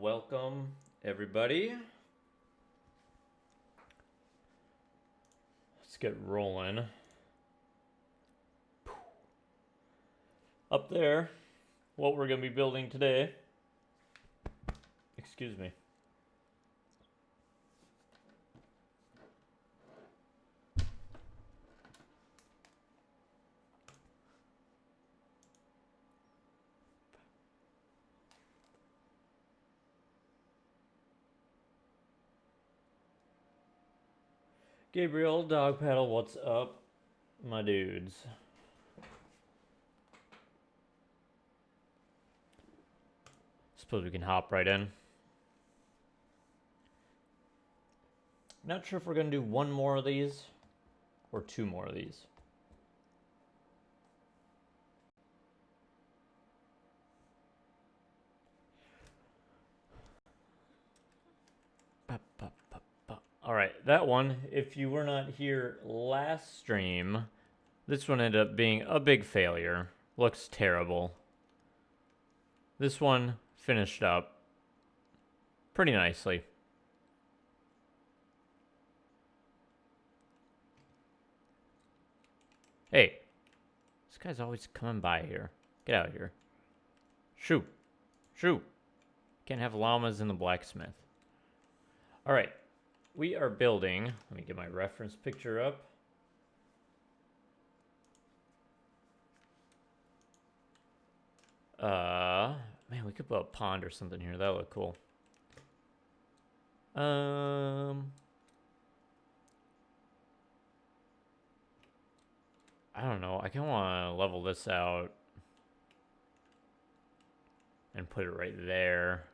welcome everybody. Let's get rolling. Up there, what we're going to be building today. Excuse me. Gabriel, Dog Paddle, what's up, my dudes? Suppose we can hop right in. Not sure if we're going to do one more of these or two more of these. All right, that one, if you were not here last stream, this one ended up being a big failure. Looks terrible. This one finished up pretty nicely. Hey, this guy's always coming by here. Get out of here. Shoo. Shoo. Can't have llamas in the blacksmith. All right. We are building. Let me get my reference picture up. Man, we could put a pond or something here. That would look cool. I don't know. I kind of want to level this out and put it right there.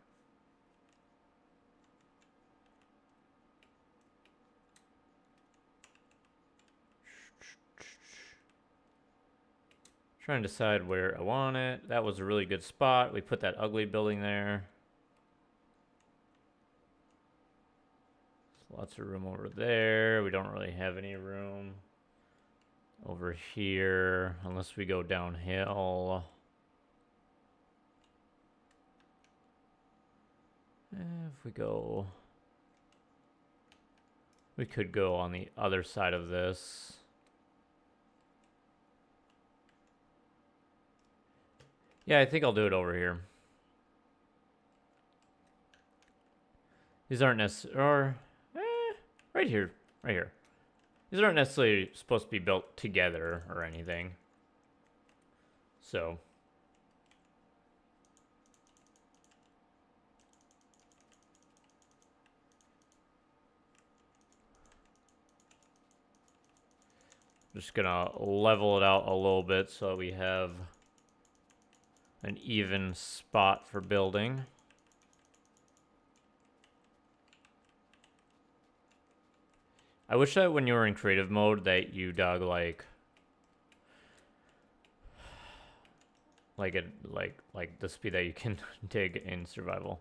Trying to decide where I want it. That was a really good spot. We put that ugly building there. Lots of room over there. We don't really have any room over here unless we go downhill. If we go, we could go on the other side of this. Yeah, I think I'll do it over here. These aren't necessarily, right here, right here. These aren't necessarily supposed to be built together or anything. So. Just gonna level it out a little bit so we have an even spot for building. I wish that when you were in creative mode that you dug like the speed that you can dig in survival.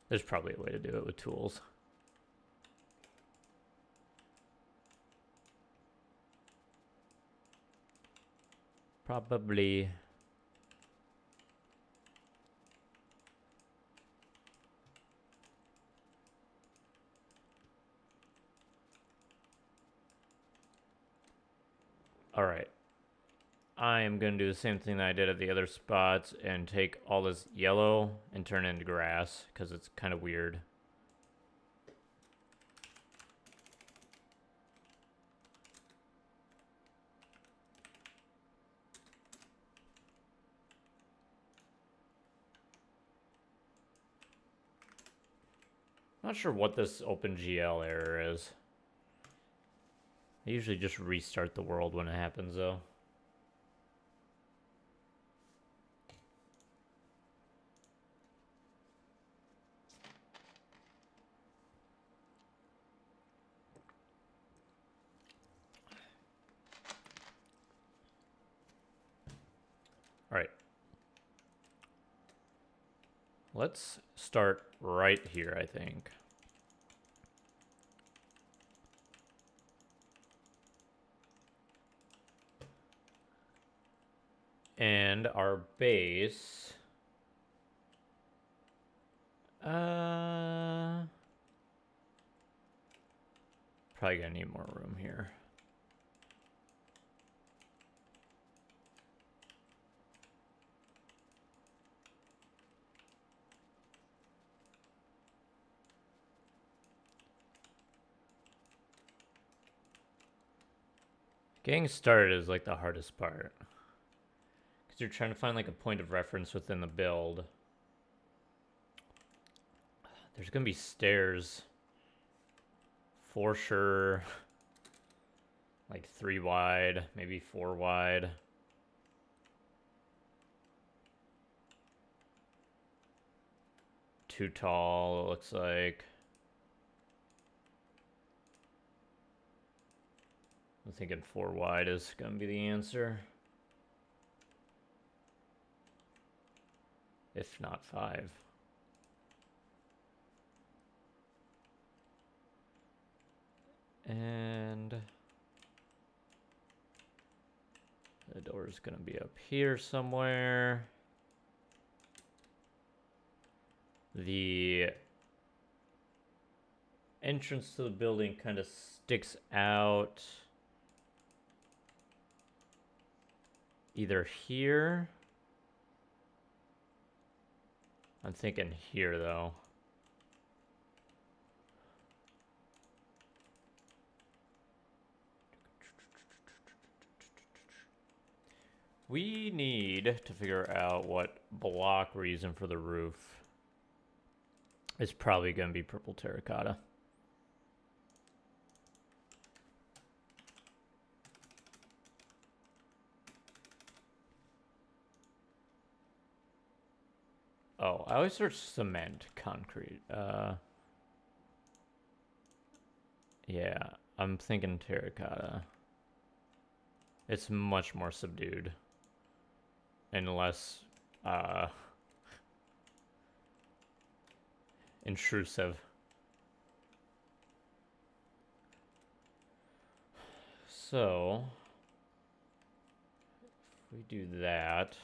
There's probably a way to do it with tools. Probably. All right. I am going to do the same thing that I did at the other spots and take all this yellow and turn it into grass because it's kind of weird. Not sure what this OpenGL error is. I usually just restart the world when it happens, though. All right. Let's start right here, I think. And our base Probably gonna need more room here. Getting started is like the hardest part. Because you're trying to find like a point of reference within the build. There's gonna be stairs. For sure. Like 3 wide, maybe 4 wide. Too tall, it looks like. I'm thinking 4 wide is gonna be the answer. If not 5. And the door is gonna be up here somewhere. The entrance to the building kind of sticks out either here. I'm thinking here though. We need to figure out what block we're using for the roof. It's probably going to be purple terracotta. Oh, I always search cement, concrete. Yeah, I'm thinking terracotta. It's much more subdued. And less, intrusive. So, if we do that,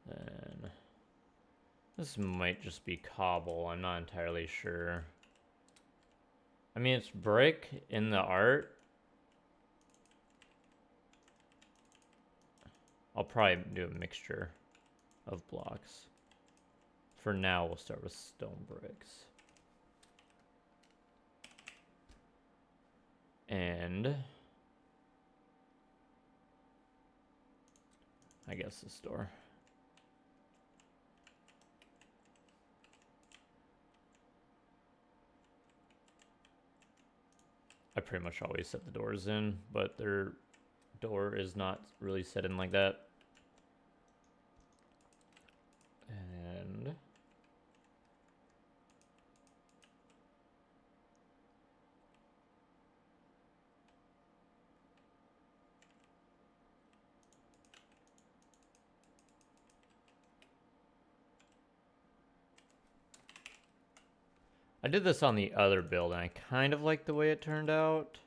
then this might just be cobble. I'm not entirely sure. I mean, it's brick in the art. I'll probably do a mixture of blocks. For now, we'll start with stone bricks. And I guess this door. I pretty much always set the doors in, but their door is not really set in like that. And I did this on the other build, and I kind of like the way it turned out.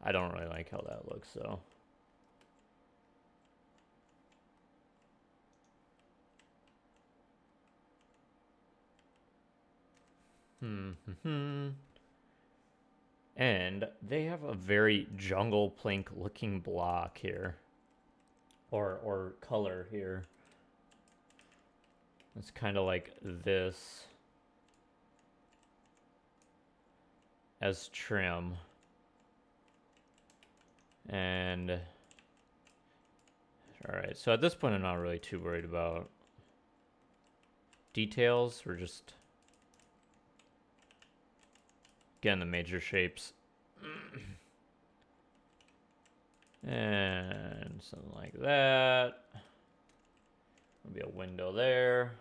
I don't really like how that looks, though. And they have a very jungle plank looking block here. Or color here. It's kind of like this as trim. And all right, so at this point I'm not really too worried about details. We're just getting the major shapes. And something like that. There'll be a window there.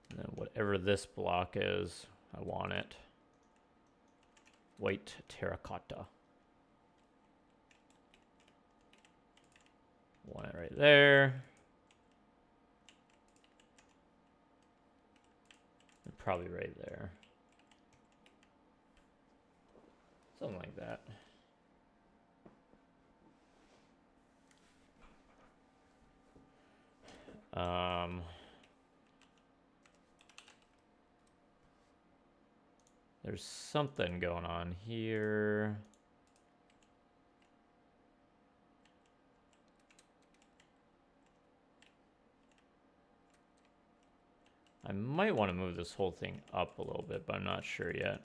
And then whatever this block is, I want it. White terracotta. Want it right there. And probably right there. Something like that. There's something going on here. I might want to move this whole thing up a little bit, but I'm not sure yet.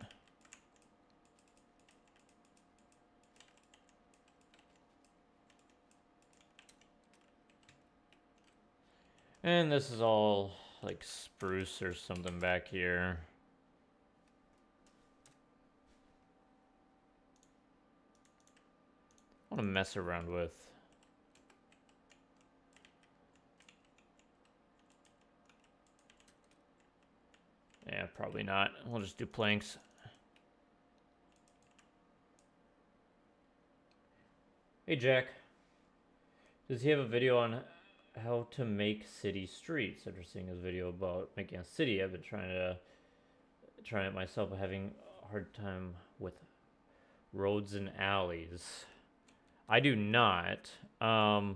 And this is all like spruce or something back here. I want to mess around with. Yeah, probably not. We'll just do planks. Hey, Jack. Does he have a video on how to make city streets? After seeing his video about making a city, I've been trying it myself, but having a hard time with roads and alleys. I do not. How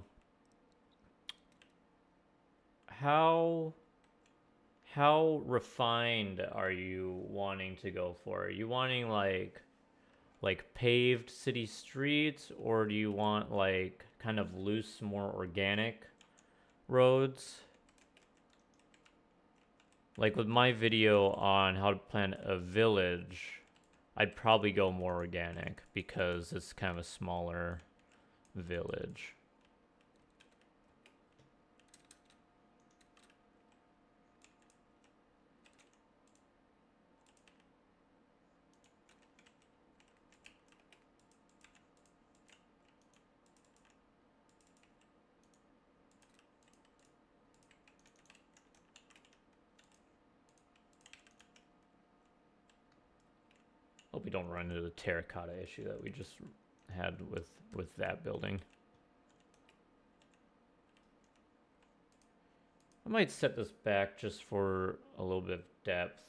refined are you wanting to go for? Are you wanting like paved city streets, or do you want like kind of loose, more organic roads? Like with my video on how to plan a village, I'd probably go more organic because it's kind of a smaller village. Hope we don't run into the terracotta issue that we just had with that building. I might set this back just for a little bit of depth.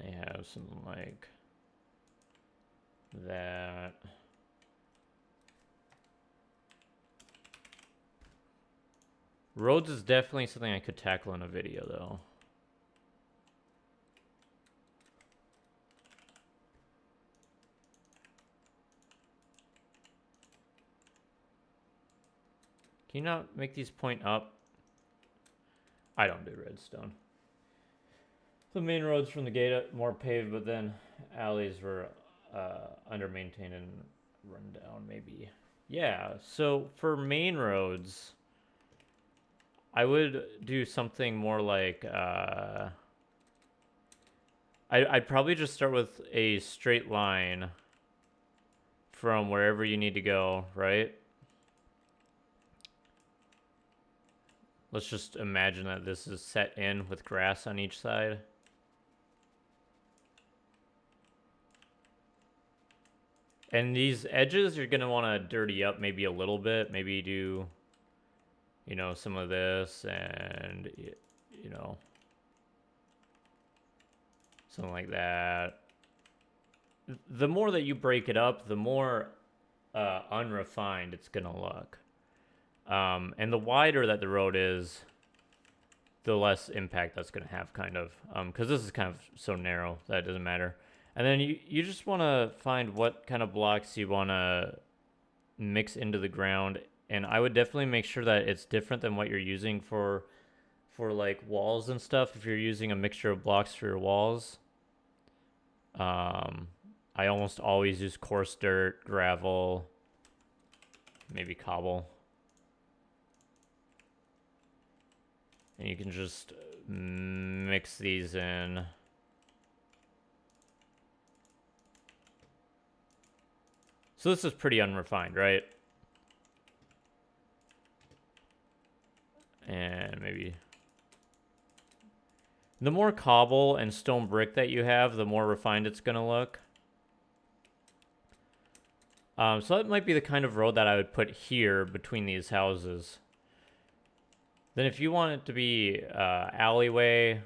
They have something like that. Roads is definitely something I could tackle in a video, though. Can you not make these point up? I don't do redstone. The main roads from the gate more paved, but then alleys were under-maintained and run down, maybe. Yeah, so for main roads, I would do something more like... I'd probably just start with a straight line from wherever you need to go, right? Let's just imagine that this is set in with grass on each side. And these edges you're going to want to dirty up maybe a little bit. Maybe do, you know, some of this and, you know, something like that. The more that you break it up, the more unrefined it's going to look. And the wider that the road is, the less impact that's going to have, kind of. Because this is kind of so narrow that it doesn't matter. And then you just want to find what kind of blocks you want to mix into the ground. And I would definitely make sure that it's different than what you're using for like walls and stuff. If you're using a mixture of blocks for your walls. I almost always use coarse dirt, gravel, maybe cobble. And you can just mix these in. So this is pretty unrefined, right? And maybe... the more cobble and stone brick that you have, the more refined it's going to look. So that might be the kind of road that I would put here between these houses. Then if you want it to be alleyway,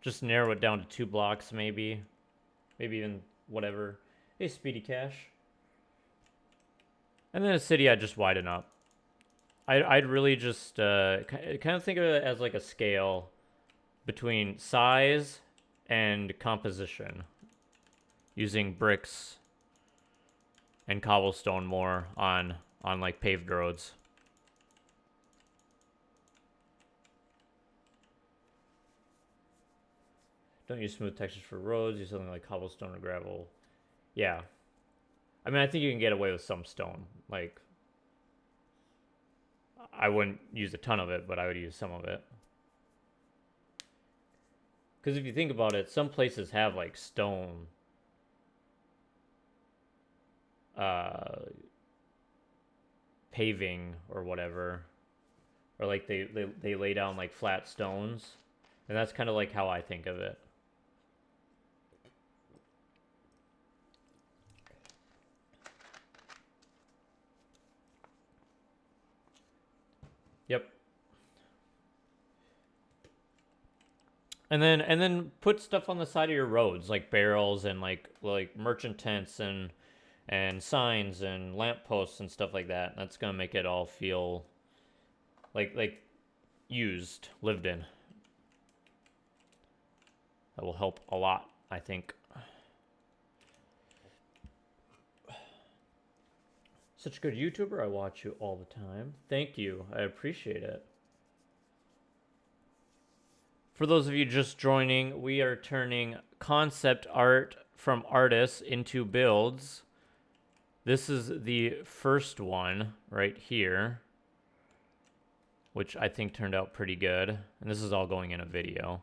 just narrow it down to 2 blocks maybe. Maybe even whatever. Hey, Speedy Cash. And then a city I'd just widen up. I'd really just kind of think of it as like a scale between size and composition. Using bricks and cobblestone more on like paved roads. Don't use smooth textures for roads. Use something like cobblestone or gravel. Yeah. I mean, I think you can get away with some stone. Like, I wouldn't use a ton of it, but I would use some of it. Because if you think about it, some places have like stone paving or whatever, or like they lay down like flat stones, and that's kind of like how I think of it. Yep. And then put stuff on the side of your roads, like barrels and like merchant tents and signs and lampposts and stuff like that. That's gonna make it all feel like used, lived in. That will help a lot, I think. Such a good YouTuber. I watch you all the time. Thank you. I appreciate it. For those of you just joining, we are turning concept art from artists into builds. This is the first one right here, which I think turned out pretty good. And this is all going in a video.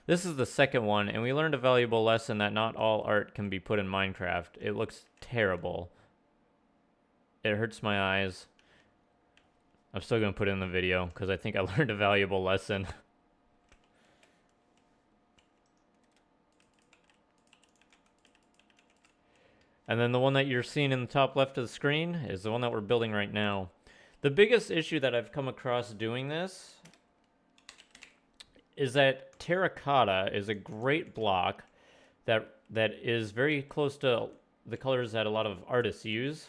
This is the second one, and we learned a valuable lesson that not all art can be put in Minecraft. It looks terrible. It hurts my eyes. I'm still going to put it in the video because I think I learned a valuable lesson. And then the one that you're seeing in the top left of the screen is the one that we're building right now. The biggest issue that I've come across doing this is that terracotta is a great block that is very close to the colors that a lot of artists use.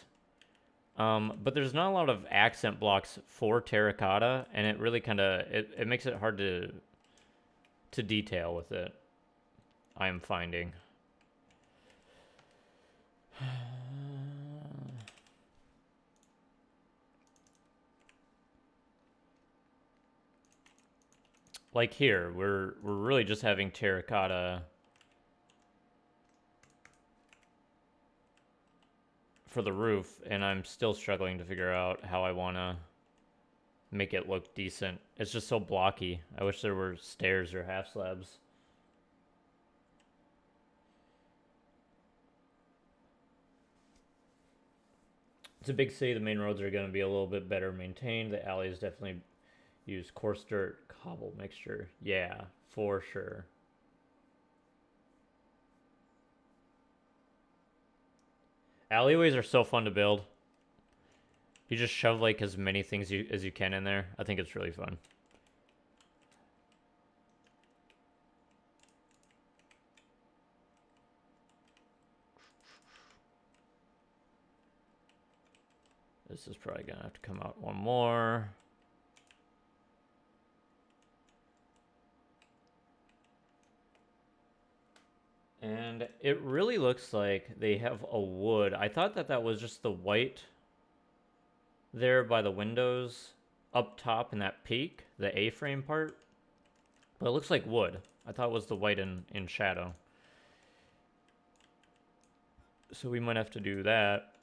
But there's not a lot of accent blocks for terracotta, and it really kind of it makes it hard to detail with it. I am finding. Like here, we're really just having terracotta for the roof, and I'm still struggling to figure out how I want to make it look decent. It's just so blocky. I wish there were stairs or half slabs. It's a big city. The main roads are going to be a little bit better maintained. The alleys definitely use coarse dirt cobble mixture. Yeah, for sure. Alleyways are so fun to build. You just shove like as many things as you can in there. I think it's really fun. This is probably gonna have to come out one more. And it really looks like they have a wood. I thought that was just the white there by the windows up top in that peak, the A-frame part. But it looks like wood. I thought it was the white in shadow. So we might have to do that.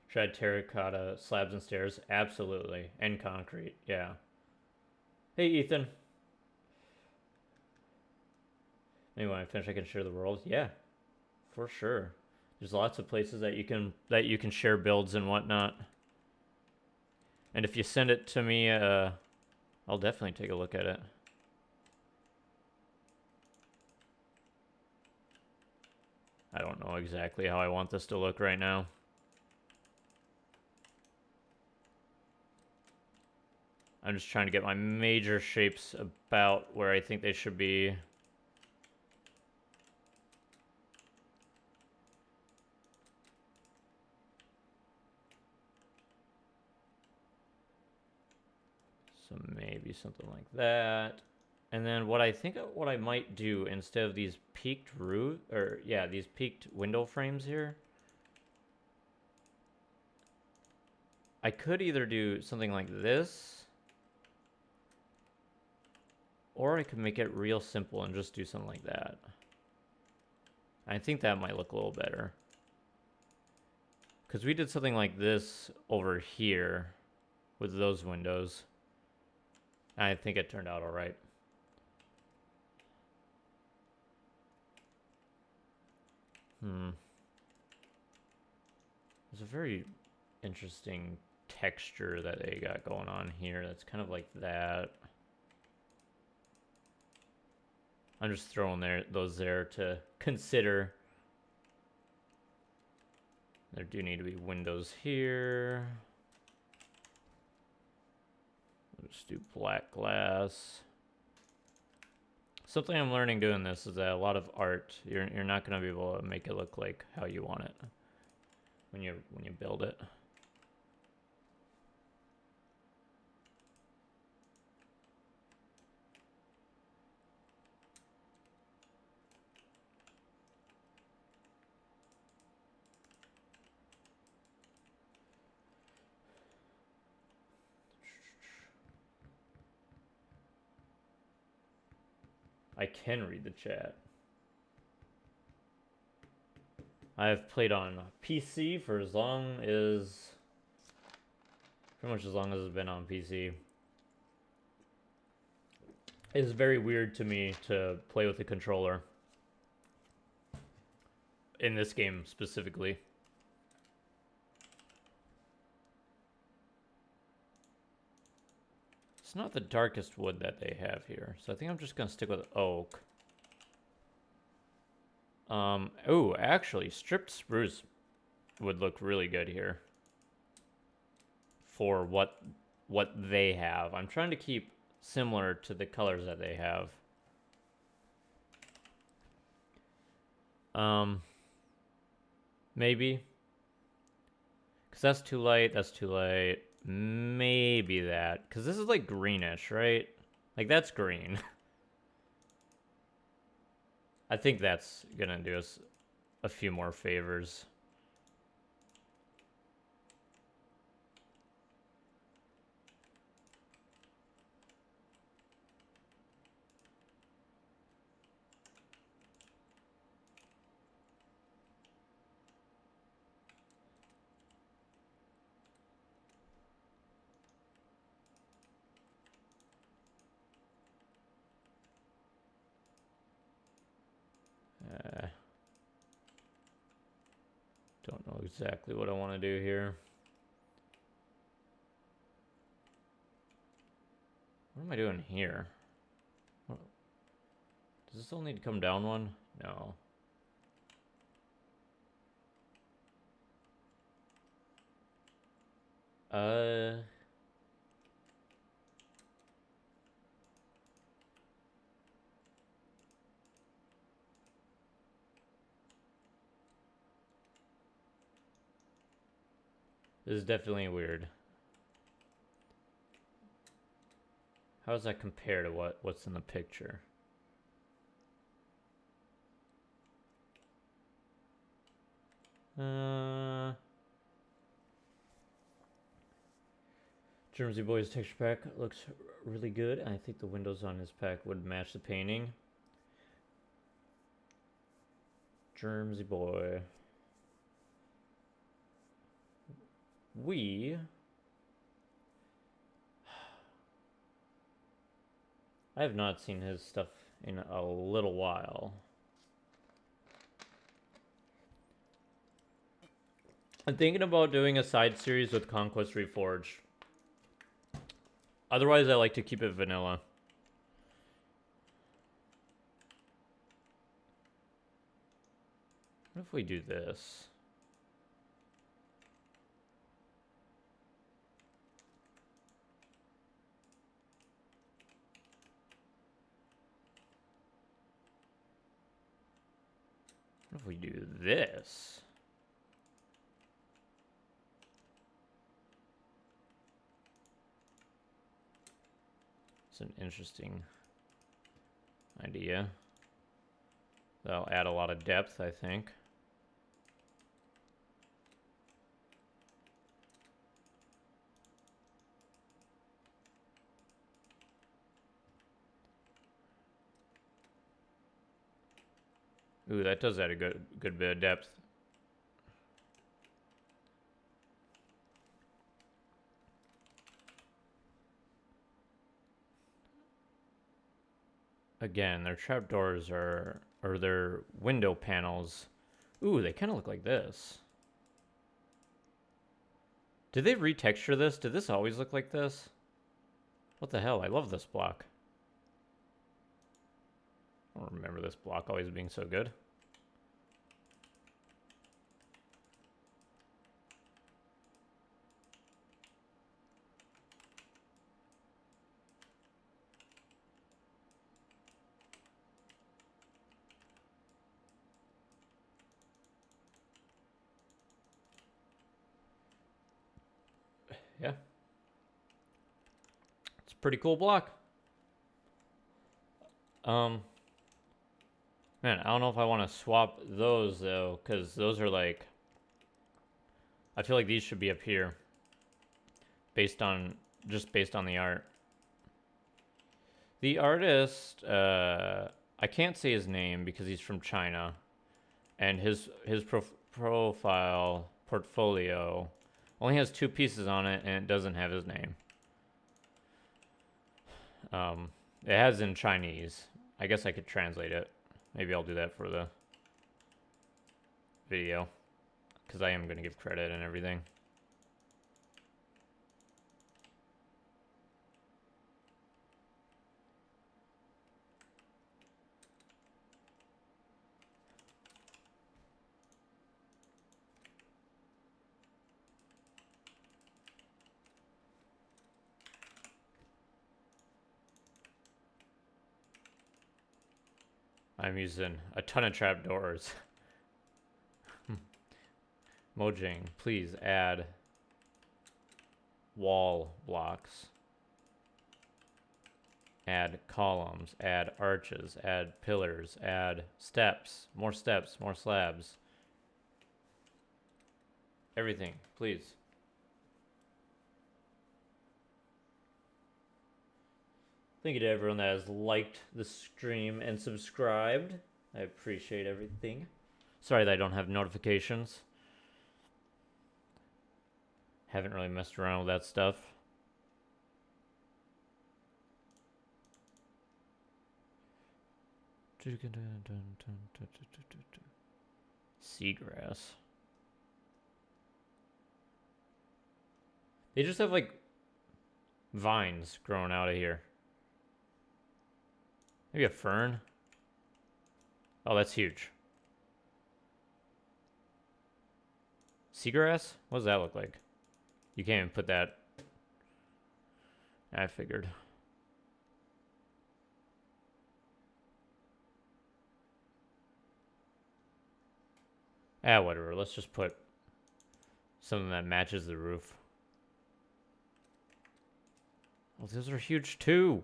Should I add terracotta slabs and stairs? Absolutely. And concrete, yeah. Hey, Ethan. Maybe when I finish, I can share the world. Yeah, for sure. There's lots of places that you can share builds and whatnot. And if you send it to me, I'll definitely take a look at it. I don't know exactly how I want this to look right now. I'm just trying to get my major shapes about where I think they should be. So maybe something like that. And then what I might do instead of these peaked roof, or yeah, these peaked window frames here, I could either do something like this, or I could make it real simple and just do something like that. I think that might look a little better. Because we did something like this over here with those windows. I think it turned out all right. There's a very interesting texture that they got going on here. That's kind of like that. I'm just throwing those there to consider. There do need to be windows here. Let's do black glass. Something I'm learning doing this is that a lot of art, you're not going to be able to make it look like how you want it when you build it. I can read the chat. I've played on PC for as long as... pretty much as long as it's been on PC. It's very weird to me to play with a controller. In this game, specifically. It's not the darkest wood that they have here, so I think I'm just gonna stick with oak. Oh, actually, stripped spruce would look really good here. For what they have. I'm trying to keep similar to the colors that they have. Maybe. Because that's too light, that's too light. Maybe that. Because this is like greenish, right? Like, that's green. I think that's going to do us a few more favors. Don't know exactly what I want to do here. What am I doing here? Does this all need to come down one? No. This is definitely weird. How does that compare to what's in the picture? Jersey Boy's texture pack looks really good. I think the windows on his pack would match the painting. Jersey Boy. I have not seen his stuff in a little while. I'm thinking about doing a side series with Conquest Reforged. Otherwise, I like to keep it vanilla. What if we do this? What if we do this? It's an interesting idea. That'll add a lot of depth, I think. Ooh, that does add a good bit of depth. Again, their trapdoors or their window panels. Ooh, they kind of look like this. Did they retexture this? Did this always look like this? What the hell? I love this block. I don't remember this block always being so good. Yeah. It's a pretty cool block. Man, I don't know if I want to swap those though, because those are like, I feel like these should be up here. Just based on the art. The artist, I can't say his name because he's from China, and his portfolio only has 2 pieces on it, and it doesn't have his name. It has in Chinese. I guess I could translate it. Maybe I'll do that for the video, because I am going to give credit and everything. I'm using a ton of trapdoors. Mojang, please add wall blocks. Add columns, add arches, add pillars, add steps, more slabs. Everything, please. Thank you to everyone that has liked the stream and subscribed. I appreciate everything. Sorry that I don't have notifications. Haven't really messed around with that stuff. Seagrass. They just have like vines growing out of here. Maybe a fern? Oh, that's huge. Seagrass? What does that look like? You can't even put that. I figured. Ah, whatever. Let's just put something that matches the roof. Oh, those are huge too.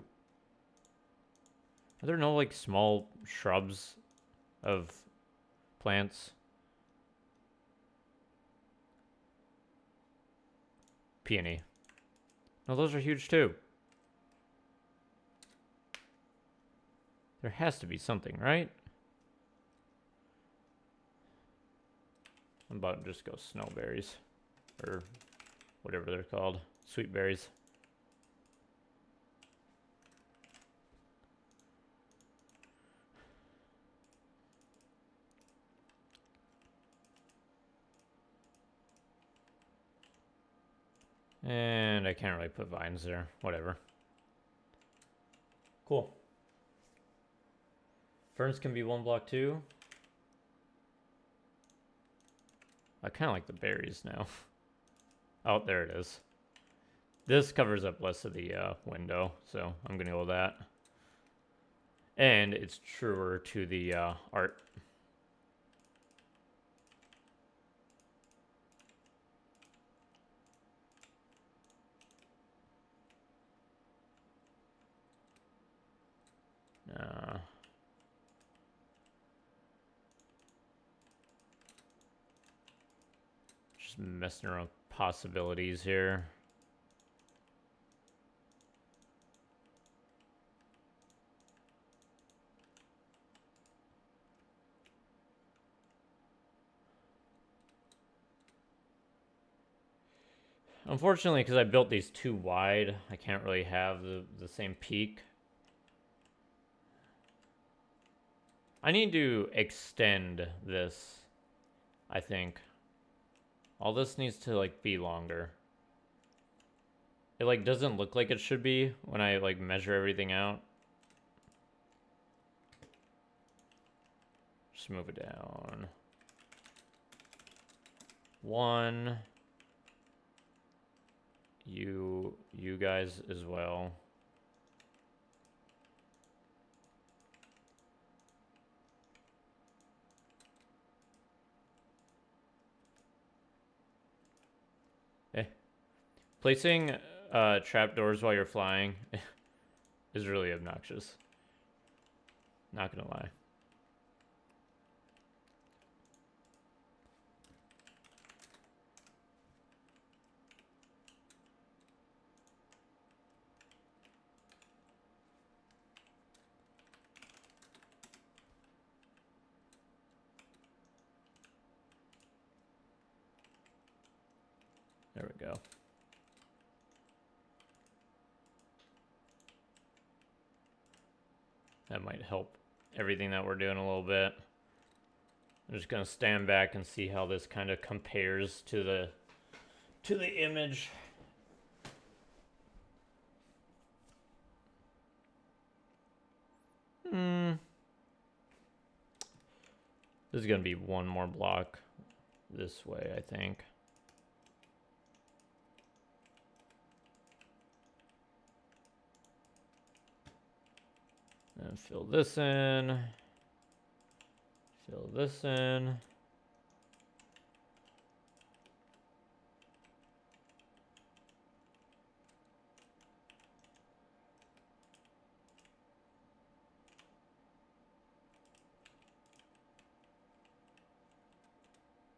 Are there no like small shrubs of plants? Peony. No, those are huge too. There has to be something, right? I'm about to just go snowberries. Or whatever they're called. Sweet berries. And I can't really put vines there. Whatever. Cool. Ferns can be 1 block too. I kind of like the berries now. Oh, there it is. This covers up less of the window, so I'm going to go with that. And it's truer to the art. Just messing around with possibilities here. Unfortunately, because I built these too wide, I can't really have the same peak. I need to extend this, I think. All this needs to, like, be longer. It, like, doesn't look like it should be when I, like, measure everything out. Just move it down. 1. You guys as well. Placing trapdoors while you're flying is really obnoxious. Not gonna lie. There we go. That might help everything that we're doing a little bit. I'm just gonna stand back and see how this kind of compares to the image. This is gonna be one more block this way, I think. And fill this in. Fill this in.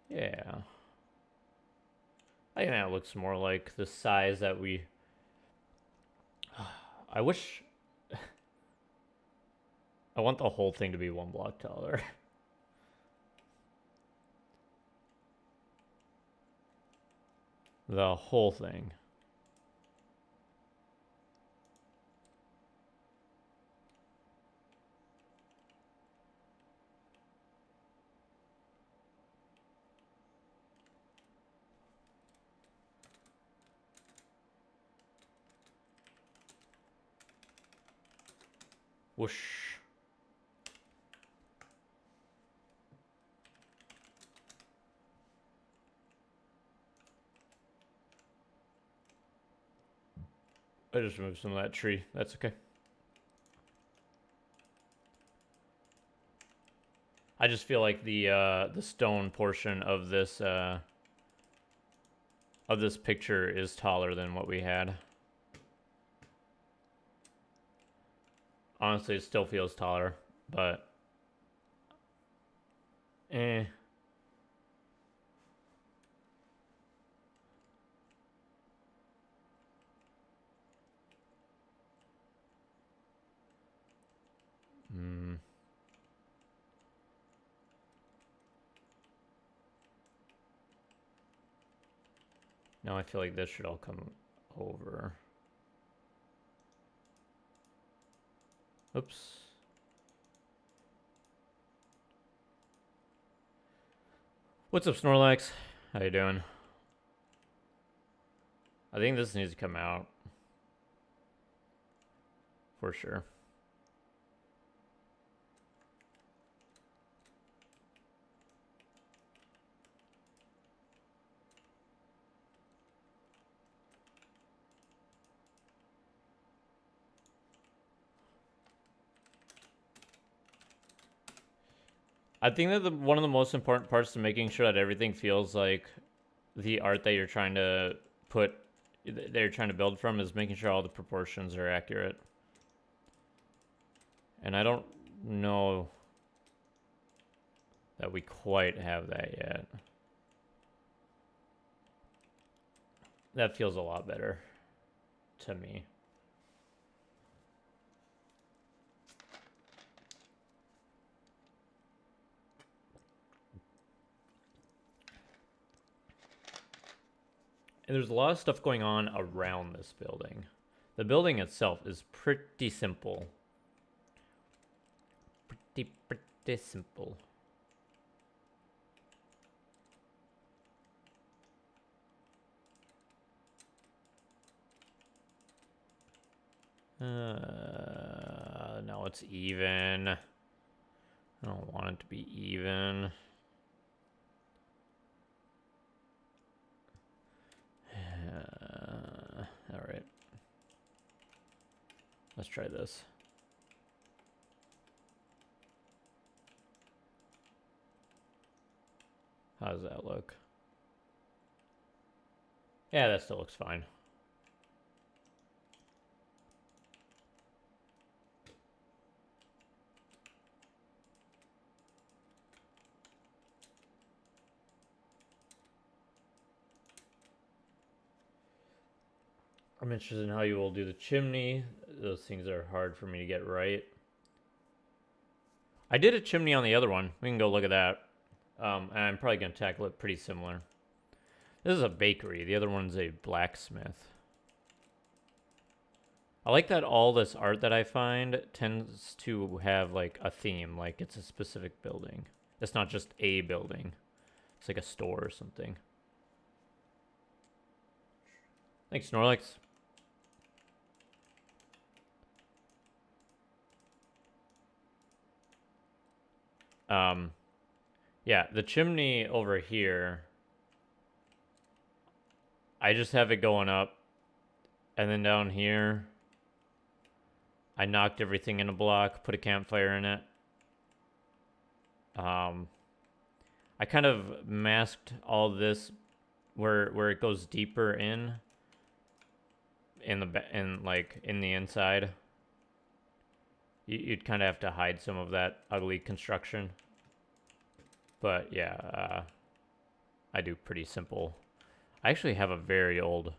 Yeah. I think that looks more like the size that we... I wish... I want the whole thing to be one block taller. The whole thing. Whoosh. I just removed some of that tree. That's okay. I just feel like the stone portion of this picture is taller than what we had. Honestly, it still feels taller, but eh. Now I feel like this should all come over. Oops. What's up, Snorlax? How you doing? I think this needs to come out. For sure. I think that one of the most important parts to making sure that everything feels like the art that you're trying to build from is making sure all the proportions are accurate. And I don't know that we quite have that yet. That feels a lot better to me. And there's a lot of stuff going on around this building. The building itself is pretty simple. Pretty simple. No, it's even. I don't want it to be even. All right. Let's try this. How does that look? Yeah, that still looks fine. I'm interested in how you will do the chimney. Those things are hard for me to get right. I did a chimney on the other one. We can go look at that. And I'm probably going to tackle it pretty similar. This is a bakery. The other one's a blacksmith. I like that all this art that I find tends to have like a theme. Like it's a specific building. It's not just a building. It's like a store or something. Thanks, Snorlax. Yeah, the chimney over here, I just have it going up, and then down here, I knocked everything in a block, put a campfire in it. I kind of masked all this where it goes deeper in the inside. You'd kind of have to hide some of that ugly construction. But yeah, I do pretty simple. I actually have a very old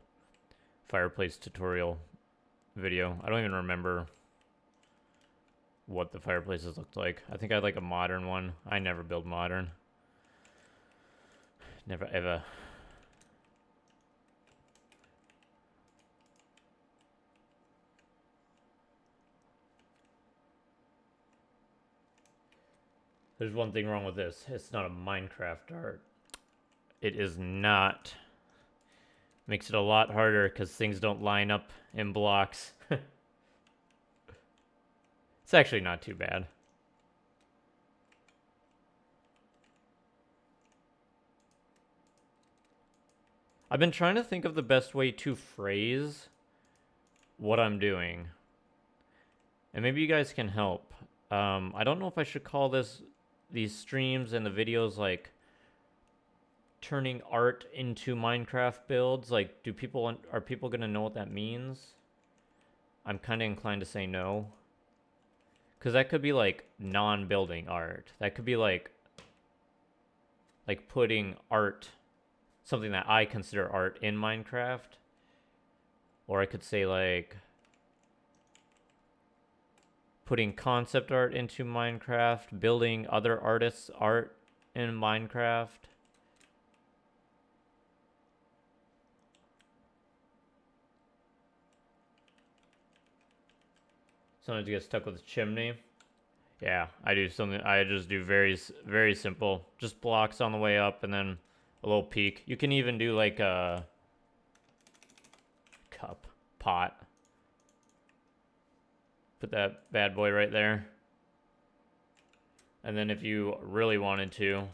fireplace tutorial video. I don't even remember what the fireplaces looked like. I think I had like a modern one. I never build modern. Never ever. There's one thing wrong with this. It's not a Minecraft art. It is not. Makes it a lot harder because things don't line up in blocks. It's actually not too bad. I've been trying to think of the best way to phrase what I'm doing. And maybe you guys can help. I don't know if I should call these streams and the videos like turning art into Minecraft builds. Like, are people gonna know what that means? I'm kind of inclined to say no. Because that could be like non-building art. That could be like putting art, something that I consider art, in Minecraft. Or I could say like putting concept art into Minecraft, building other artists' art in Minecraft. Sometimes you get stuck with a chimney. Yeah, I do something. I just do very, very simple. Just blocks on the way up and then a little peak. You can even do like a pot. Put that bad boy right there. And then if you really wanted to,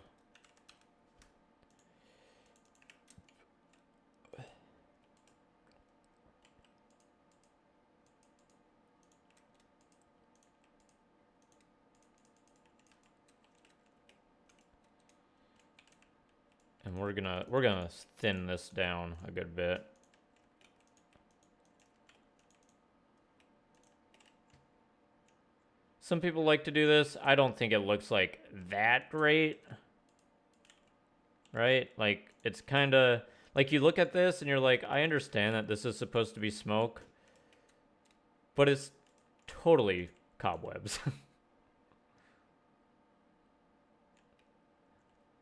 and we're gonna thin this down a good bit. Some people like to do this. I don't think it looks like that great. Right? Like, it's kind of like you look at this and you're like, I understand that this is supposed to be smoke, but it's totally cobwebs.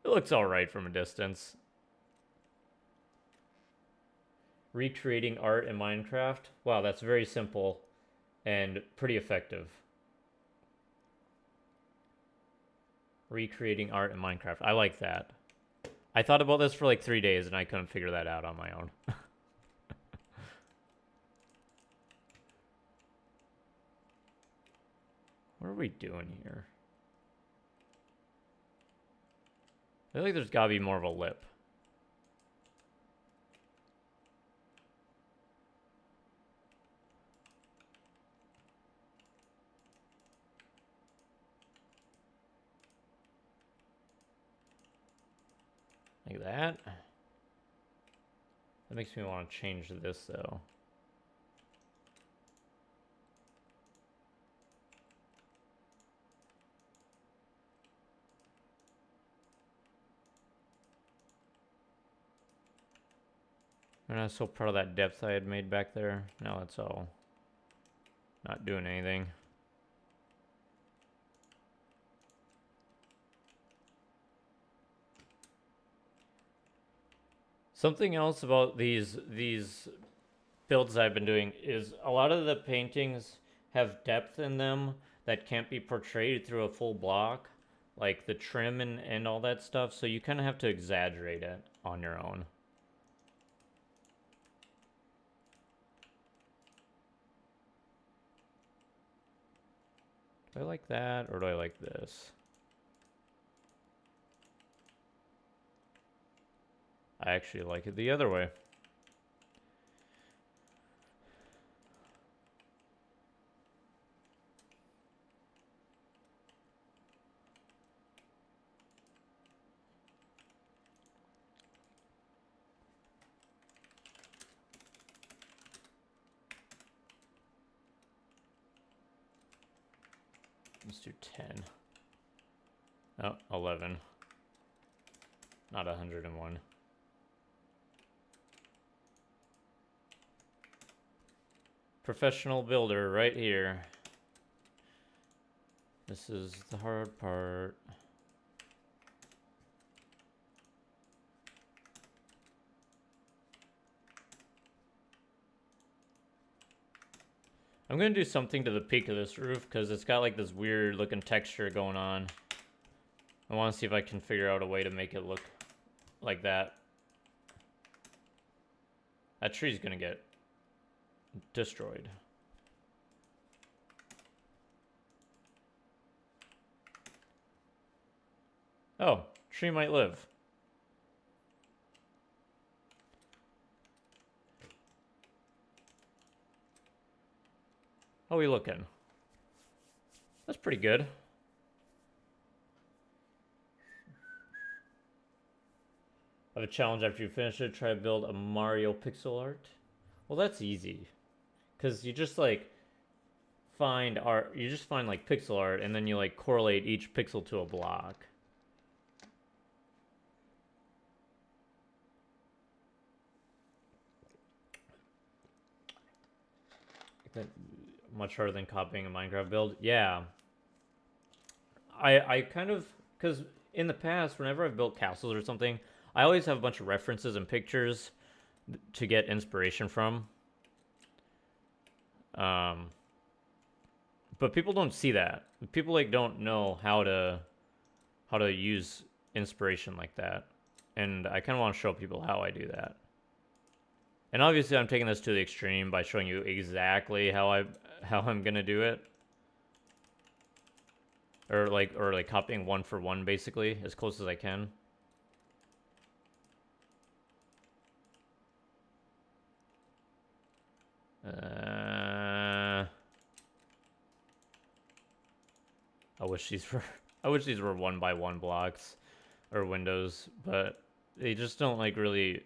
It looks all right from a distance. Recreating art in Minecraft. Wow, that's very simple and pretty effective. Recreating art in Minecraft. I like that. I thought about this for like 3 days and I couldn't figure that out on my own. What are we doing here? I feel like there's gotta be more of a lip. Like that. That makes me want to change this though. I'm not so proud of that depth I had made back there. Now it's all not doing anything. Something else about these builds I've been doing is a lot of the paintings have depth in them that can't be portrayed through a full block, like the trim and all that stuff, so you kind of have to exaggerate it on your own. Do I like that, or do I like this? I actually like it the other way. Let's do 10. Oh, 11. Not 101. Professional builder right here. This is the hard part. I'm gonna do something to the peak of this roof because it's got like this weird looking texture going on. I want to see if I can figure out a way to make it look like that. That tree's gonna get destroyed. Oh, tree might live. How are we looking? That's pretty good. I have a challenge after you finish it. Try to build a Mario pixel art. Well, that's easy. Because you just like find art. You just find like pixel art and then you like correlate each pixel to a block. That much harder than copying a Minecraft build. Yeah. I kind of, because in the past, whenever I've built castles or something, I always have a bunch of references and pictures to get inspiration from. But people don't see that. People like don't know how to use inspiration like that. And I kind of want to show people how I do that. And obviously I'm taking this to the extreme by showing you exactly how I'm going to do it. Or like copying one for one basically as close as I can. I wish these were 1x1 blocks or windows, but they just don't like really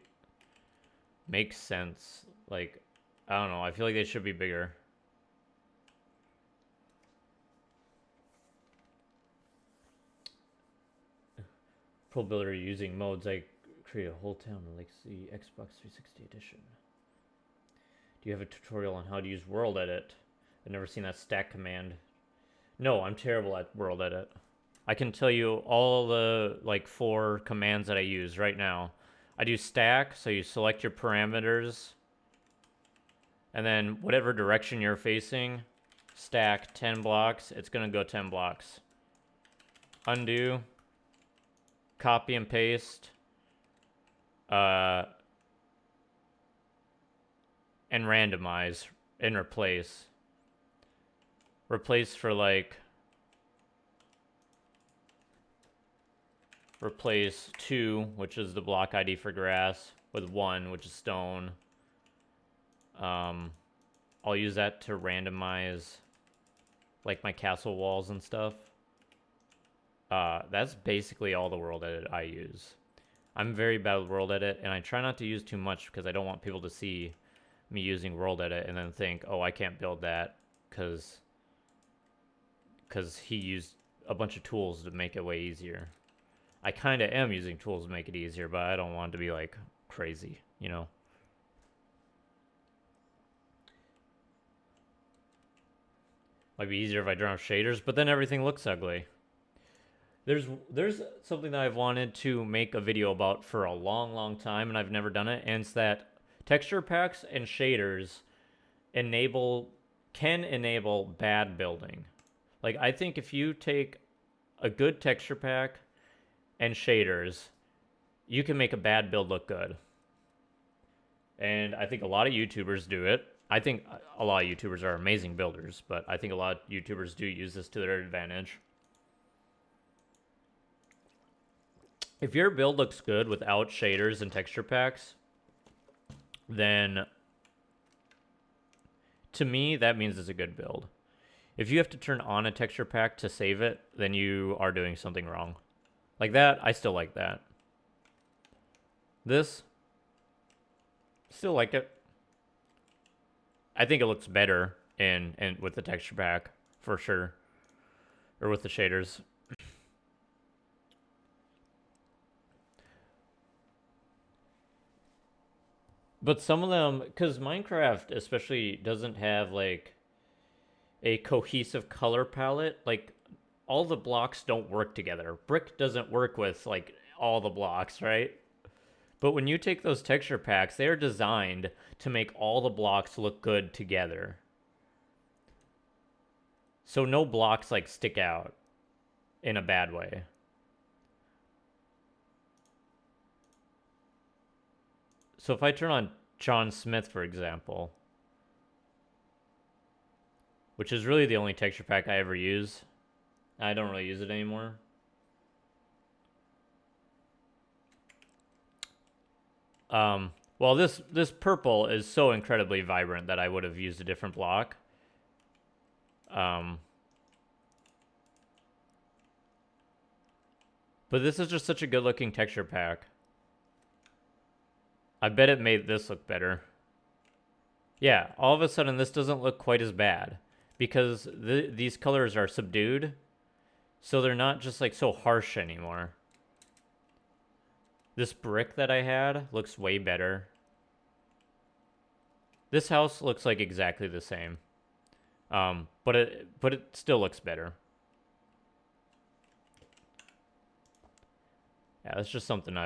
make sense. Like, I don't know. I feel like they should be bigger. Pro Builder using modes. I create a whole town like the Xbox 360 edition. Do you have a tutorial on how to use World Edit? I've never seen that stack command. No, I'm terrible at World Edit. I can tell you all the like 4 commands that I use right now. I do stack, so you select your parameters, and then whatever direction you're facing, stack 10 blocks, it's gonna go 10 blocks. Undo, copy and paste, and randomize and replace. Replace for like, replace 2, which is the block ID for grass, with 1, which is stone. I'll use that to randomize like my castle walls and stuff. That's basically all the World Edit I use. I'm very bad with World Edit, and I try not to use too much because I don't want people to see me using World Edit and then think, oh, I can't build that because he used a bunch of tools to make it way easier. I kind of am using tools to make it easier, but I don't want it to be like crazy, you know? Might be easier if I draw shaders, but then everything looks ugly. There's something that I've wanted to make a video about for a long time, and I've never done it, and it's that texture packs and shaders can enable bad building. Like, I think if you take a good texture pack and shaders, you can make a bad build look good. And I think a lot of YouTubers do it. I think a lot of YouTubers are amazing builders, but I think a lot of YouTubers do use this to their advantage. If your build looks good without shaders and texture packs, then to me, that means it's a good build. If you have to turn on a texture pack to save it, then you are doing something wrong. Like that, I still like that. This, still like it. I think it looks better in with the texture pack, for sure. Or with the shaders. But some of them, because Minecraft especially doesn't have like a cohesive color palette. Like, all the blocks don't work together. Brick doesn't work with like all the blocks, right? But when you take those texture packs, they are designed to make all the blocks look good together. So no blocks like stick out in a bad way. So if I turn on John Smith, for example, which is really the only texture pack I ever use, I don't really use it anymore. Well, this purple is so incredibly vibrant that I would have used a different block. But this is just such a good looking texture pack. I bet it made this look better. Yeah, all of a sudden this doesn't look quite as bad because these colors are subdued, so they're not just like so harsh anymore. This brick that I had looks way better. This house looks like exactly the same, but it still looks better. Yeah, that's just something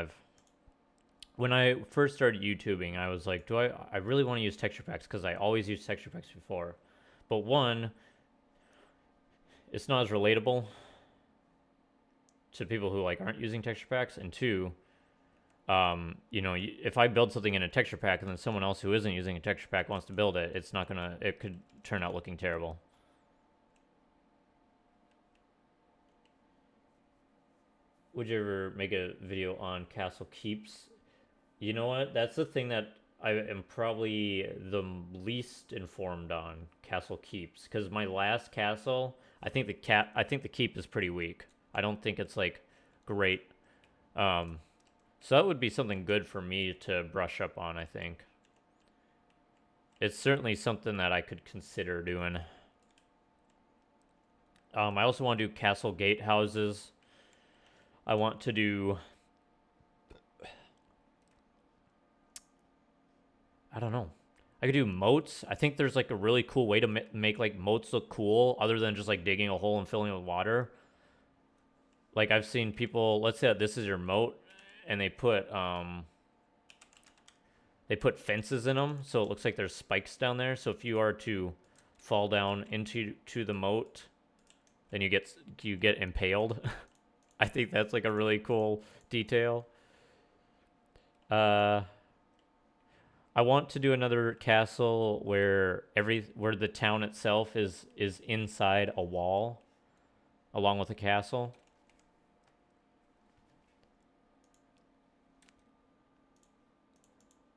when I first started YouTubing, I was like, I really want to use texture packs because I always used texture packs before. But one, it's not as relatable to people who like aren't using texture packs, and two, you know, if I build something in a texture pack and then someone else who isn't using a texture pack wants to build it, it could turn out looking terrible. Would you ever make a video on castle keeps? You know what? That's the thing that I am probably the least informed on, castle keeps, because my last castle, I think the keep is pretty weak. I don't think it's like great. So that would be something good for me to brush up on, I think. It's certainly something that I could consider doing. I also want to do castle gate houses. I want to do... I don't know. I could do moats. I think there's like a really cool way to make like moats look cool other than just like digging a hole and filling it with water. Like I've seen people, let's say that this is your moat and they put fences in them so it looks like there's spikes down there. So if you are to fall down into the moat, then you get impaled. I think that's like a really cool detail. I want to do another castle where the town itself is inside a wall along with a castle.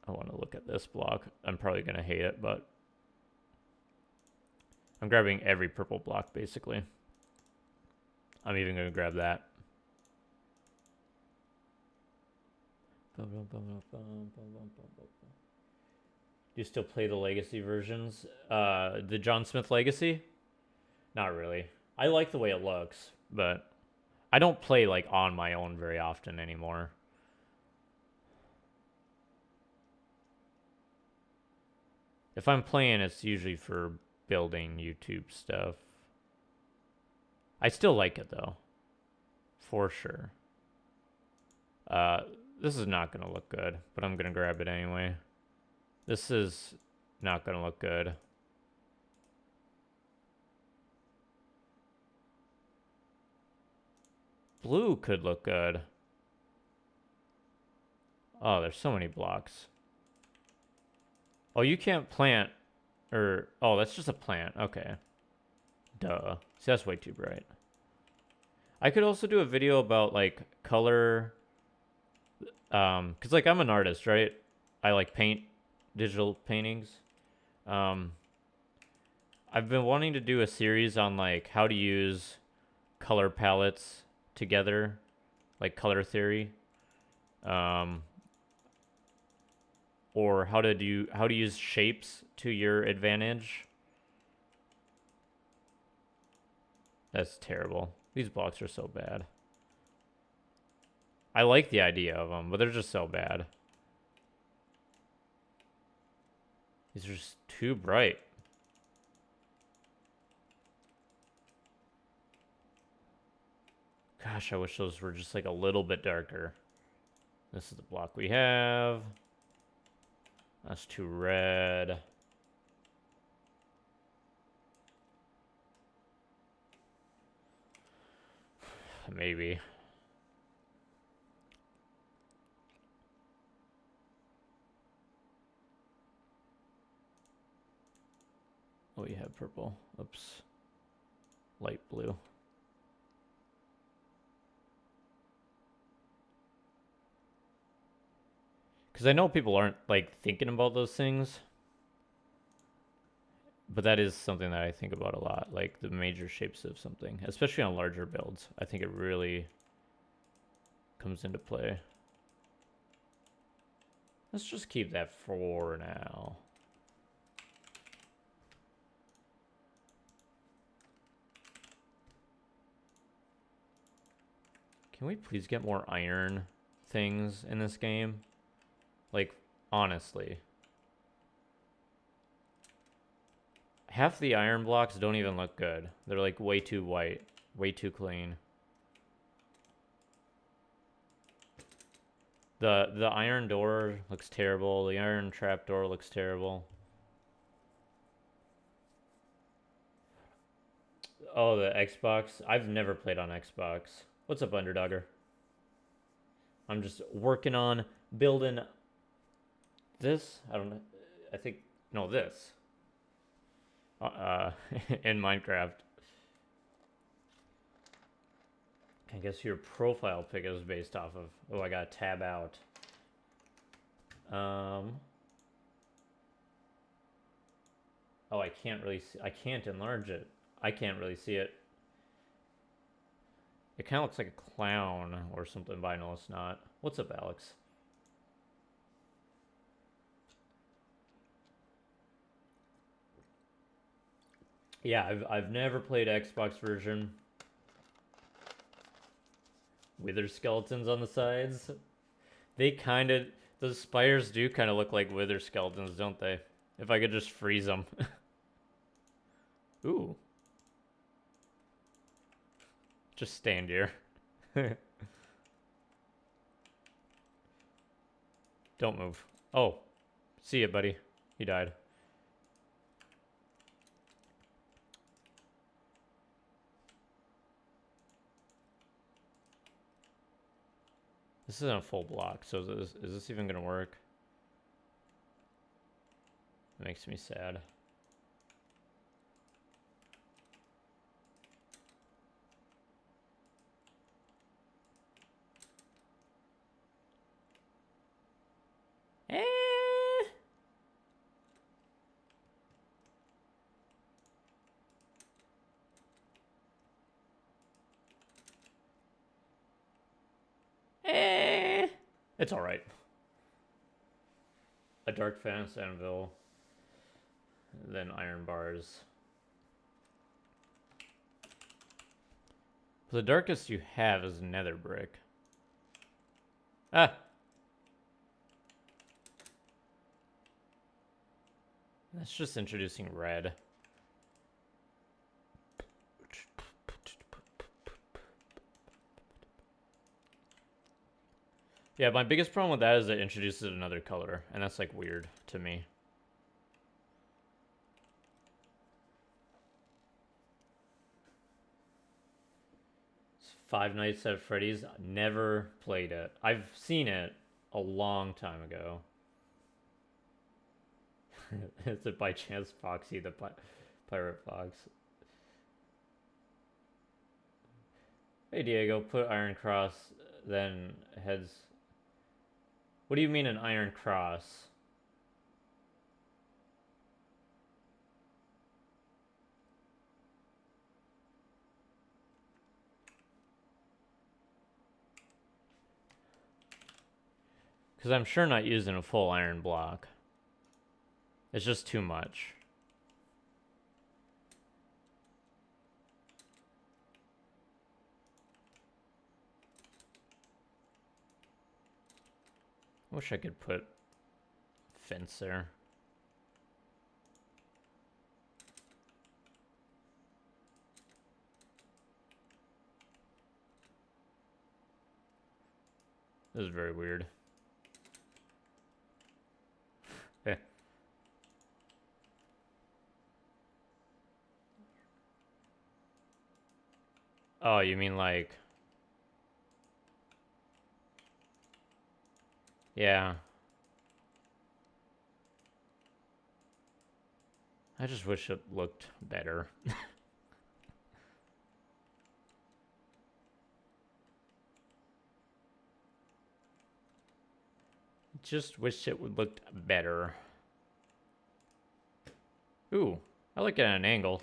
I want to look at this block. I'm probably going to hate it, but I'm grabbing every purple block basically. I'm even going to grab that. Do you still play the Legacy versions? The John Smith Legacy? Not really. I like the way it looks, but I don't play like on my own very often anymore. If I'm playing, it's usually for building YouTube stuff. I still like it though, for sure. This is not gonna look good, but I'm gonna grab it anyway. This is not gonna look good. Blue could look good. Oh, there's so many blocks. Oh, you can't plant, or, oh, that's just a plant. Okay. Duh. See, that's way too bright. I could also do a video about, like, color, because, like, I'm an artist, right? I, like, paint digital paintings. I've been wanting to do a series on, like, how to use color palettes together, like color theory. Or how to use shapes to your advantage. That's terrible. These blocks are so bad. I like the idea of them, but they're just so bad. These are just too bright. Gosh, I wish those were just like a little bit darker. This is the block we have. That's too red. Maybe. Oh, you have purple. Oops. Light blue. Because I know people aren't, like, thinking about those things. But that is something that I think about a lot. Like, the major shapes of something. Especially on larger builds. I think it really comes into play. Let's just keep that for now. Can we please get more iron things in this game? Like, honestly. Half the iron blocks don't even look good. They're like way too white, way too clean. The iron door looks terrible. The iron trap door looks terrible. Oh, the Xbox. I've never played on Xbox. What's up, Underdogger? I'm just working on building this. I don't know. I think, no, this. In Minecraft. I guess your profile pic is based off of... Oh, I gotta tab out. Oh, I can't really see... I can't enlarge it. I can't really see it. It kind of looks like a clown or something, but I know it's not. What's up, Alex? Yeah, I've never played Xbox version. Wither skeletons on the sides. They kind of... Those spires do kind of look like wither skeletons, don't they? If I could just freeze them. Ooh. Just stand here. Don't move. Oh. See ya, buddy. He died. This isn't a full block, so is this even gonna work? It makes me sad. It's alright. A Dark Fast Anvil. Then iron bars. The darkest you have is nether brick. Ah! That's just introducing red. Yeah, my biggest problem with that is it introduces another color, and that's like weird to me. Five Nights at Freddy's. Never played it. I've seen it a long time ago. Is it by chance Foxy the Pirate Fox? Hey Diego, put Iron Cross, then heads. What do you mean an Iron Cross? Because I'm sure not using a full iron block. It's just too much. Wish I could put fence there. This is very weird. Eh. Oh, you mean like... Yeah. I just wish it looked better. Just wish it would look better. Ooh, I like it at an angle.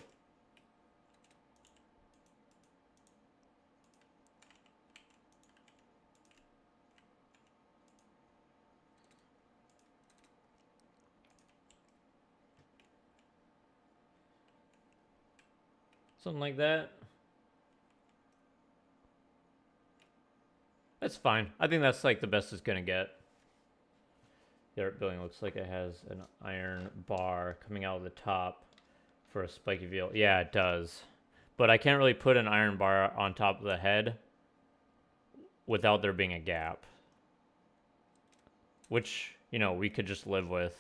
Something like that. That's fine. I think that's like the best it's gonna get. The art building looks like it has an iron bar coming out of the top for a spiky veil. Yeah, it does. But I can't really put an iron bar on top of the head without there being a gap. Which, you know, we could just live with.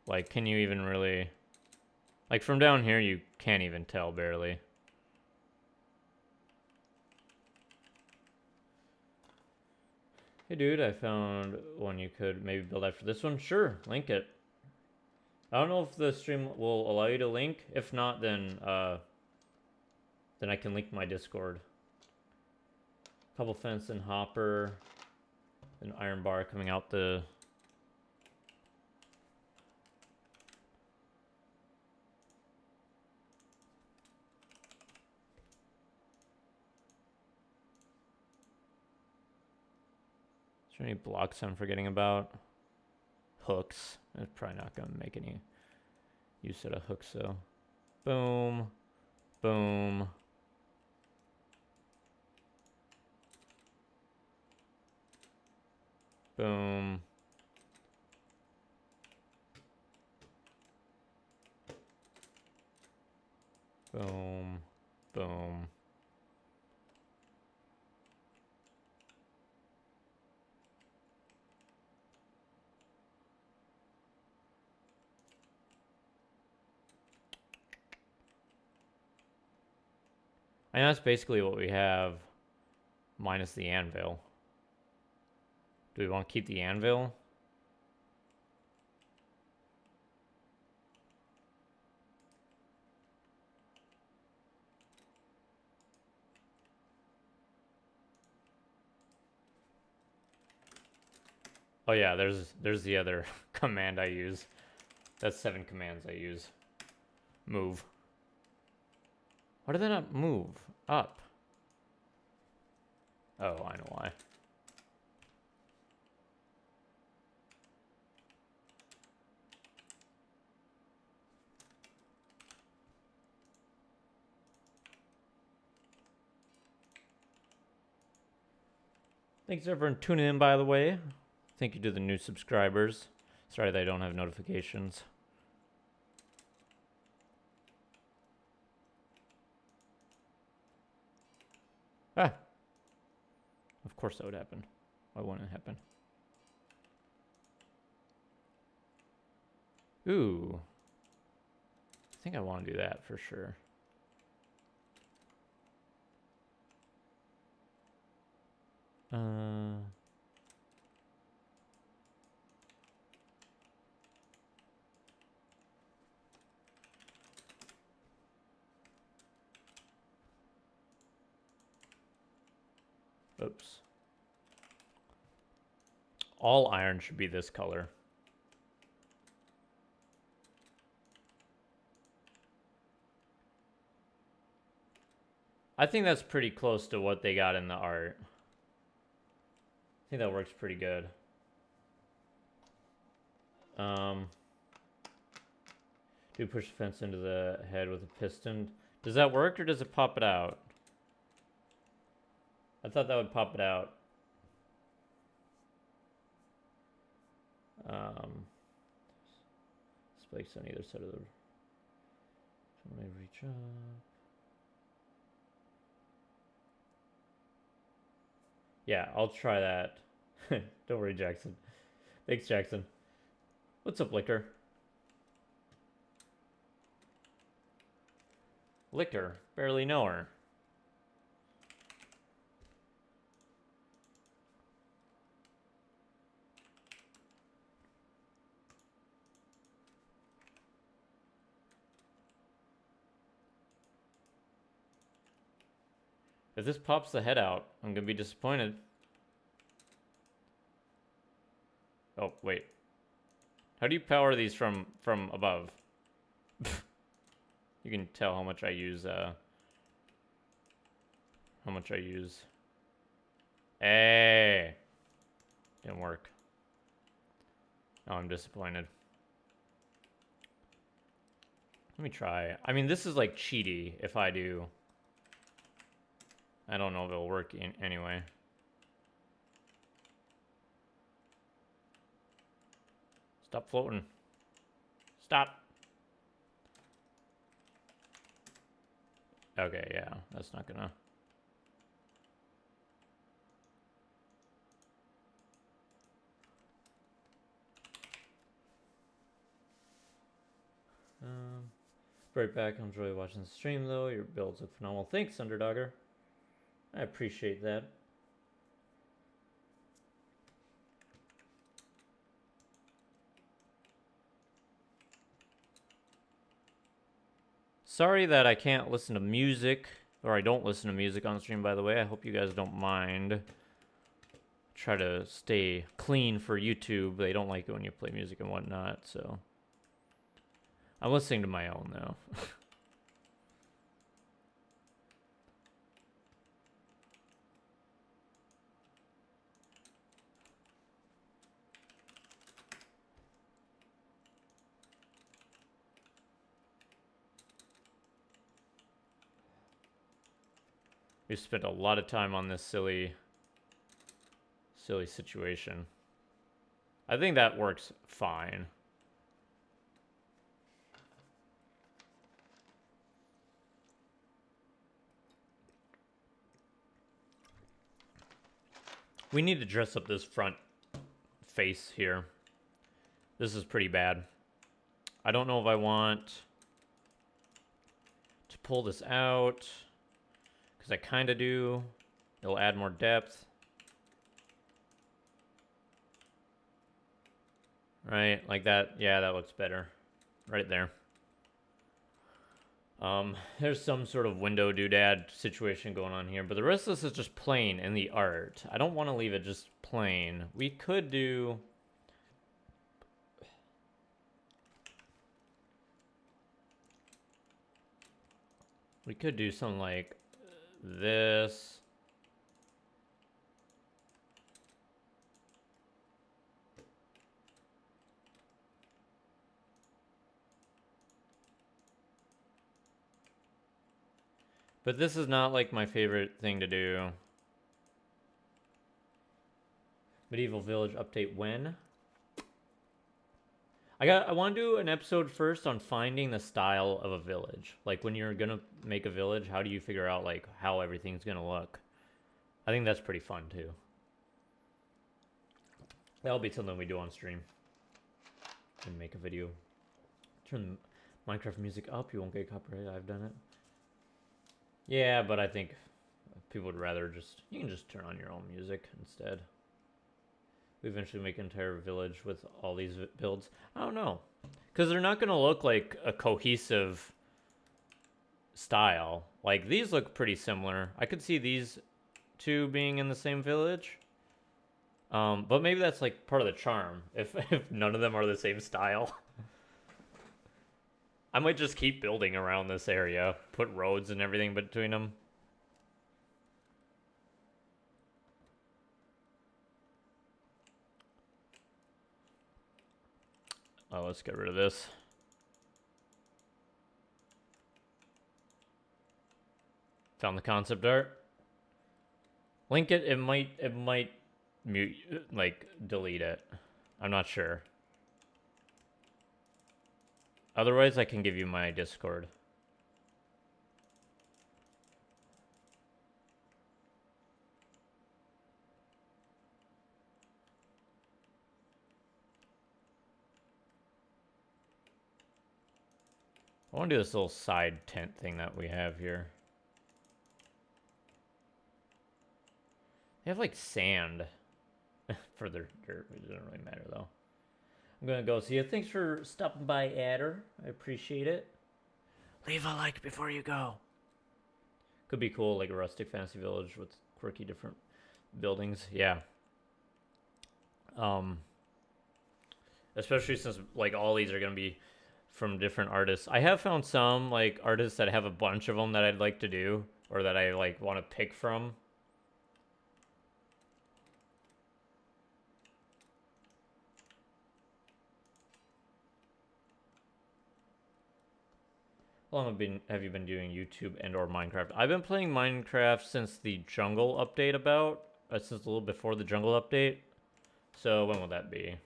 Like, can you even really... Like, from down here, you can't even tell, barely. Hey, dude, I found one you could maybe build after this one. Sure, link it. I don't know if the stream will allow you to link. If not, then I can link my Discord. Couple fence and hopper. An iron bar coming out the... there any blocks I'm forgetting about? Hooks. It's probably not going to make any use out of hooks, so. Boom. Boom. Boom. Boom. Boom. And that's basically what we have, minus the anvil. Do we want to keep the anvil? Oh yeah, there's the other command I use. That's 7 commands I use. Move. Why did they not move? Up. Oh, I know why. Thanks everyone for tuning in, by the way. Thank you to the new subscribers. Sorry that I don't have notifications. Ah. Of course that would happen. Why wouldn't it happen? Ooh. I think I want to do that for sure. Oops. All iron should be this color. I think that's pretty close to what they got in the art. I think that works pretty good. Do push the fence into the head with a piston. Does that work or does it pop it out? I thought that would pop it out. Spikes on either side of the... Somebody reach up. Yeah, I'll try that. Don't worry, Jackson. Thanks, Jackson. What's up, Liquor? Liquor? Barely know her. If this pops the head out, I'm gonna be disappointed. Oh, wait. How do you power these from above? You can tell how much I use, Hey! Didn't work. Oh, I'm disappointed. Let me try. I mean, this is like cheaty if I do. I don't know if it'll work anyway. Stop floating. Stop. Okay, yeah, that's not gonna... Right back. I enjoy watching the stream, though. Your builds look phenomenal. Thanks, Underdogger. I appreciate that. Sorry that I can't listen to music, or I don't listen to music on the stream, by the way. I hope you guys don't mind. Try to stay clean for YouTube. They don't like it when you play music and whatnot, so... I'm listening to my own, though. We spent a lot of time on this silly situation. I think that works fine. We need to dress up this front face here. This is pretty bad. I don't know if I want to pull this out, because I kind of do. It'll add more depth. Right, like that. Yeah, that looks better. Right there. There's some sort of window doodad situation going on here, but the rest of this is just plain in the art. I don't want to leave it just plain. We could do... We could do something like this. But this is not like my favorite thing to do. Medieval Village update when? I want to do an episode first on finding the style of a village. Like when you're gonna make a village, how do you figure out like how everything's gonna look? I think that's pretty fun too. That'll be something we do on stream. And make a video. Turn Minecraft music up, you won't get copyrighted. I've done it. Yeah, but I think people would rather just... You can just turn on your own music instead. We eventually make an entire village with all these builds. I don't know. Because they're not going to look like a cohesive style. Like, these look pretty similar. I could see these two being in the same village. But maybe that's like part of the charm. If none of them are the same style. I might just keep building around this area. Put roads and everything between them. Oh, let's get rid of this. Found the concept art. Link it. It might mute, like delete it. I'm not sure. Otherwise, I can give you my Discord. I want to do this little side tent thing that we have here. They have like sand for their dirt. It doesn't really matter though. I'm gonna go see you. Thanks for stopping by, Adder. I appreciate it. Leave a like before you go. Could be cool, like a rustic fantasy village with quirky different buildings. Yeah. Especially since like all these are gonna be from different artists. I have found some like artists that have a bunch of them that I'd like to do, or that I like want to pick from. How long have you been doing YouTube and or Minecraft? I've been playing Minecraft since the jungle update since a little before the jungle update. So when will that be?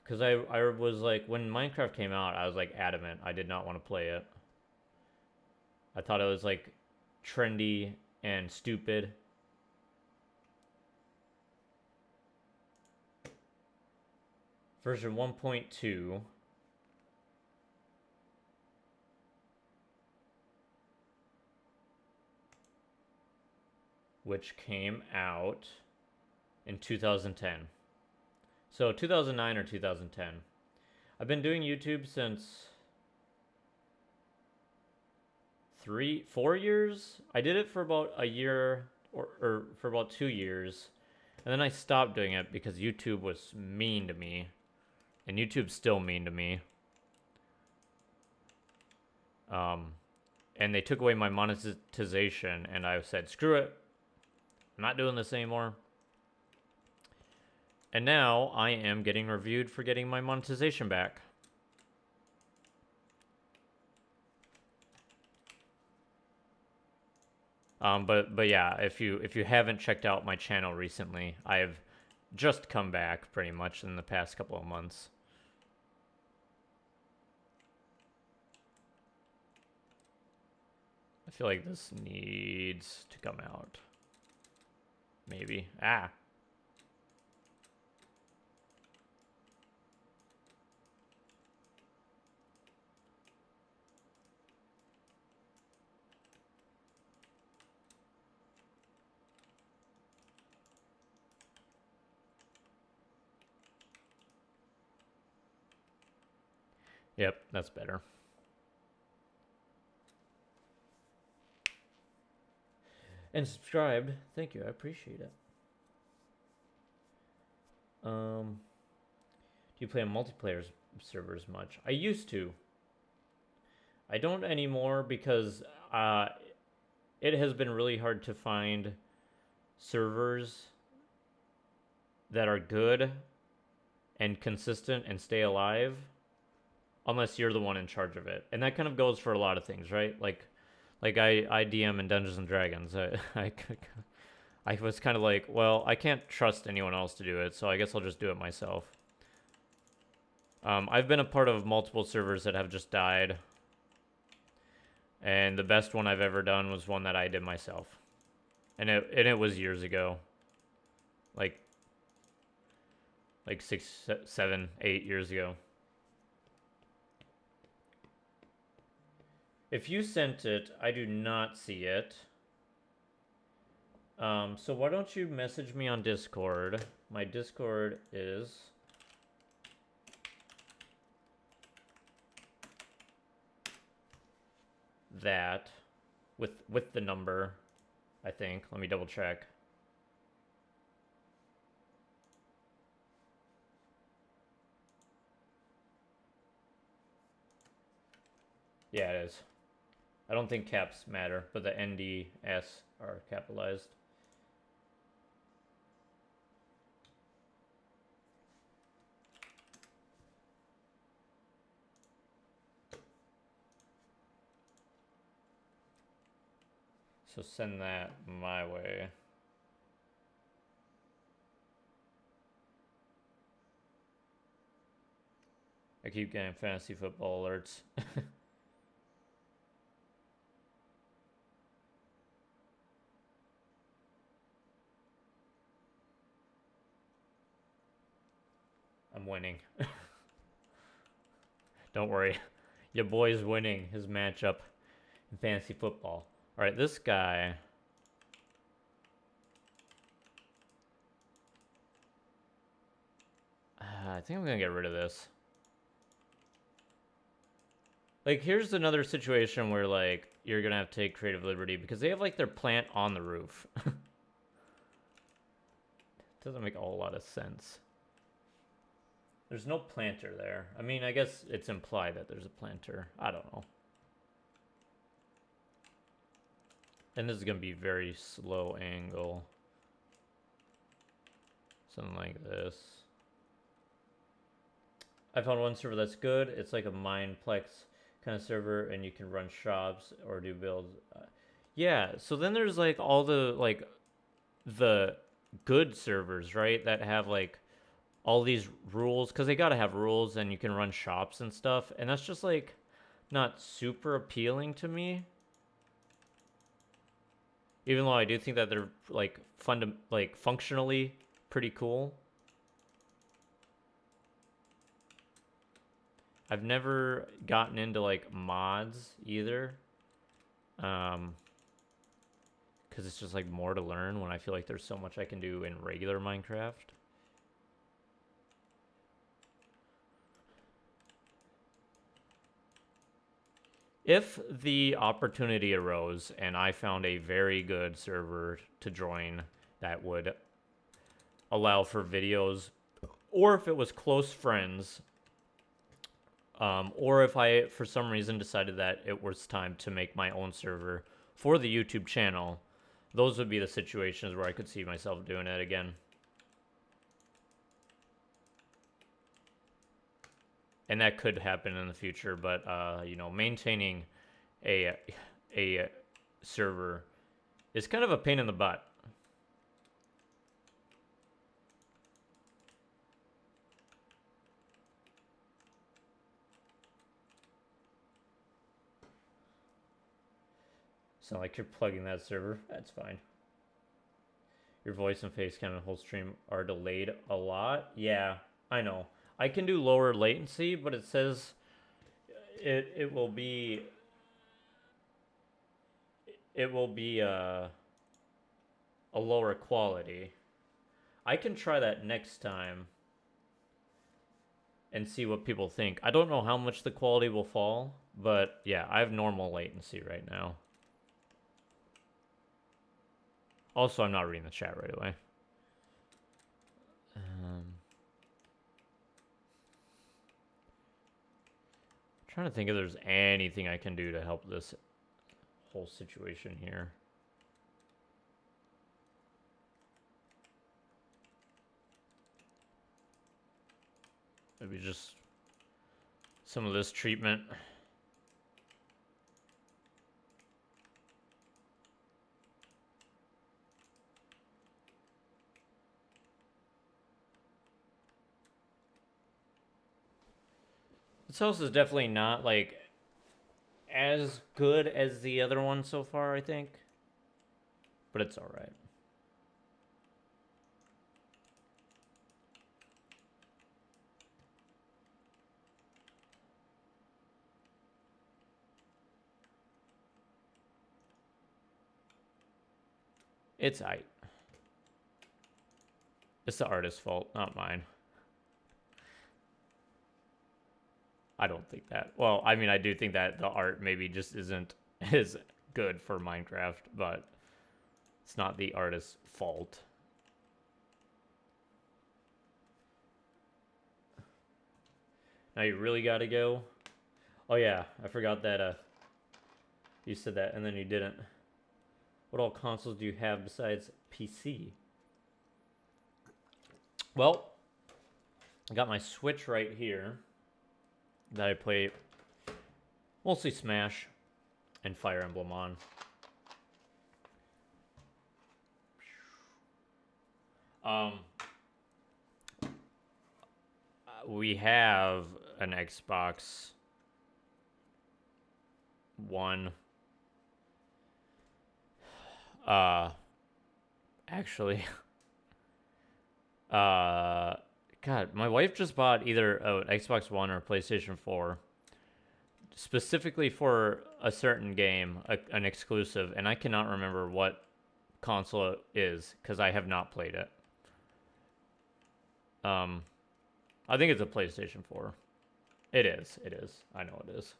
Because I was like, when Minecraft came out, I was like adamant. I did not want to play it. I thought it was like trendy and stupid. Version 1.2. Which came out in 2010. So 2009 or 2010. I've been doing YouTube since 4 years. I did it for about a year or for about 2 years. And then I stopped doing it because YouTube was mean to me. And YouTube's still mean to me. And they took away my monetization, and I said, screw it. I'm not doing this anymore. And now I am getting reviewed for getting my monetization back. But yeah, if you haven't checked out my channel recently, I have just come back pretty much in the past couple of months. I feel like this needs to come out. Maybe. Ah. Yep, that's better. And subscribed. Thank you. I appreciate it. Do you play on multiplayer servers much? I used to. I don't anymore because it has been really hard to find servers that are good and consistent and stay alive unless you're the one in charge of it. And that kind of goes for a lot of things, right? Like I DM in Dungeons and Dragons. I was kind of like, well, I can't trust anyone else to do it, so I guess I'll just do it myself. I've been a part of multiple servers that have just died. And the best one I've ever done was one that I did myself. And it was years ago. Like 6, 7, 8 years ago. If you sent it, I do not see it. So why don't you message me on Discord? My Discord is that with the number, I think. Let me double check. Yeah, it is. I don't think caps matter, but the NDS are capitalized. So send that my way. I keep getting fantasy football alerts. I'm winning. Don't worry. Your boy's winning his matchup in fantasy football. All right, this guy. I think I'm going to get rid of this. Like, here's another situation where, like, you're going to have to take creative liberty because they have, like, their plant on the roof. Doesn't make a whole lot of sense. There's no planter there. I mean, I guess it's implied that there's a planter. I don't know. And this is going to be very slow angle. Something like this. I found one server that's good. It's like a Mineplex kind of server, and you can run shops or do builds. Yeah, so then there's like all the like the good servers, right? That have like all these rules, because they gotta have rules, and you can run shops and stuff, and that's just like not super appealing to me. Even though I do think that they're like functionally pretty cool. I've never gotten into like mods either. Because it's just like more to learn when I feel like there's so much I can do in regular Minecraft. If the opportunity arose and I found a very good server to join that would allow for videos, or if it was close friends, or if I, for some reason, decided that it was time to make my own server for the YouTube channel, those would be the situations where I could see myself doing it again. And that could happen in the future, but, you know, maintaining a server It's kind of a pain in the butt. Sound like you're plugging that server. That's fine. Your voice and face cam and whole stream are delayed a lot. Yeah, I know. I can do lower latency, but it says it will be a lower quality. I can try that next time and see what people think. I don't know how much the quality will fall, but yeah, I have normal latency right now. Also, I'm not reading the chat right away. Trying to think if there's anything I can do to help this whole situation here. Maybe just some of this treatment. This house is definitely not like as good as the other one so far, I think. But it's all right. It's aight. It's the artist's fault, not mine. I don't think that. Well, I mean, I do think that the art maybe just isn't as good for Minecraft, but it's not the artist's fault. Now you really gotta go? Oh yeah, I forgot that you said that and then you didn't. What all consoles do you have besides PC? Well, I got my Switch right here that I play mostly Smash and Fire Emblem on. We have an Xbox One. Actually, God, my wife just bought either an Xbox One or PlayStation 4 specifically for a certain game, an exclusive, and I cannot remember what console it is because I have not played it. I think it's a PlayStation 4. It is. It is. I know it is.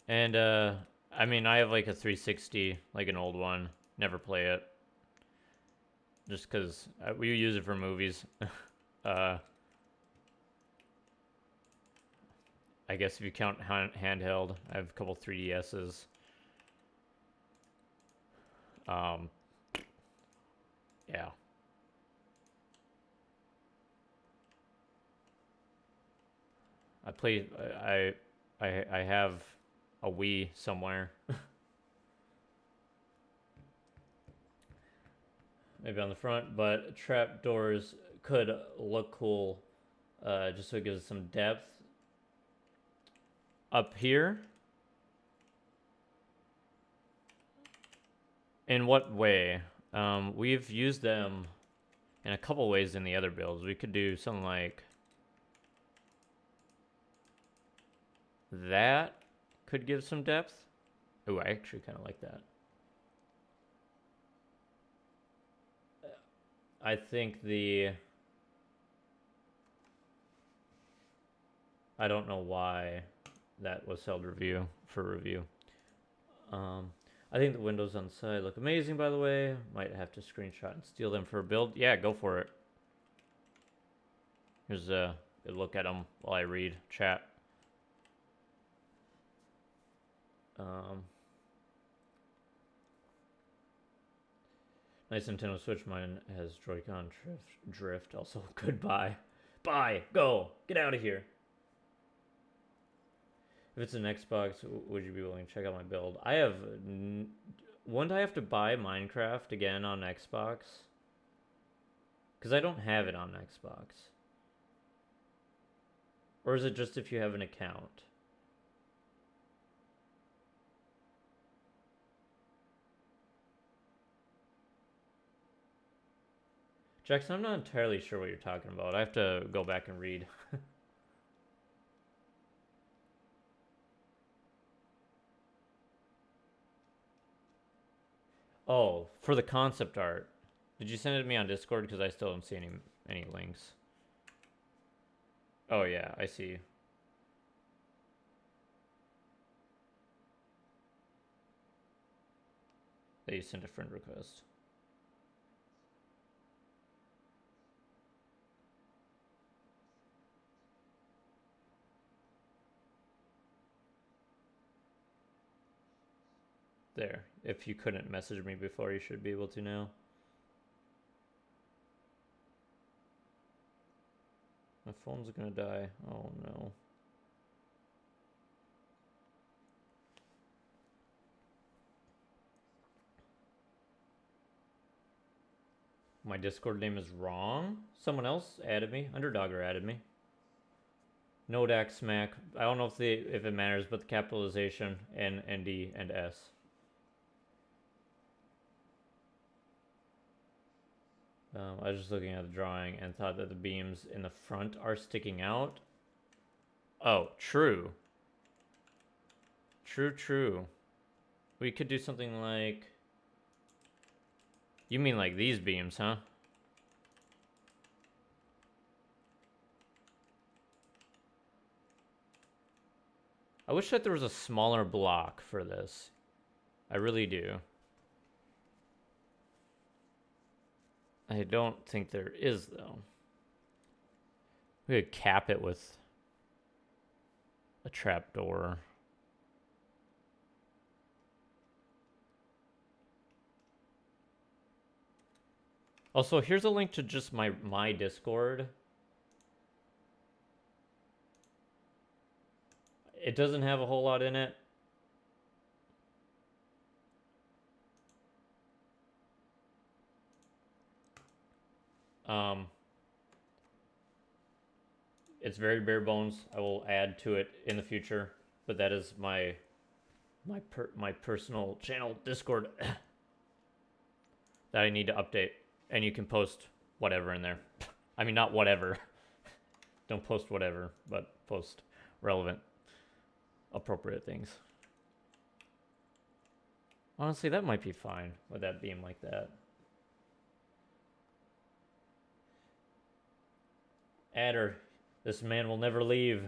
And I mean, I have like a 360, like an old one. Never play it. Just because we use it for movies. I guess if you count handheld, I have a couple 3DSs. Yeah. I have a Wii somewhere. Maybe on the front, but trap doors could look cool, just so it gives it some depth. Up here? In what way? We've used them in a couple ways in the other builds. We could do something like that. Could give some depth. Oh, I actually kind of like that. I think I don't know why that was held for review. I think the windows on the side look amazing, by the way. Might have to screenshot and steal them for a build. Yeah, go for it. Here's a good look at them while I read chat. Nice Nintendo Switch. Mine has Joy-Con drift. Also, goodbye. Bye. Go. Get out of here. If it's an Xbox, would you be willing to check out my build? I have... Wouldn't I have to buy Minecraft again on Xbox? Because I don't have it on Xbox. Or is it just if you have an account? Jackson, I'm not entirely sure what you're talking about. I have to go back and read. Oh, for the concept art. Did you send it to me on Discord? Because I still don't see any links. Oh yeah, I see. That you sent a friend request. There. If you couldn't message me before, you should be able to now. My phone's gonna die. Oh no. My Discord name is wrong? Someone else added me. Underdogger added me. Nodax Smack. I don't know if it matters, but the capitalization N, ND, and S. I was just looking at the drawing and thought that the beams in the front are sticking out. Oh, true. True. We could do something like... You mean like these beams, huh? I wish that there was a smaller block for this. I really do. I don't think there is, though. We could cap it with a trapdoor. Also, here's a link to just my Discord. It doesn't have a whole lot in it. It's very bare bones. I will add to it in the future, but that is my personal channel Discord that I need to update, and you can post whatever in there. I mean, not whatever. Don't post whatever, but post relevant, appropriate things. Honestly, that might be fine with that beam like that. Adder, this man will never leave.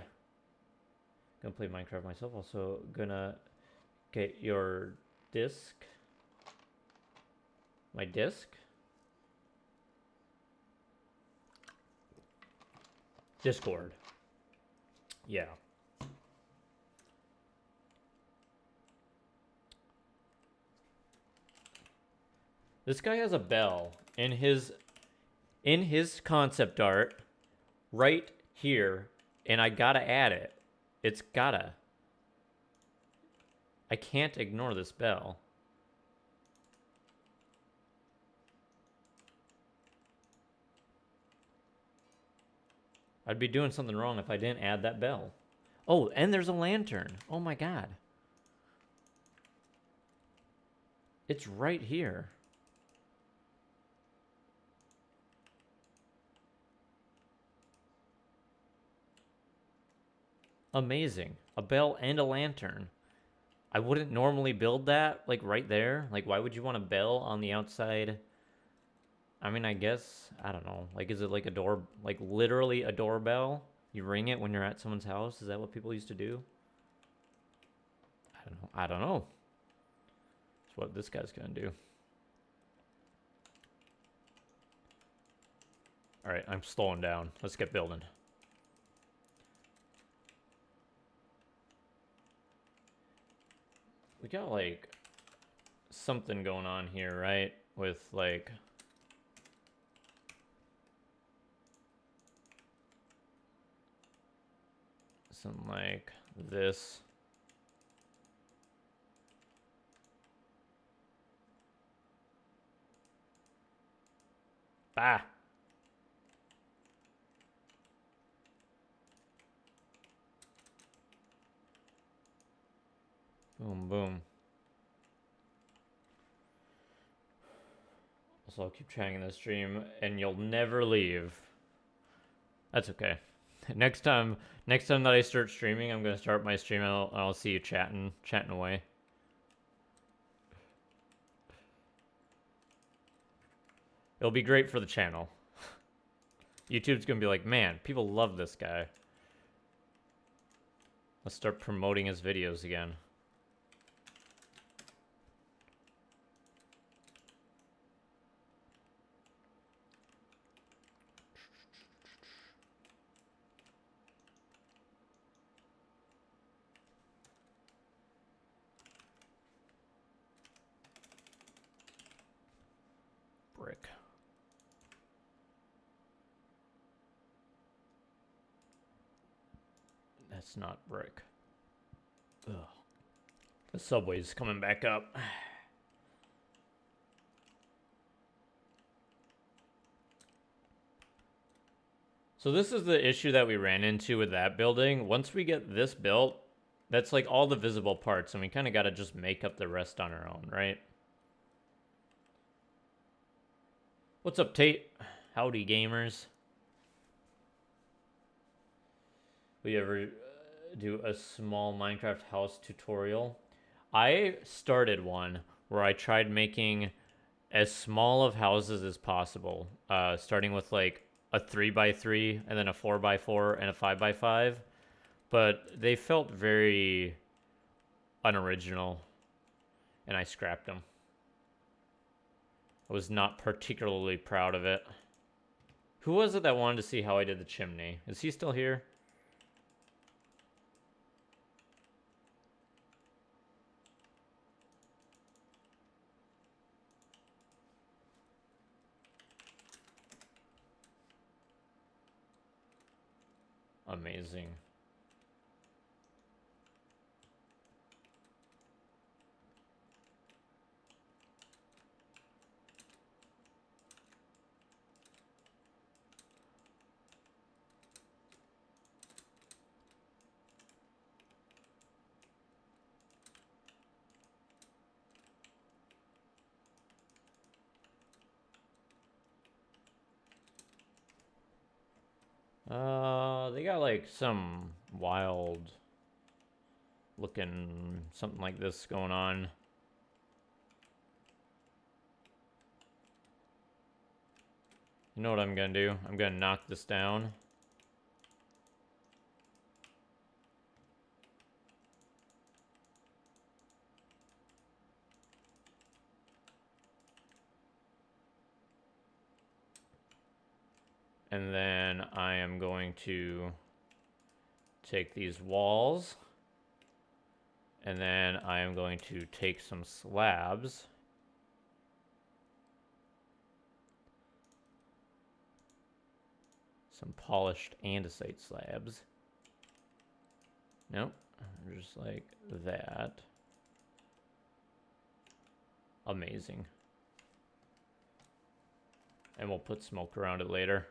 Gonna play Minecraft myself. Also gonna get your disc. My disc? Discord. Yeah. This guy has a bell in his concept art right here, and I gotta add it. It's gotta. I can't ignore this bell. I'd be doing something wrong if I didn't add that bell. Oh, and there's a lantern. Oh my god. It's right here. Amazing. A bell and a lantern. I wouldn't normally build that, like, right there. Like, why would you want a bell on the outside? I mean, I guess, I don't know. Like, is it like a door, like, literally a doorbell? You ring it when you're at someone's house? Is that what people used to do? I don't know. That's what this guy's gonna do. Alright, I'm slowing down. Let's get building. We got, like, something going on here, right? With, like... something like this. Bah! Boom, boom. So I'll keep trying in the stream, and you'll never leave. That's okay. Next time that I start streaming, I'm gonna start my stream. I'll see you chatting away. It'll be great for the channel. YouTube's gonna be like, man, people love this guy. Let's start promoting his videos again. Brick. That's not brick. Ugh. The subway's coming back up. So this is the issue that we ran into with that building. Once we get this built, that's like all the visible parts, and we kind of got to just make up the rest on our own, right? What's up, Tate? Howdy, gamers. We ever do a small Minecraft house tutorial? I started one where I tried making as small of houses as possible, starting with like a 3x3 and then a 4x4 and a 5x5, but they felt very unoriginal, and I scrapped them. I was not particularly proud of it. Who was it that wanted to see how I did the chimney? Is he still here? Amazing. They got like some wild looking something like this going on. You know what I'm gonna do? I'm gonna knock this down. And then I am going to take these walls, and then I am going to take some slabs. Some polished andesite slabs. Nope, just like that. Amazing. And we'll put smoke around it later.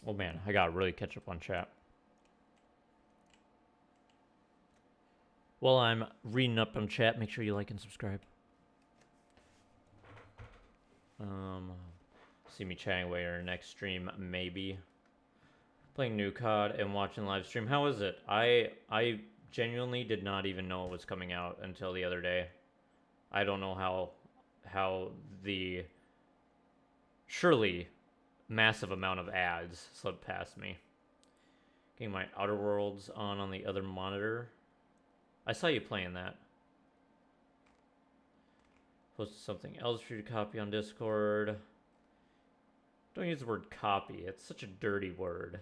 Oh man, I gotta really catch up on chat. While I'm reading up on chat, make sure you like and subscribe. See me chatting away our next stream, maybe. Playing new COD and watching live stream. How is it? I genuinely did not even know it was coming out until the other day. I don't know how the surely massive amount of ads slipped past me. Getting my Outer Worlds on the other monitor. I saw you playing that. Posted something else for you to copy on Discord. Don't use the word copy. It's such a dirty word.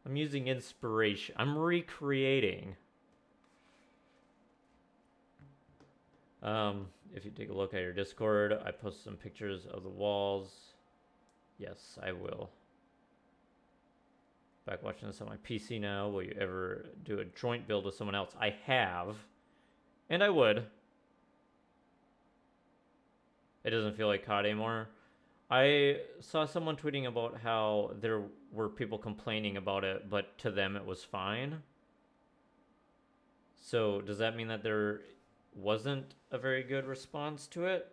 I'm using inspiration. I'm recreating. If you take a look at your Discord, I post some pictures of the walls. Yes, I will. Back watching this on my PC now. Will you ever do a joint build with someone else? I have, and I would. It doesn't feel like COD anymore. I saw someone tweeting about how there were people complaining about it, but to them it was fine. So does that mean that there wasn't a very good response to it?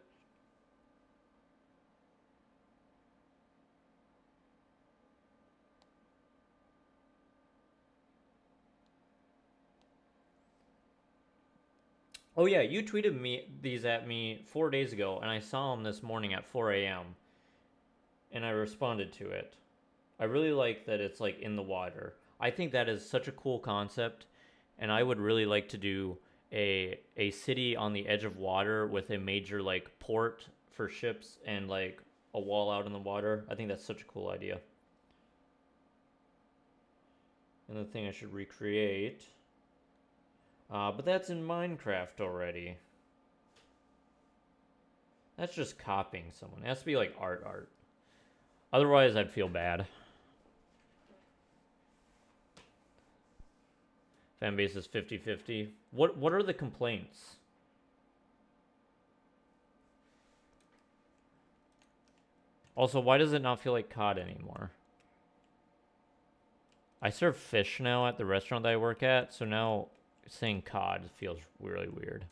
Oh yeah, you tweeted these at me 4 days ago, and I saw them this morning at 4 a.m. and I responded to it. I really like that it's like in the water. I think that is such a cool concept, and I would really like to do a city on the edge of water with a major like port for ships and like a wall out in the water. I think that's such a cool idea. Another thing I should recreate. But that's in Minecraft already. That's just copying someone. It has to be like art. Otherwise, I'd feel bad. Fanbase is 50-50. What are the complaints? Also, why does it not feel like COD anymore? I serve fish now at the restaurant that I work at, so now saying COD feels really weird.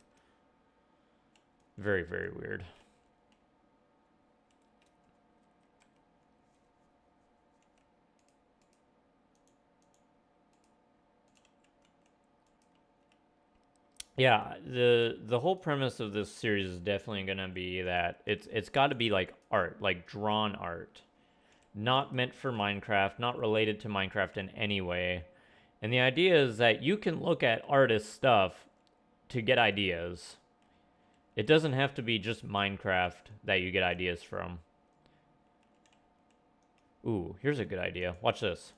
Very, very weird. Yeah, the whole premise of this series is definitely going to be that it's got to be like art, like drawn art. Not meant for Minecraft, not related to Minecraft in any way. And the idea is that you can look at artist stuff to get ideas. It doesn't have to be just Minecraft that you get ideas from. Ooh, here's a good idea. Watch this.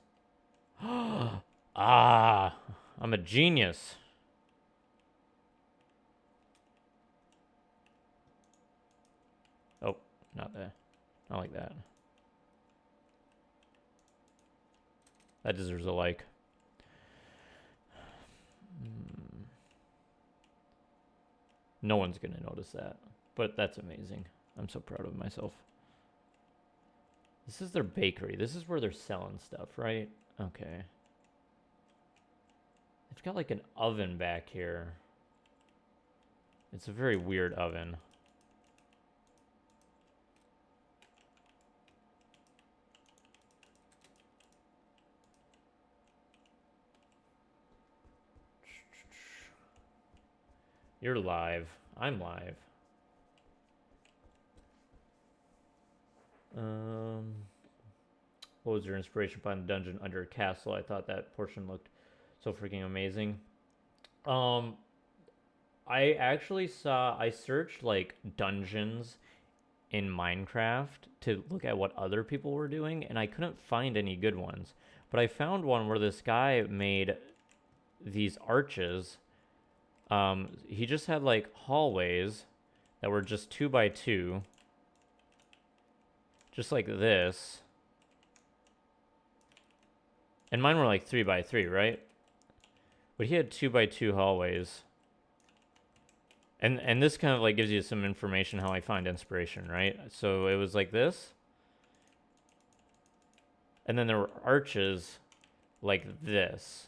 Ah, I'm a genius. Oh, not that. Not like that. That deserves a like. No one's going to notice that. But that's amazing. I'm so proud of myself. This is their bakery. This is where they're selling stuff, right? Okay. They've got like an oven back here. It's a very weird oven. You're live. I'm live. What was your inspiration behind the dungeon under a castle? I thought that portion looked so freaking amazing. I actually I searched like dungeons in Minecraft to look at what other people were doing, and I couldn't find any good ones. But I found one where this guy made these arches. He just had like hallways that were just 2x2, just like this. And mine were like 3x3, right? But he had 2x2 hallways. And this kind of like gives you some information how I find inspiration, right? So it was like this. And then there were arches like this.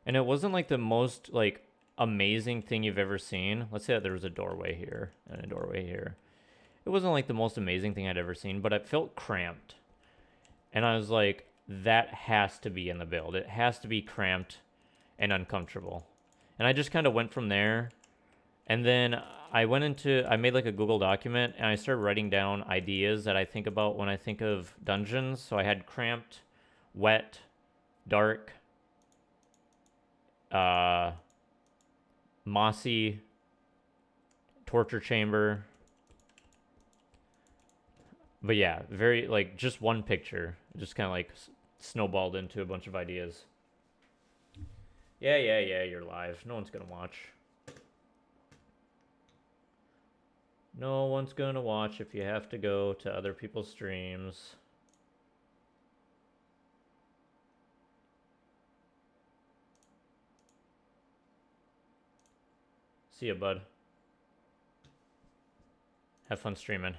And it wasn't like the most like amazing thing you've ever seen. Let's say that there was a doorway here and a doorway here. It wasn't like the most amazing thing I'd ever seen, but it felt cramped. And I was like, that has to be in the build. It has to be cramped and uncomfortable. And I just kind of went from there. And then I made like a Google document and I started writing down ideas that I think about when I think of dungeons. So I had cramped, wet, dark, mossy, torture chamber. But yeah, very like just one picture, just kind of like snowballed into a bunch of ideas. Yeah, you're live. No one's gonna watch. No one's gonna watch if you have to go to other people's streams. See ya, bud. Have fun streaming.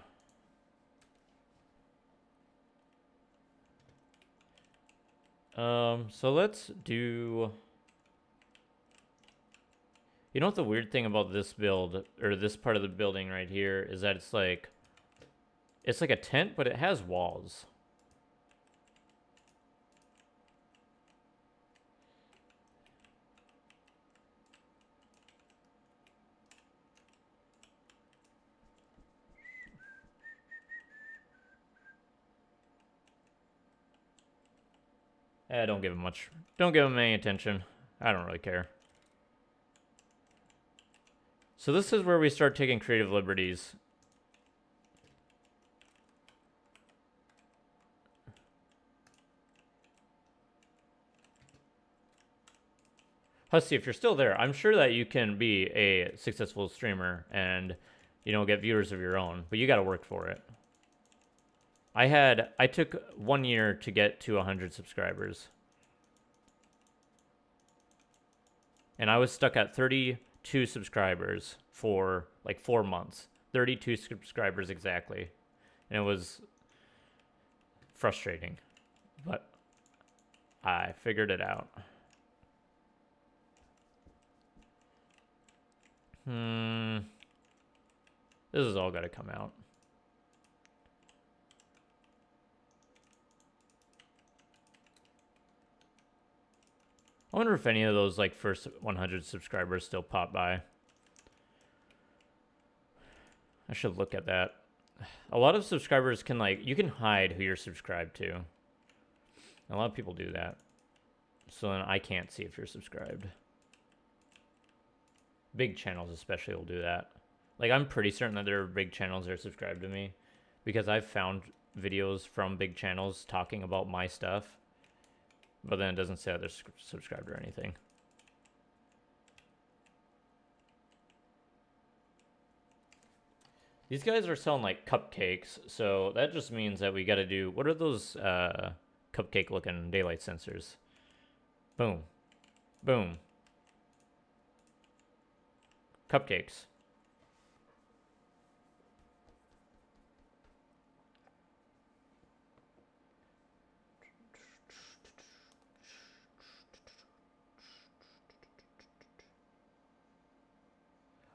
So let's do... You know what the weird thing about this build, or this part of the building right here, is that it's like a tent, but it has walls. Don't give him any attention. I don't really care. So this is where we start taking creative liberties. Husty, if you're still there, I'm sure that you can be a successful streamer and, you know, get viewers of your own, but you got to work for it. I took 1 year to get to 100 subscribers. And I was stuck at 32 subscribers for like 4 months. 32 subscribers exactly. And it was frustrating, but I figured it out. This has all got to come out. I wonder if any of those like first 100 subscribers still pop by. I should look at that. A lot of subscribers can you can hide who you're subscribed to. A lot of people do that. So then I can't see if you're subscribed. Big channels especially will do that. Like, I'm pretty certain that there are big channels that are subscribed to me because I've found videos from big channels talking about my stuff, but then it doesn't say that they're subscribed or anything. These guys are selling like cupcakes, so that just means that we got to do... What are those cupcake-looking daylight sensors? Boom. Boom. Cupcakes.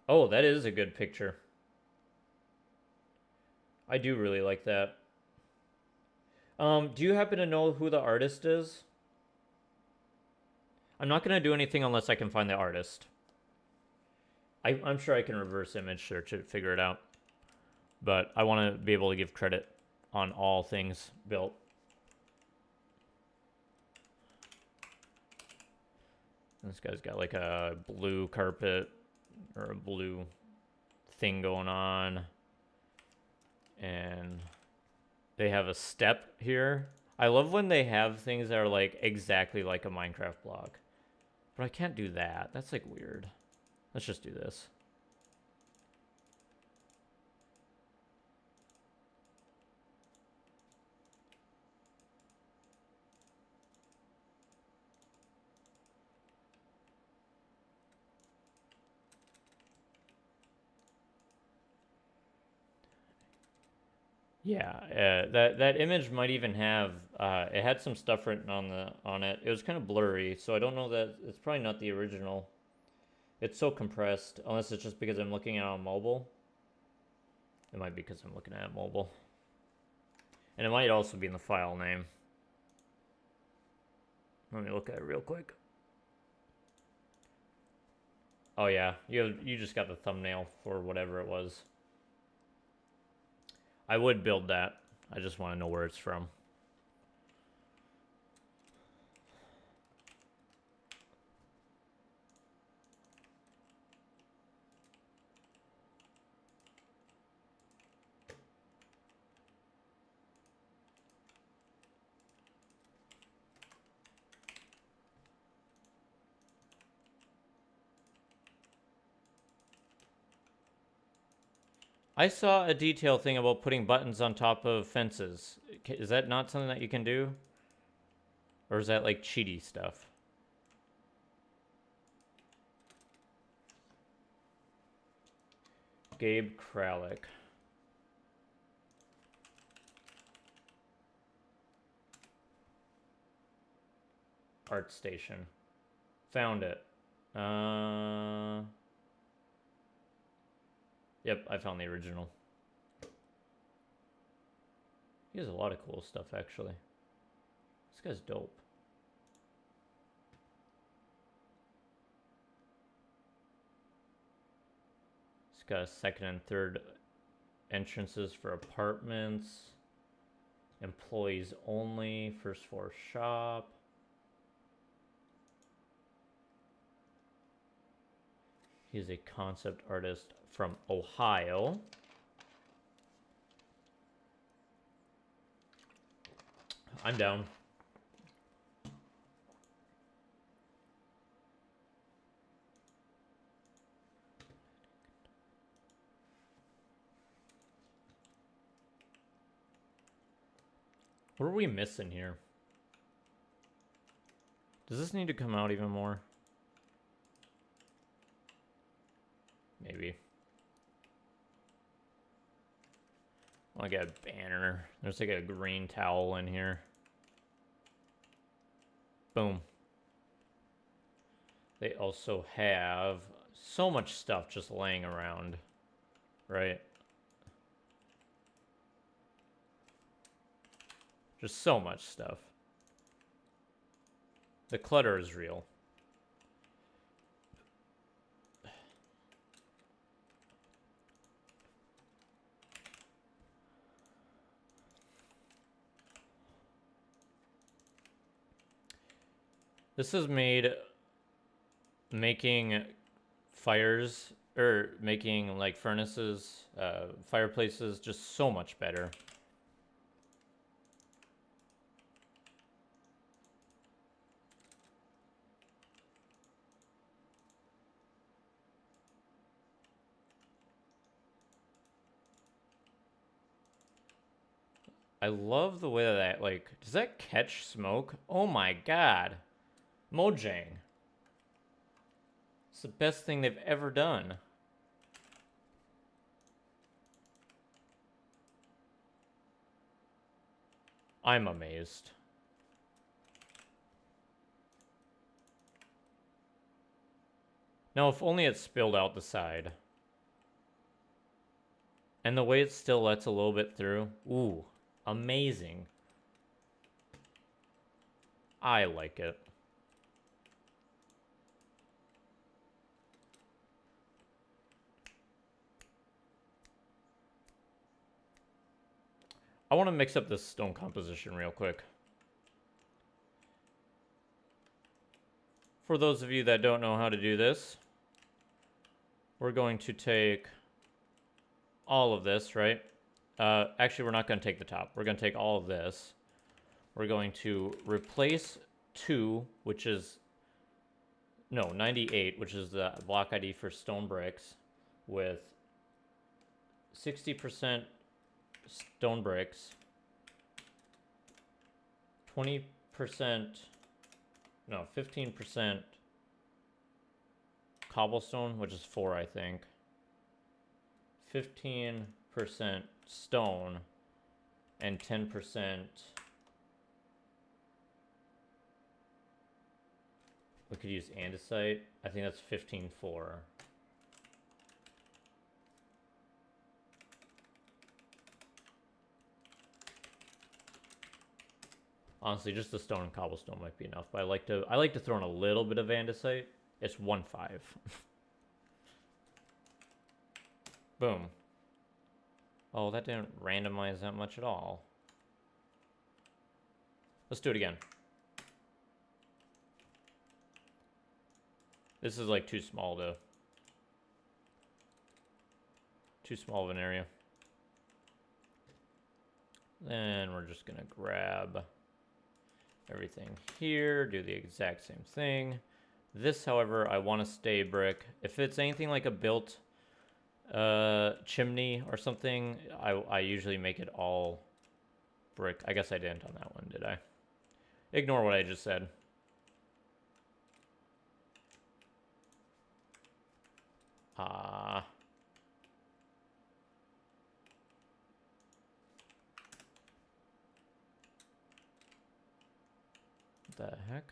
Oh, that is a good picture. I do really like that. Do you happen to know who the artist is? I'm not going to do anything unless I can find the artist. I'm sure I can reverse image search it, figure it out. But I want to be able to give credit on all things built. This guy's got like a blue carpet or a blue thing going on. And they have a step here. I love when they have things that are like exactly like a Minecraft block. But I can't do that. That's like weird. Let's just do this. Yeah, that image might even have it had some stuff written on it. It was kind of blurry, so I don't know that it's probably not the original. It's so compressed, unless it's just because I'm looking at it on mobile. It might be because I'm looking at it mobile. And it might also be in the file name. Let me look at it real quick. Oh yeah, you just got the thumbnail for whatever it was. I would build that. I just want to know where it's from. I saw a detail thing about putting buttons on top of fences. Is that not something that you can do? Or is that like cheaty stuff? Gabe Kralik. Art Station. Found it. Yep, I found the original. He has a lot of cool stuff, actually. This guy's dope. He's got a second and third entrances for apartments. Employees only. First floor shop. He's a concept artist from Ohio. I'm down. What are we missing here? Does this need to come out even more? Maybe. I got a banner. There's like a green towel in here. Boom. They also have so much stuff just laying around, right? Just so much stuff. The clutter is real. This has made making fires, or making like furnaces, fireplaces, just so much better. I love the way that, like, does that catch smoke? Oh my god. Mojang. It's the best thing they've ever done. I'm amazed. Now, if only it spilled out the side. And the way it still lets a little bit through. Ooh, amazing. I like it. I want to mix up this stone composition real quick. For those of you that don't know how to do this, we're going to take all of this, right? Actually, we're not going to take the top. We're going to take all of this. We're going to replace 2, which is... No, 98, which is the block ID for stone bricks, with 60% stone bricks, 20%, no, 15% cobblestone, which is 4, I think, 15% stone, and 10%, we could use andesite. I think that's 15.4. Honestly, just the stone and cobblestone might be enough, but I like to throw in a little bit of andesite. It's 1.5. Boom. Oh, that didn't randomize that much at all. Let's do it again. This is like too small of an area. Then we're just gonna grab everything here, do the exact same thing. This, however, I want to stay brick. If it's anything like a built chimney or something. I usually make it all brick. I guess I didn't on that one, did I? Ignore what I just said. What the heck?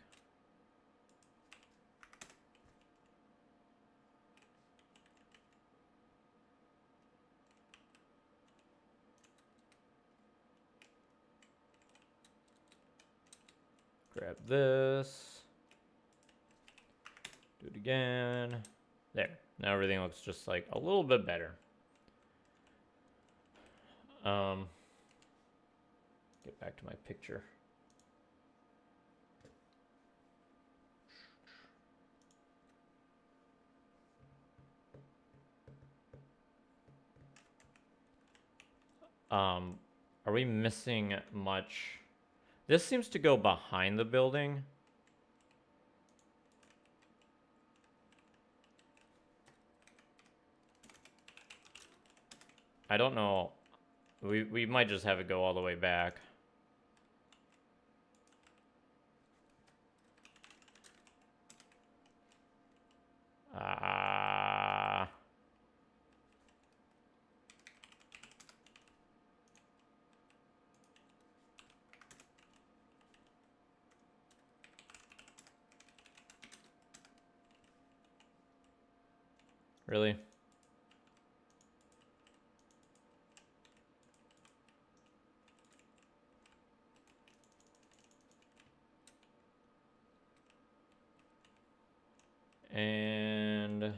Grab this. Do it again. There. Now everything looks just like a little bit better. Get back to my picture. Are we missing much? This seems to go behind the building. I don't know. We might just have it go all the way back. Really? And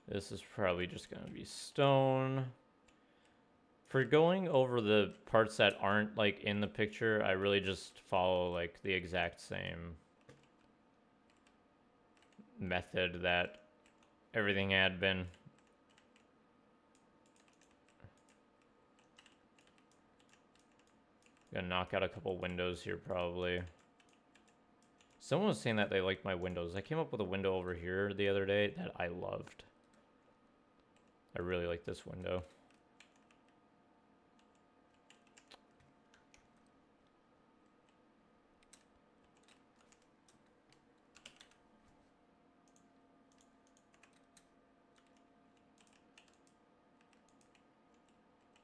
this is probably just gonna be stone. For going over the parts that aren't like in the picture, I really just follow like the exact same method that everything had been. Gonna knock out a couple windows here probably. Someone was saying that they liked my windows. I came up with a window over here the other day that I loved. I really like this window.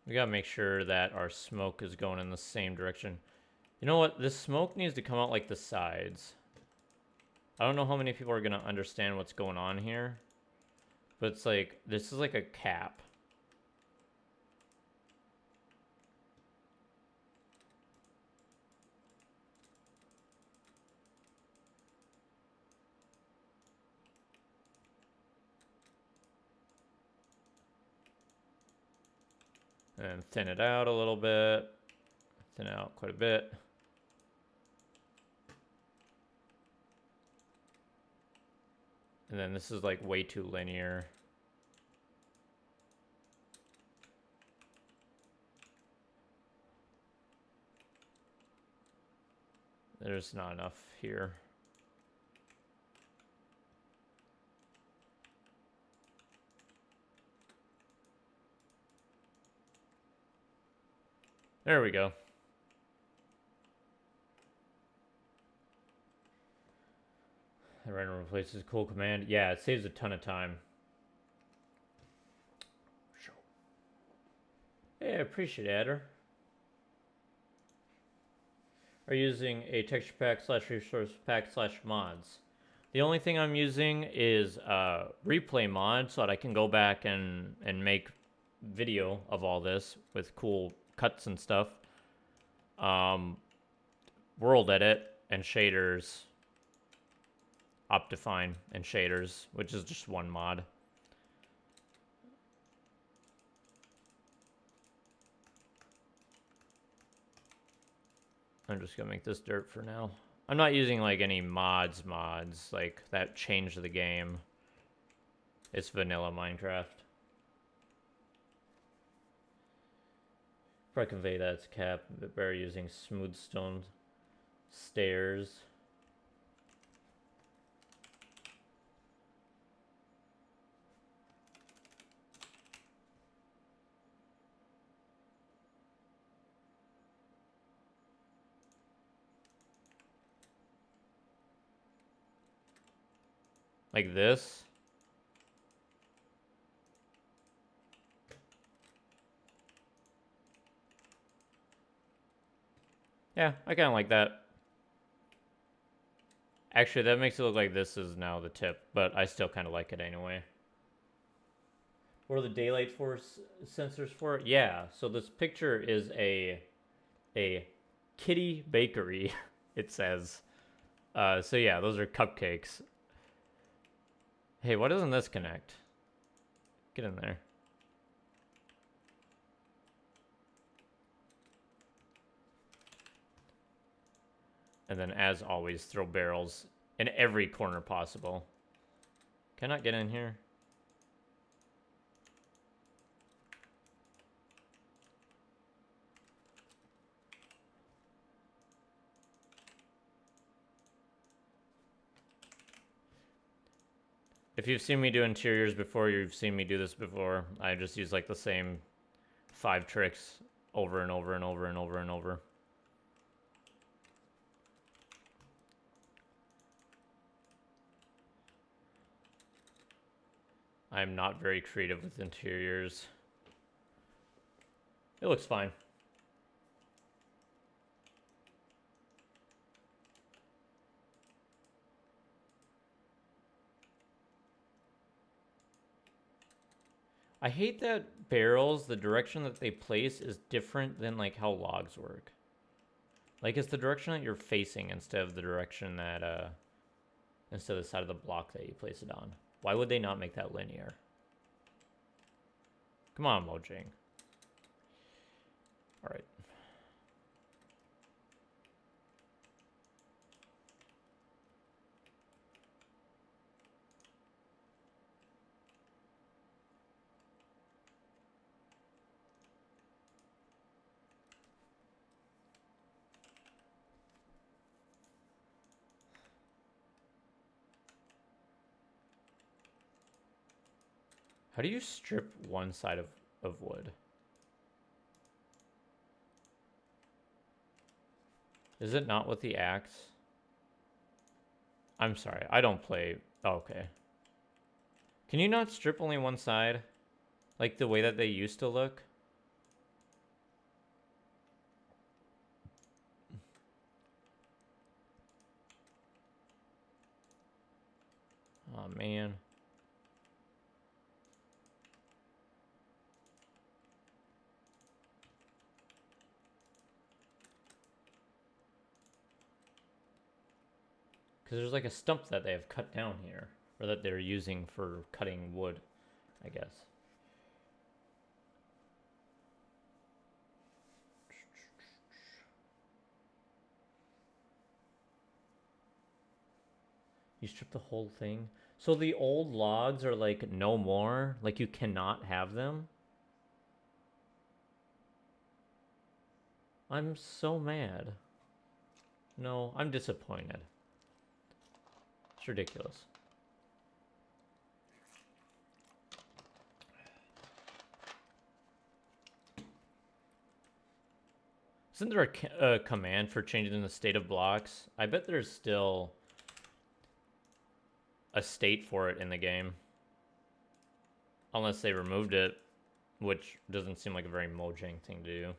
We gotta make sure that our smoke is going in the same direction. You know what? This smoke needs to come out like the sides. I don't know how many people are gonna understand what's going on here, but it's like, this is like a cap. And thin it out a little bit. Thin out quite a bit. And then this is like way too linear. There's not enough here. There we go. The random replaces cool command. Yeah, it saves a ton of time. Hey, I appreciate it, Adder. Are using a texture pack / resource pack / mods. The only thing I'm using is replay mod so that I can go back and make video of all this with cool cuts and stuff. World edit and shaders. Optifine and shaders, which is just one mod. I'm just gonna make this dirt for now. I'm not using like any mods like that change the game. It's vanilla Minecraft. If I convey that it's cap, but better using smooth stone stairs. like this. Yeah, I kind of like that. Actually, that makes it look like this is now the tip, but I still kind of like it anyway. What are the daylight force sensors for? Yeah, so this picture is a kitty bakery, it says. So yeah, those are cupcakes. Hey, why doesn't this connect? Get in there. And then, as always, throw barrels in every corner possible. Can I not get in here? If you've seen me do interiors before, you've seen me do this before. I just use like the same 5 tricks over and over and over and over and over. I'm not very creative with interiors. It looks fine. I hate that barrels, the direction that they place is different than like how logs work. Like it's the direction that you're facing instead of the direction that instead of the side of the block that you place it on. Why would they not make that linear? Come on, Mojang. All right. How do you strip one side of wood? Is it not with the axe? I'm sorry, I don't play. Oh, okay. Can you not strip only one side? Like the way that they used to look? Oh, man. Because there's like a stump that they have cut down here. Or that they're using for cutting wood, I guess. You strip the whole thing? So the old logs are like no more? Like you cannot have them? I'm so mad. No, I'm disappointed. It's ridiculous. Isn't there a command for changing the state of blocks? I bet there's still a state for it in the game. Unless they removed it, which doesn't seem like a very Mojang thing to do.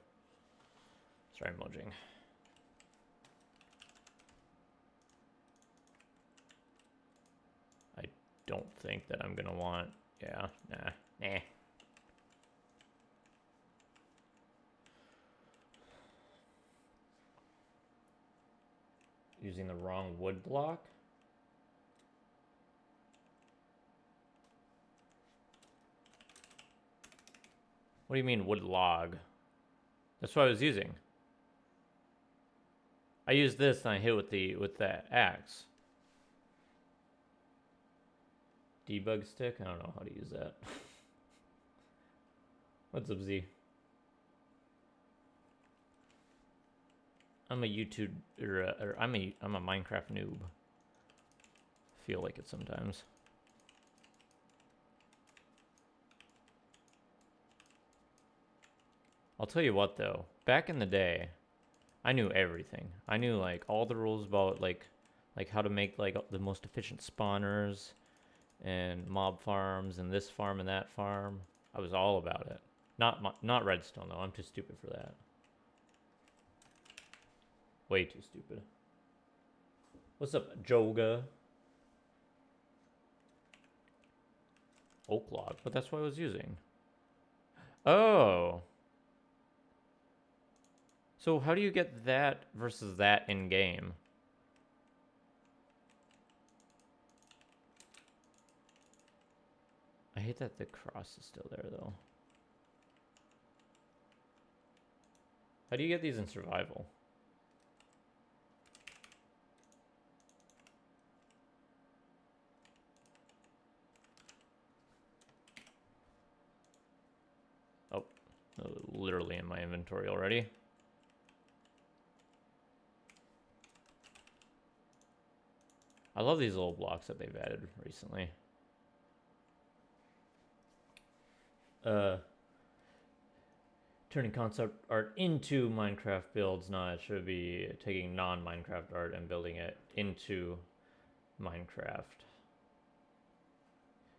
Sorry, Mojang. I don't think that I'm gonna want... Yeah, nah. Using the wrong wood block? What do you mean wood log? That's what I was using. I used this and I hit with the axe. Debug stick? I don't know how to use that. What's up, Z? I'm a YouTube or I'm a Minecraft noob. Feel like it sometimes. I'll tell you what though, back in the day, I knew everything. I knew like all the rules about like how to make like the most efficient spawners, and mob farms and this farm and that farm. I was all about it. Not redstone though. I'm too stupid for that. Way too stupid. What's up, Joga? Oak log, but that's what I was using. Oh. So how do you get that versus that in game? I hate that the cross is still there though. How do you get these in survival? Oh, literally in my inventory already. I love these little blocks that they've added recently. Turning concept art into Minecraft builds. No, it should be taking non-Minecraft art and building it into Minecraft.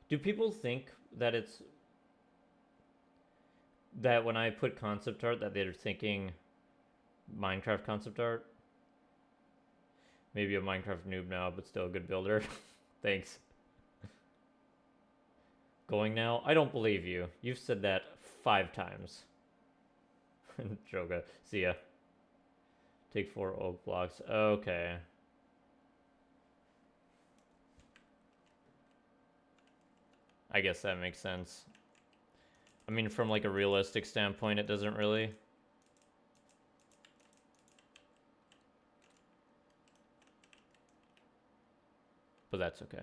Do people think that it's that when I put concept art that they're thinking Minecraft concept art? Maybe a Minecraft noob now, but still a good builder. Thanks. Going now? I don't believe you. You've said that 5 times. Joga, see ya. Take 4 oak blocks. Okay. I guess that makes sense. I mean, from like a realistic standpoint, it doesn't really. But that's okay.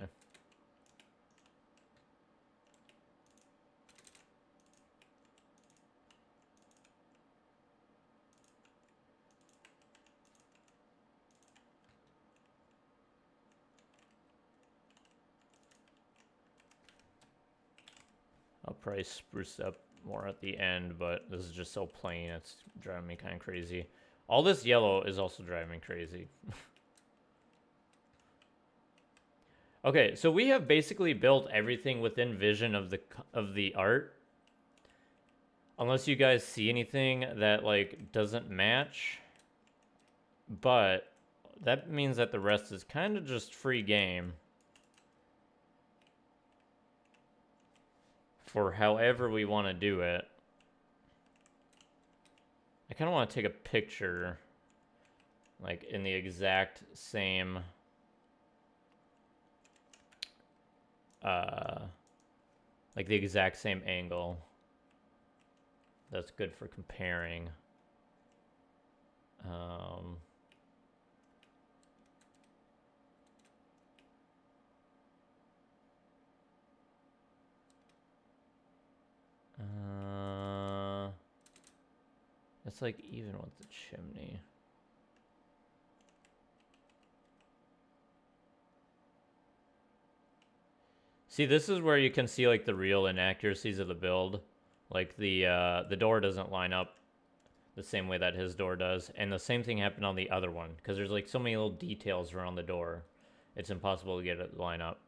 I'll probably spruce up more at the end, but this is just so plain, it's driving me kind of crazy. All this yellow is also driving me crazy. Okay, so we have basically built everything within vision of the art. Unless you guys see anything that like doesn't match. But that means that the rest is kind of just free game. For however we want to do it. I kind of want to take a picture like in the exact same like the exact same angle. That's good for comparing. It's like even with the chimney. See, this is where you can see like the real inaccuracies of the build. Like the door doesn't line up the same way that his door does, and the same thing happened on the other one because there's like so many little details around the door. It's impossible to get it to line up.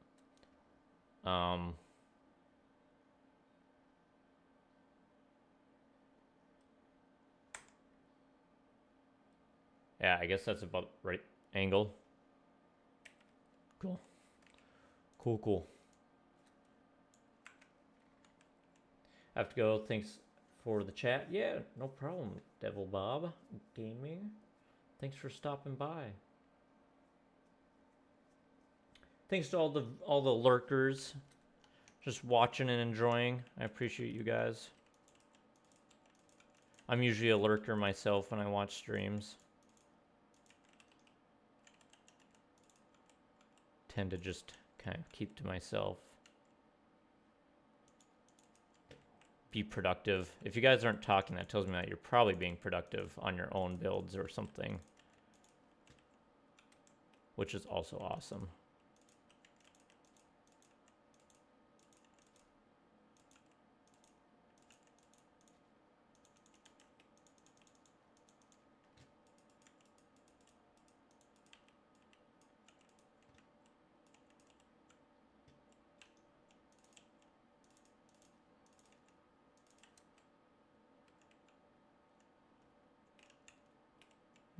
Yeah, I guess that's about right angle. Cool. Cool. I have to go. Thanks for the chat. Yeah, no problem, Devil Bob Gaming. Thanks for stopping by. Thanks to all the lurkers just watching and enjoying. I appreciate you guys. I'm usually a lurker myself when I watch streams. Tend to just kind of keep to myself. Be productive. If you guys aren't talking, that tells me that you're probably being productive on your own builds or something. Which is also awesome.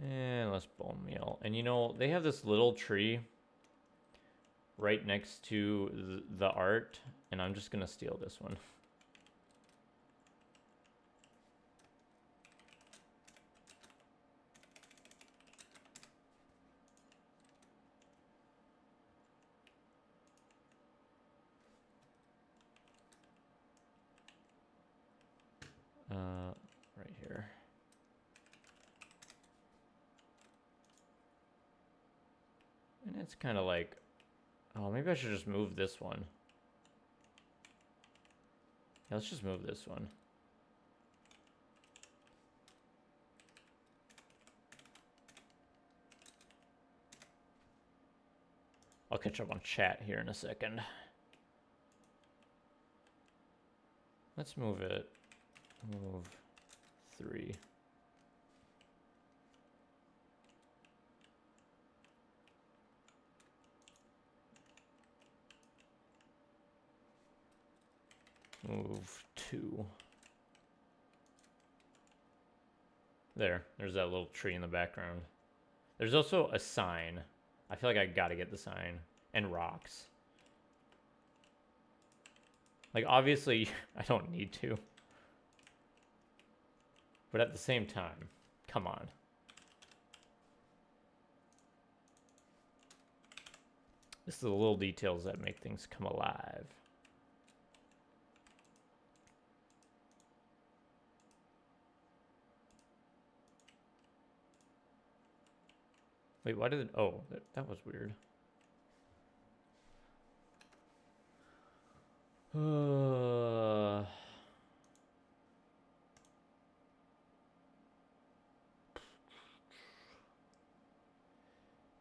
And less bone meal. And you know, they have this little tree right next to the art, and I'm just gonna steal this one. Right here. And it's kind of like, oh, maybe I should just move this one. Yeah, let's just move this one. I'll catch up on chat here in a second. Let's move it. Move 3. Move 2. There's that little tree in the background. There's also a sign. I feel like I gotta get the sign. And rocks. Like, obviously, I don't need to. But at the same time, come on. This is the little details that make things come alive. Wait, why did it... Oh, that was weird.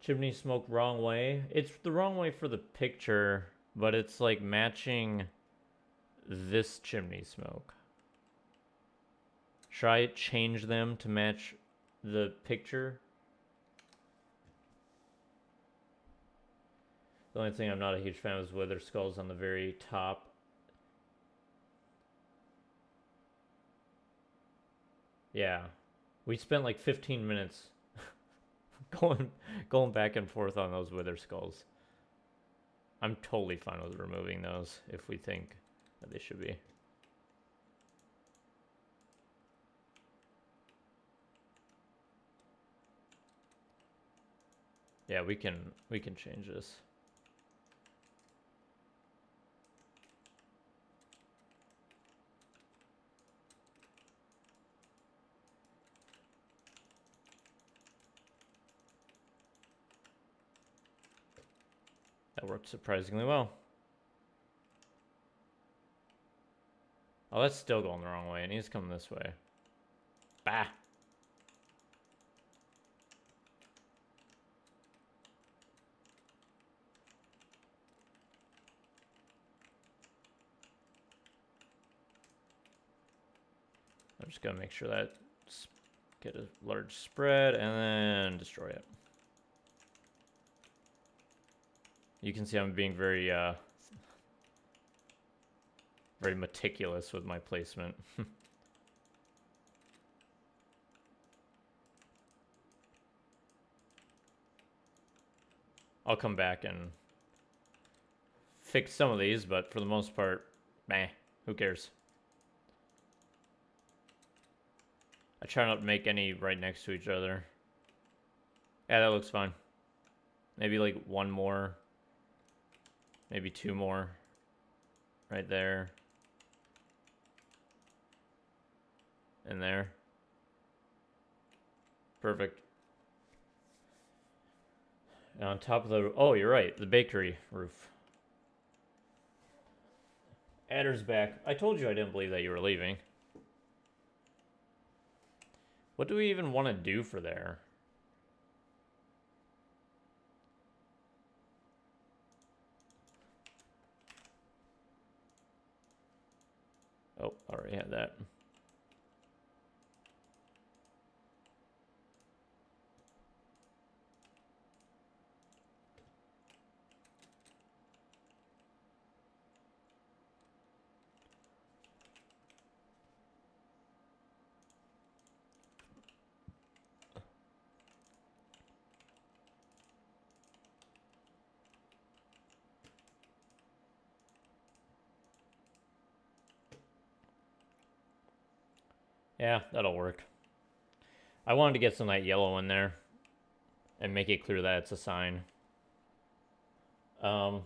Chimney smoke wrong way. It's the wrong way for the picture, but it's like matching this chimney smoke. Should I change them to match the picture? The only thing I'm not a huge fan of is Wither Skulls on the very top. Yeah. We spent like 15 minutes going back and forth on those Wither Skulls. I'm totally fine with removing those if we think that they should be. Yeah, we can change this. That worked surprisingly well. Oh, that's still going the wrong way. It needs to come this way. Bah! I'm just gonna make sure that get a large spread and then destroy it. You can see I'm being very very meticulous with my placement. I'll come back and fix some of these, but for the most part, meh, who cares? I try not to make any right next to each other. Yeah, that looks fine. Maybe like one more. Maybe 2 more. Right there. And there. Perfect. And on top of the... Oh, you're right. The bakery roof. Adder's back. I told you I didn't believe that you were leaving. What do we even want to do for there? Oh, already had that. Yeah, that'll work. I wanted to get some of that yellow in there and make it clear that it's a sign. Um,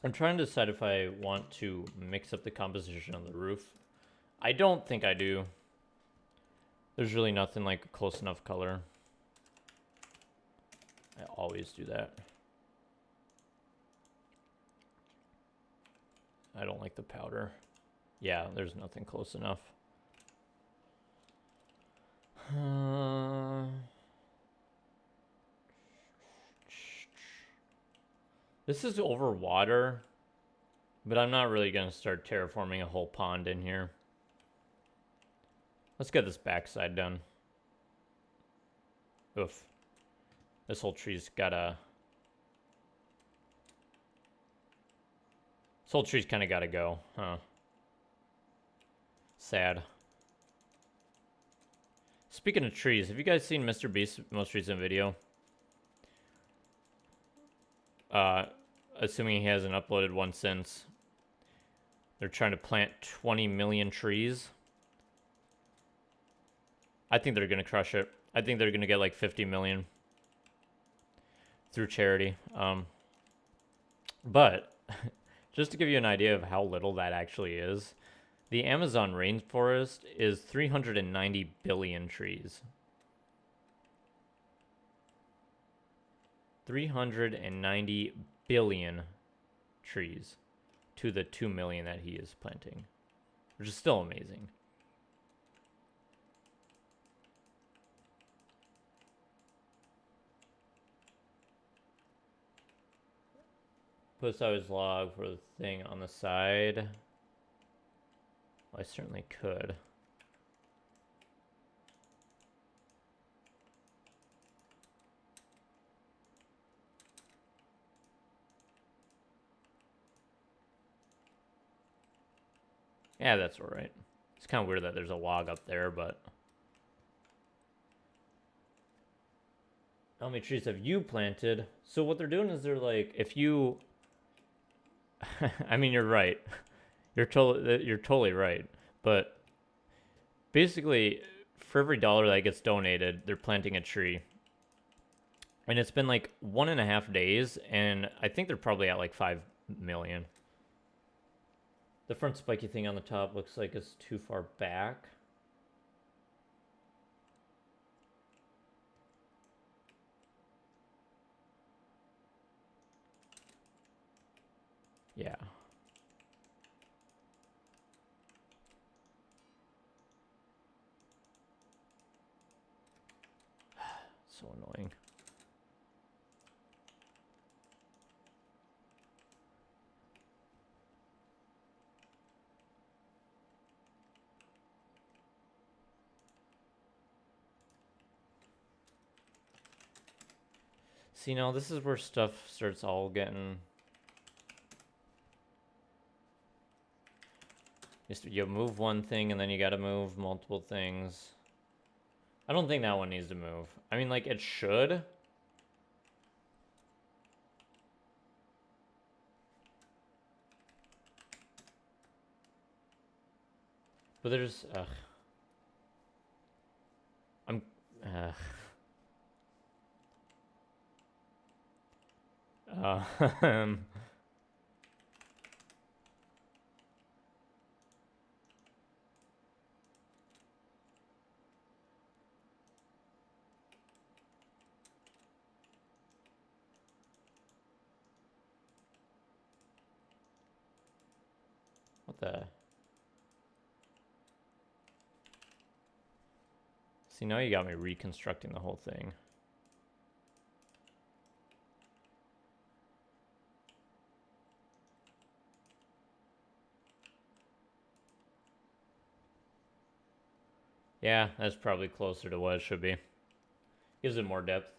I'm trying to decide if I want to mix up the composition on the roof. I don't think I do. There's really nothing like a close enough color. I always do that. I don't like the powder. Yeah, there's nothing close enough. This is over water, but I'm not really going to start terraforming a whole pond in here. Let's get this backside done. Oof. This whole tree's gotta... This whole tree's kind of gotta go, huh? Sad. Speaking of trees, have you guys seen Mr. Beast's most recent video? Assuming he hasn't uploaded one since. They're trying to plant 20 million trees. I think they're gonna crush it. I think they're gonna get like 50 million through charity. But just to give you an idea of how little that actually is, the Amazon rainforest is 390 billion trees. 390 billion trees to the 2 million that he is planting, which is still amazing. Post always log for the thing on the side. Well, I certainly could. Yeah, that's all right. It's kind of weird that there's a log up there, but... How many trees have you planted? So what they're doing is they're like, if you... I mean, you're right. You're totally right. But basically, for every dollar that gets donated, they're planting a tree. And it's been like 1.5 days, and I think they're probably at like 5 million. The front spiky thing on the top looks like it's too far back. Yeah. So annoying. See, now this is where stuff starts all getting... You move one thing and then you gotta move multiple things. I don't think that one needs to move. I mean, like, it should. But there's... I'm... What the... See, now you got me reconstructing the whole thing. Yeah, that's probably closer to what it should be. Gives it more depth.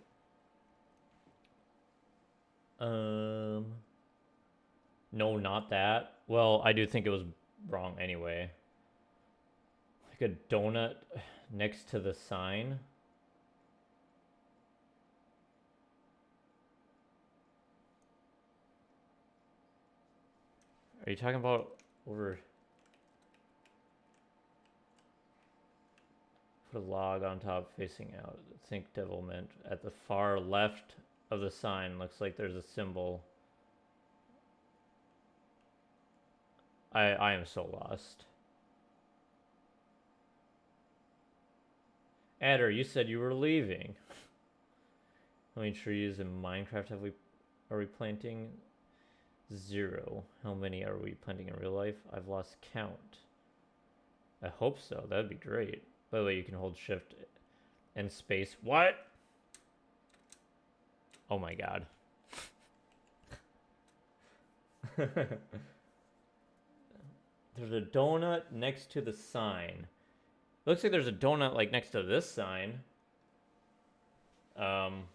No, not that. Well, I do think it was wrong anyway. Like a donut next to the sign. Are you talking about over... Put a log on top facing out. Think devilment. At the far left of the sign looks like there's a symbol. I am so lost. Adder, you said you were leaving. How many trees in Minecraft are we planting? 0. How many are we planting in real life? I've lost count. I hope so. That'd be great. By the way, you can hold shift and space. What? Oh my god. There's a donut next to the sign. Looks like there's a donut like next to this sign. And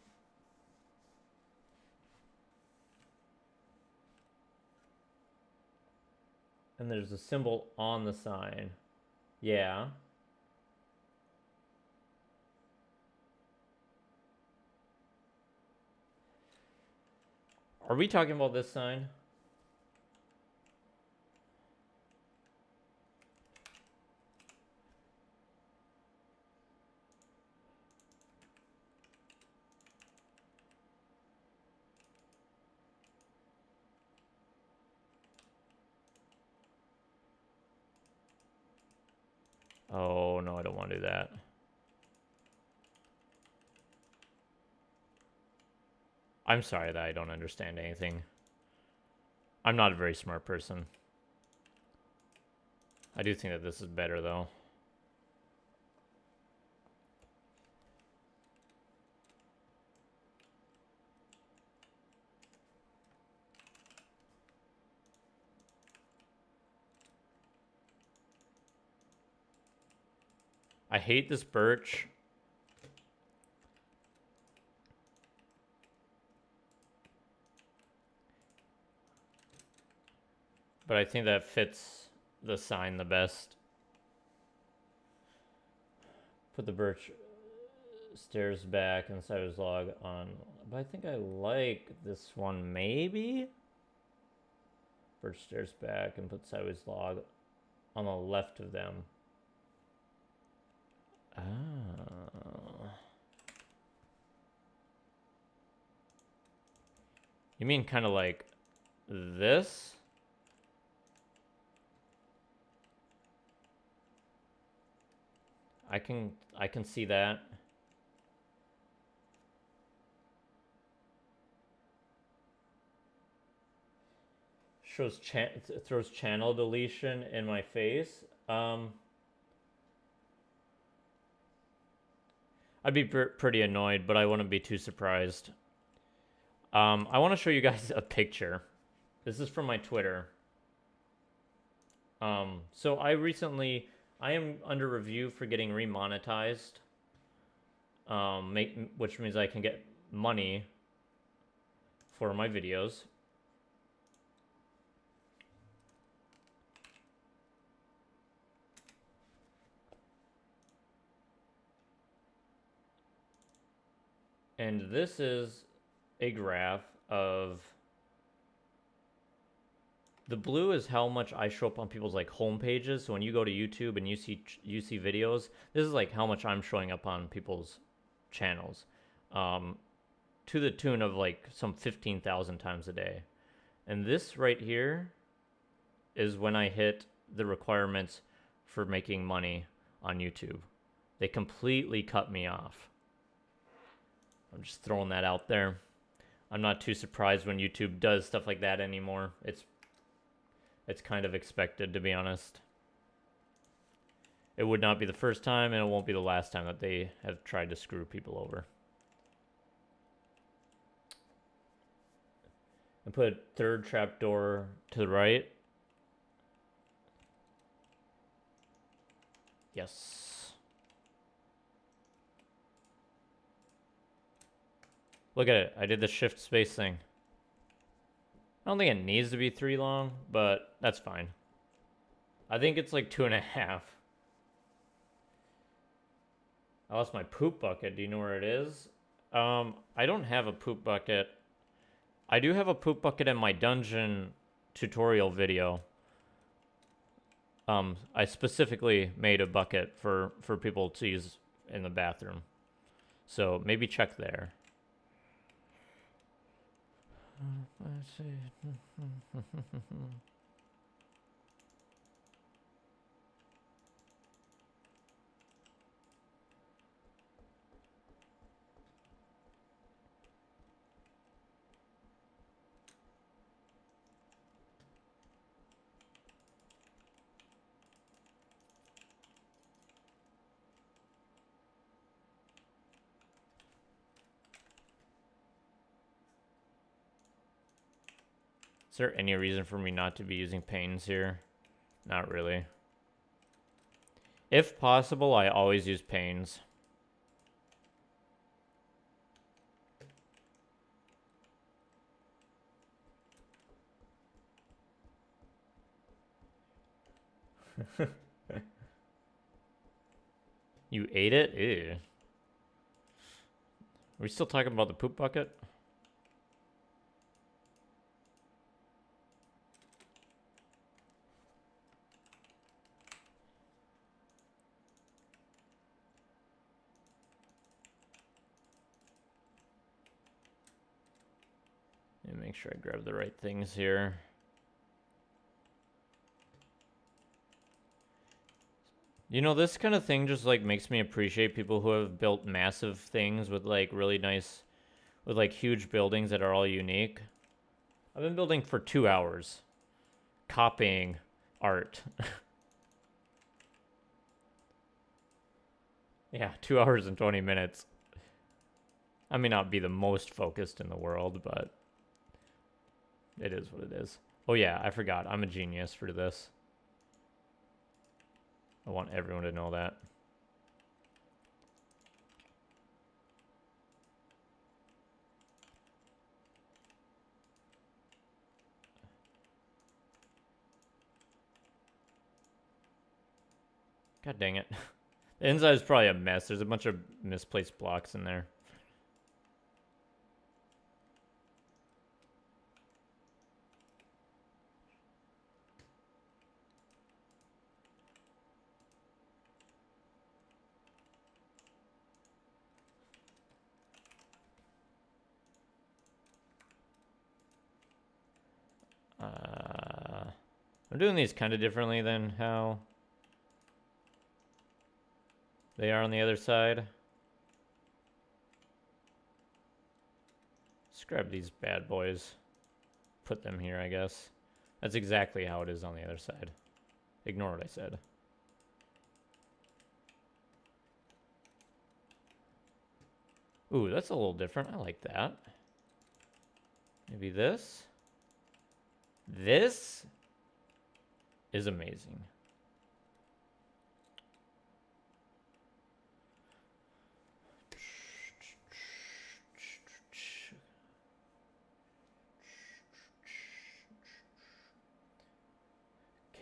there's a symbol on the sign. Yeah. Are we talking about this sign? Oh, no, I don't want to do that. I'm sorry that I don't understand anything. I'm not a very smart person. I do think that this is better, though. I hate this birch. But I think that fits the sign the best. Put the birch stairs back and sideways log on. But I think I like this one, maybe? Birch stairs back and put sideways log on the left of them. Oh. You mean kind of like this? I can see that. Throws channel deletion in my face. I'd be pretty annoyed, but I wouldn't be too surprised. I want to show you guys a picture. This is from my Twitter. So I am under review for getting remonetized. Which means I can get money for my videos. And this is a graph of... The blue is how much I show up on people's like home pages. So when you go to YouTube and you see videos, this is like how much I'm showing up on people's channels, to the tune of like some 15,000 times a day. And this right here is when I hit the requirements for making money on YouTube. They completely cut me off. I'm just throwing that out there. I'm not too surprised when YouTube does stuff like that anymore. It's kind of expected, to be honest. It would not be the first time, and it won't be the last time that they have tried to screw people over. And put a third trapdoor to the right. Yes. Look at it. I did the shift space thing. I don't think it needs to be 3 long, but that's fine. I think it's like 2.5. I lost my poop bucket. Do you know where it is? I don't have a poop bucket. I do have a poop bucket in my dungeon tutorial video, I specifically made a bucket for people to use in the bathroom. So maybe check there. Let's see. Is there any reason for me not to be using panes here? Not really. If possible, I always use panes. You ate it? Ew. Are we still talking about the poop bucket? Let me make sure I grab the right things here. You know, this kind of thing just like makes me appreciate people who have built massive things with like really nice, with like huge buildings that are all unique. I've been building for 2 hours, copying art. Yeah, 2 hours and 20 minutes. I may not be the most focused in the world, but it is what it is. Oh yeah, I forgot. I'm a genius for this. I want everyone to know that. God dang it. The inside is probably a mess. There's a bunch of misplaced blocks in there. I'm doing these kind of differently than how they are on the other side. Let's grab these bad boys. Put them here, I guess. That's exactly how it is on the other side. Ignore what I said. Ooh, that's a little different. I like that. Maybe this. This is amazing.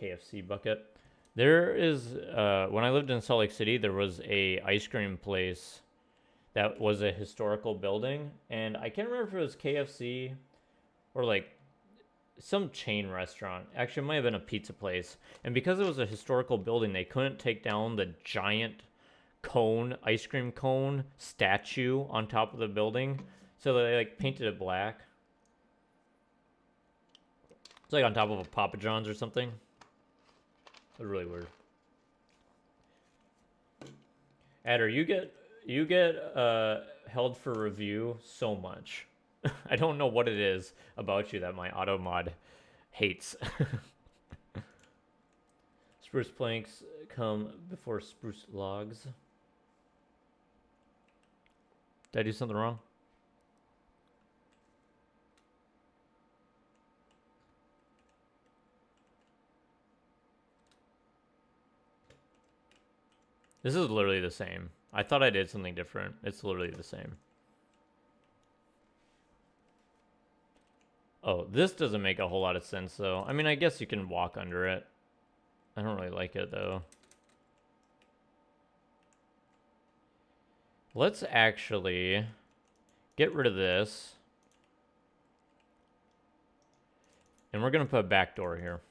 KFC bucket. There is, when I lived in Salt Lake City, there was a ice cream place that was a historical building. And I can't remember if it was KFC or like some chain restaurant. Actually, it might have been a pizza place. And because it was a historical building, they couldn't take down the giant cone, ice cream cone statue on top of the building. So they like painted it black. It's like on top of a Papa John's or something. It was really weird. Adder, you get held for review so much. I don't know what it is about you that my auto mod hates. Spruce planks come before spruce logs. Did I do something wrong? This is literally the same. I thought I did something different. It's literally the same. Oh, this doesn't make a whole lot of sense, though. I mean, I guess you can walk under it. I don't really like it, though. Let's actually get rid of this. And we're going to put a back door here.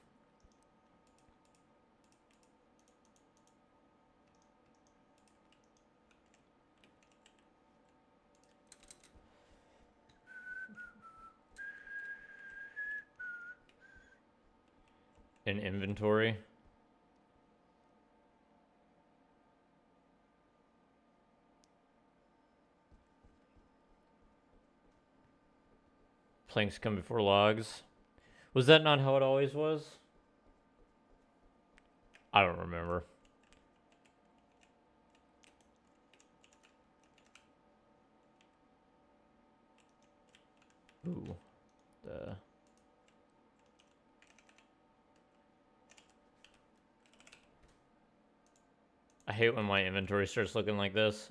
In inventory. Planks come before logs. Was that not how it always was? I don't remember. Ooh. I hate when my inventory starts looking like this.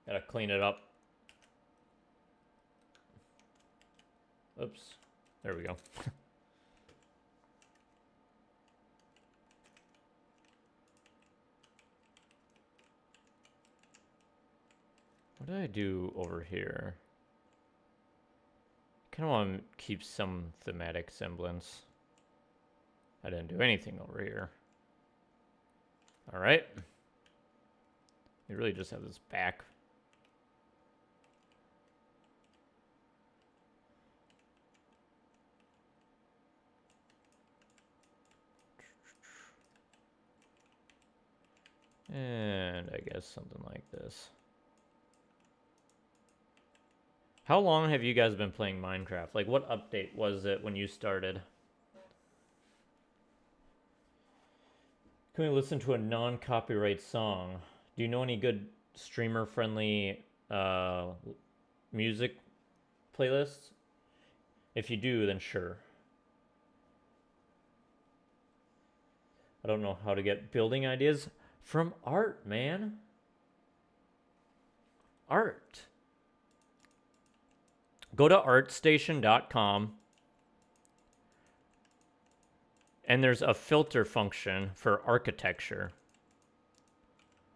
Gotta clean it up. Oops. There we go. What did I do over here? Kind of want to keep some thematic semblance. I didn't do anything over here. All right. You really just have this back. And I guess something like this. How long have you guys been playing Minecraft? Like, what update was it when you started? Can we listen to a non-copyright song? Do you know any good streamer-friendly music playlists? If you do, then sure. I don't know how to get building ideas from art, man. Art. Go to artstation.com. And there's a filter function for architecture.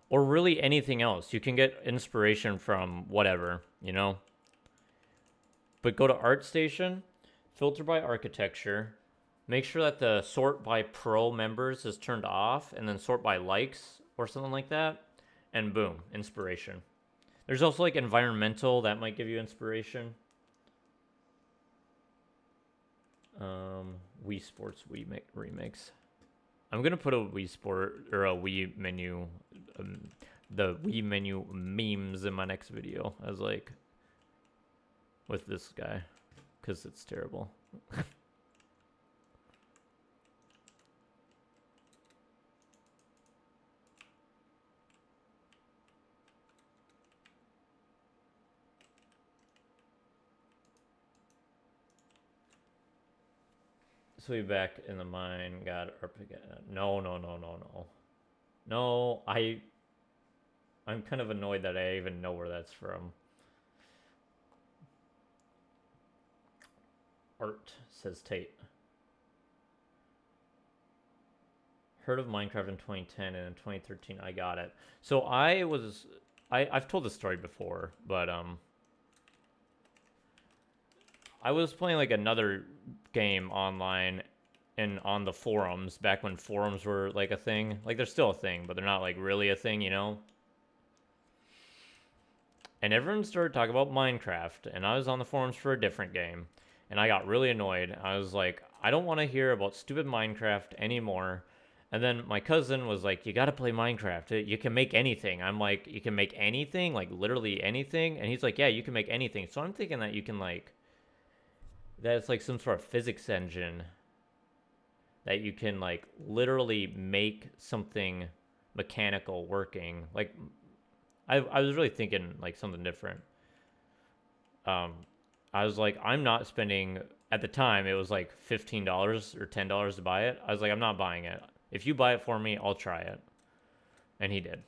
Or really anything else. You can get inspiration from whatever, you know? But go to ArtStation, filter by architecture, make sure that the sort by pro members is turned off, and then sort by likes or something like that, and boom, inspiration. There's also like environmental, that might give you inspiration. Wii Sports remix. I'm gonna put a Wii Sport or a Wii menu, the Wii menu memes in my next video as like with this guy, because it's terrible. So we back in the mine. God, no. No, I'm kind of annoyed that I even know where that's from. Art, says Tate. Heard of Minecraft in 2010, and in 2013 I got it. So I've told this story before, but I was playing like another game online and on the forums back when forums were like a thing. Like they're still a thing, but they're not like really a thing, you know? And everyone started talking about Minecraft, and I was on the forums for a different game, and I got really annoyed. I was like, I don't want to hear about stupid Minecraft anymore. And then my cousin was like, you got to play Minecraft. You can make anything. I'm like, you can make anything? Like literally anything? And he's like, yeah, you can make anything. So I'm thinking that you can like, that it's like some sort of physics engine that you can like literally make something mechanical working. Like I was really thinking like something different. I was like, I'm not spending, at the time it was like $15 or $10 to buy it. I was like, I'm not buying it. If you buy it for me, I'll try it. And he did.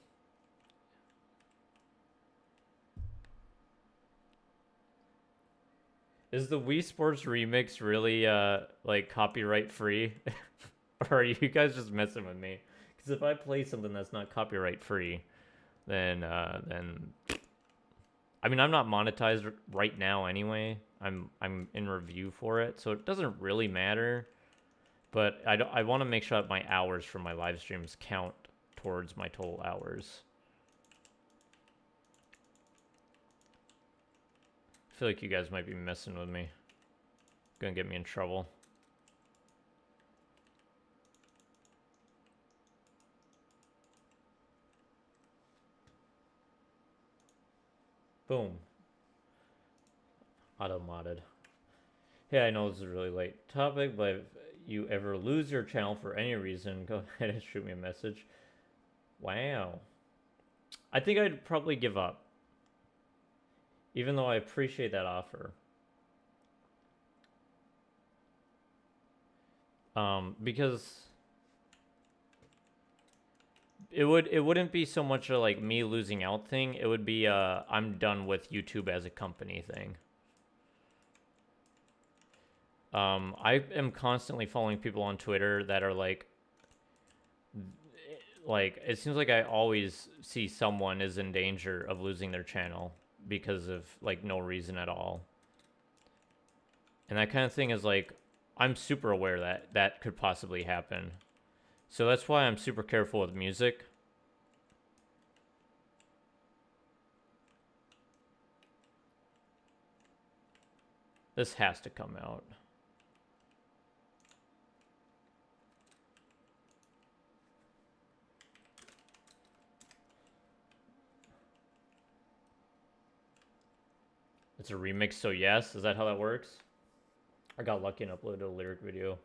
Is the Wii Sports remix really like copyright free? Or are you guys just messing with me? Because if I play something that's not copyright free, then I mean, I'm not monetized right now anyway, I'm in review for it, so it doesn't really matter. But I want to make sure that my hours from my live streams count towards my total hours. I feel like you guys might be messing with me. Gonna get me in trouble. Boom. Auto-modded. Hey, I know this is a really late topic, but if you ever lose your channel for any reason, go ahead and shoot me a message. Wow. I think I'd probably give up. Even though I appreciate that offer. Because it wouldn't be so much a like me losing out thing. It would be I'm done with YouTube as a company thing. I am constantly following people on Twitter that are like it seems like I always see someone is in danger of losing their channel because of like no reason at all. And that kind of thing is like, I'm super aware that that could possibly happen. So that's why I'm super careful with music. This has to come out. It's a remix, so yes. Is that how that works? I got lucky and uploaded a lyric video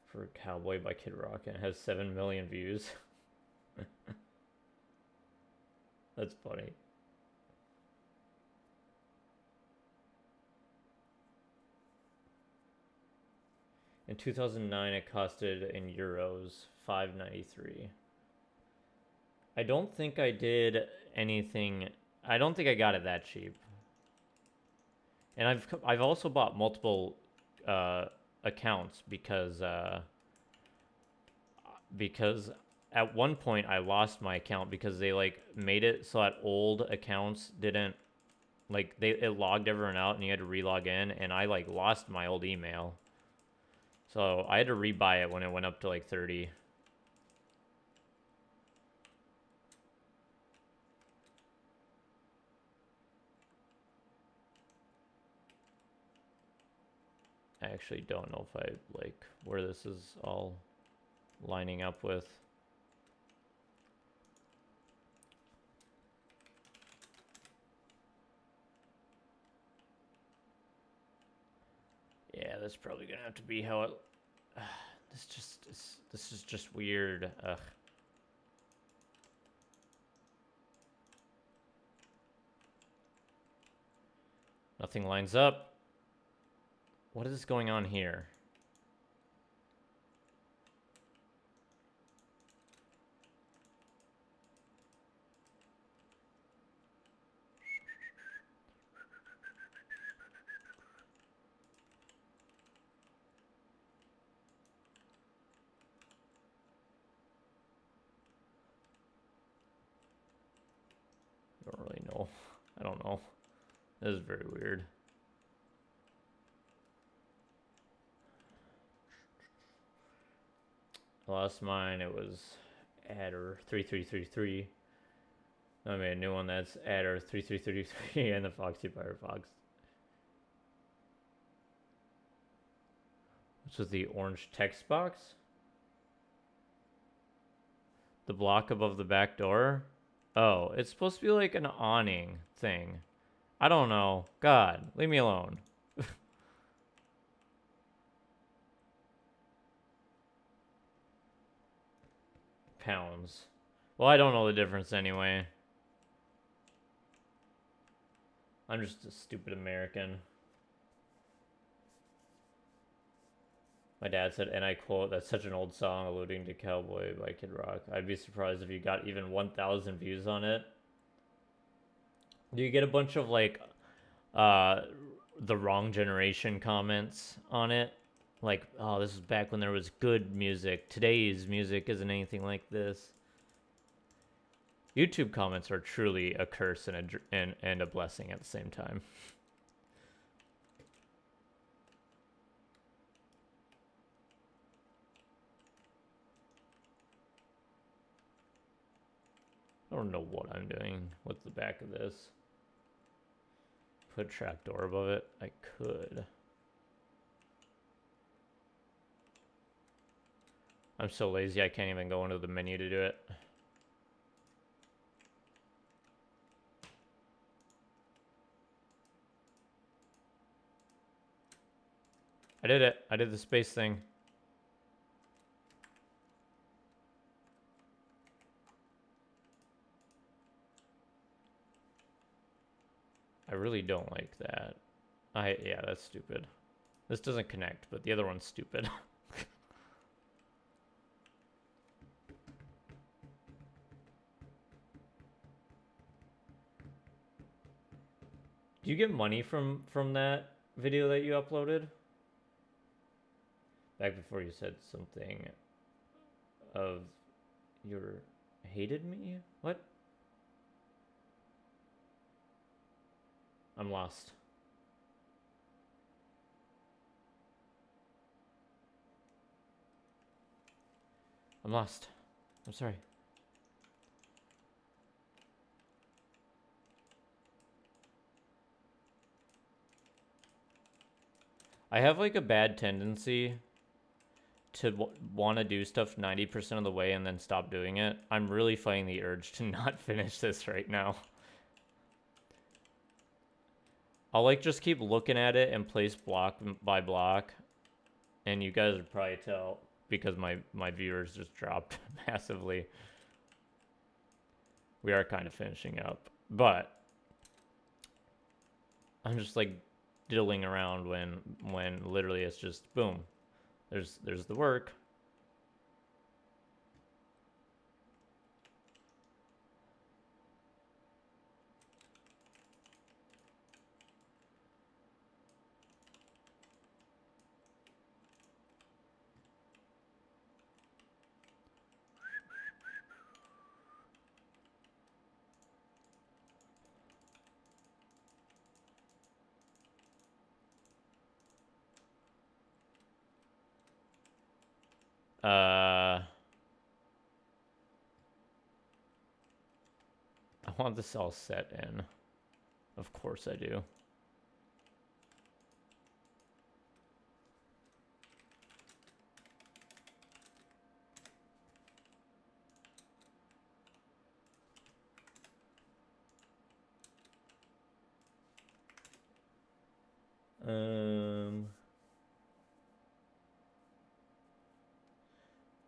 for Cowboy by Kid Rock, and it has 7 million views. That's funny. In 2009, it costed in euros $5.93. I don't think I did anything. I don't think I got it that cheap. And I've also bought multiple accounts because at one point I lost my account because they like made it so that old accounts didn't like it logged everyone out and you had to relog in, and I like lost my old email. So I had to rebuy it when it went up to like 30. I actually don't know if I like where this is all lining up with. Yeah, that's probably gonna have to be how it. This is just weird. Ugh. Nothing lines up. What is going on here? I don't really know. I don't know. This is very weird. I lost mine. It was adder 3333. I made a new one that's adder 3333 and the Foxy Firefox. This was the orange text box. The block above the back door. Oh, it's supposed to be like an awning thing. I don't know. God, leave me alone. Pounds. Well, I don't know the difference anyway. I'm just a stupid American. My dad said, and I quote, "That's such an old song," alluding to Cowboy by Kid Rock. I'd be surprised if you got even 1,000 views on it. Do you get a bunch of like the wrong generation comments on it? Like, oh, this is back when there was good music. Today's music isn't anything like this. YouTube comments are truly a curse and a blessing at the same time. don't know what I'm doing with the back of this. Put a trapdoor above it. I could. I'm so lazy I can't even go into the menu to do it. I did it. I did the space thing. I really don't like that. Yeah, that's stupid. This doesn't connect, but the other one's stupid. Do you get money from that video that you uploaded? Back before you said something of your hated me? What? I'm lost. I'm lost. I'm sorry. I have like a bad tendency to want to do stuff 90% of the way and then stop doing it. I'm really fighting the urge to not finish this right now. I'll like just keep looking at it and place block by block. And you guys would probably tell because my viewers just dropped massively. We are kind of finishing up. But I'm just like diddling around when literally it's just boom. There's the work. I want this all set in. Of course I do.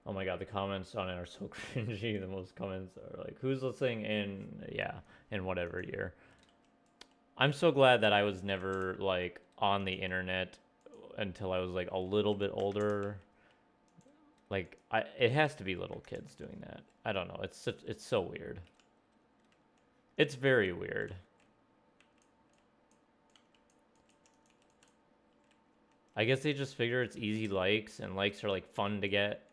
Oh my god, the comments on it are so cringy. The most comments are like, who's listening in whatever year. I'm so glad that I was never like on the internet until I was like a little bit older. Like it has to be little kids doing that. I don't know. It's so weird. It's very weird. I guess they just figure it's easy likes, and likes are like fun to get.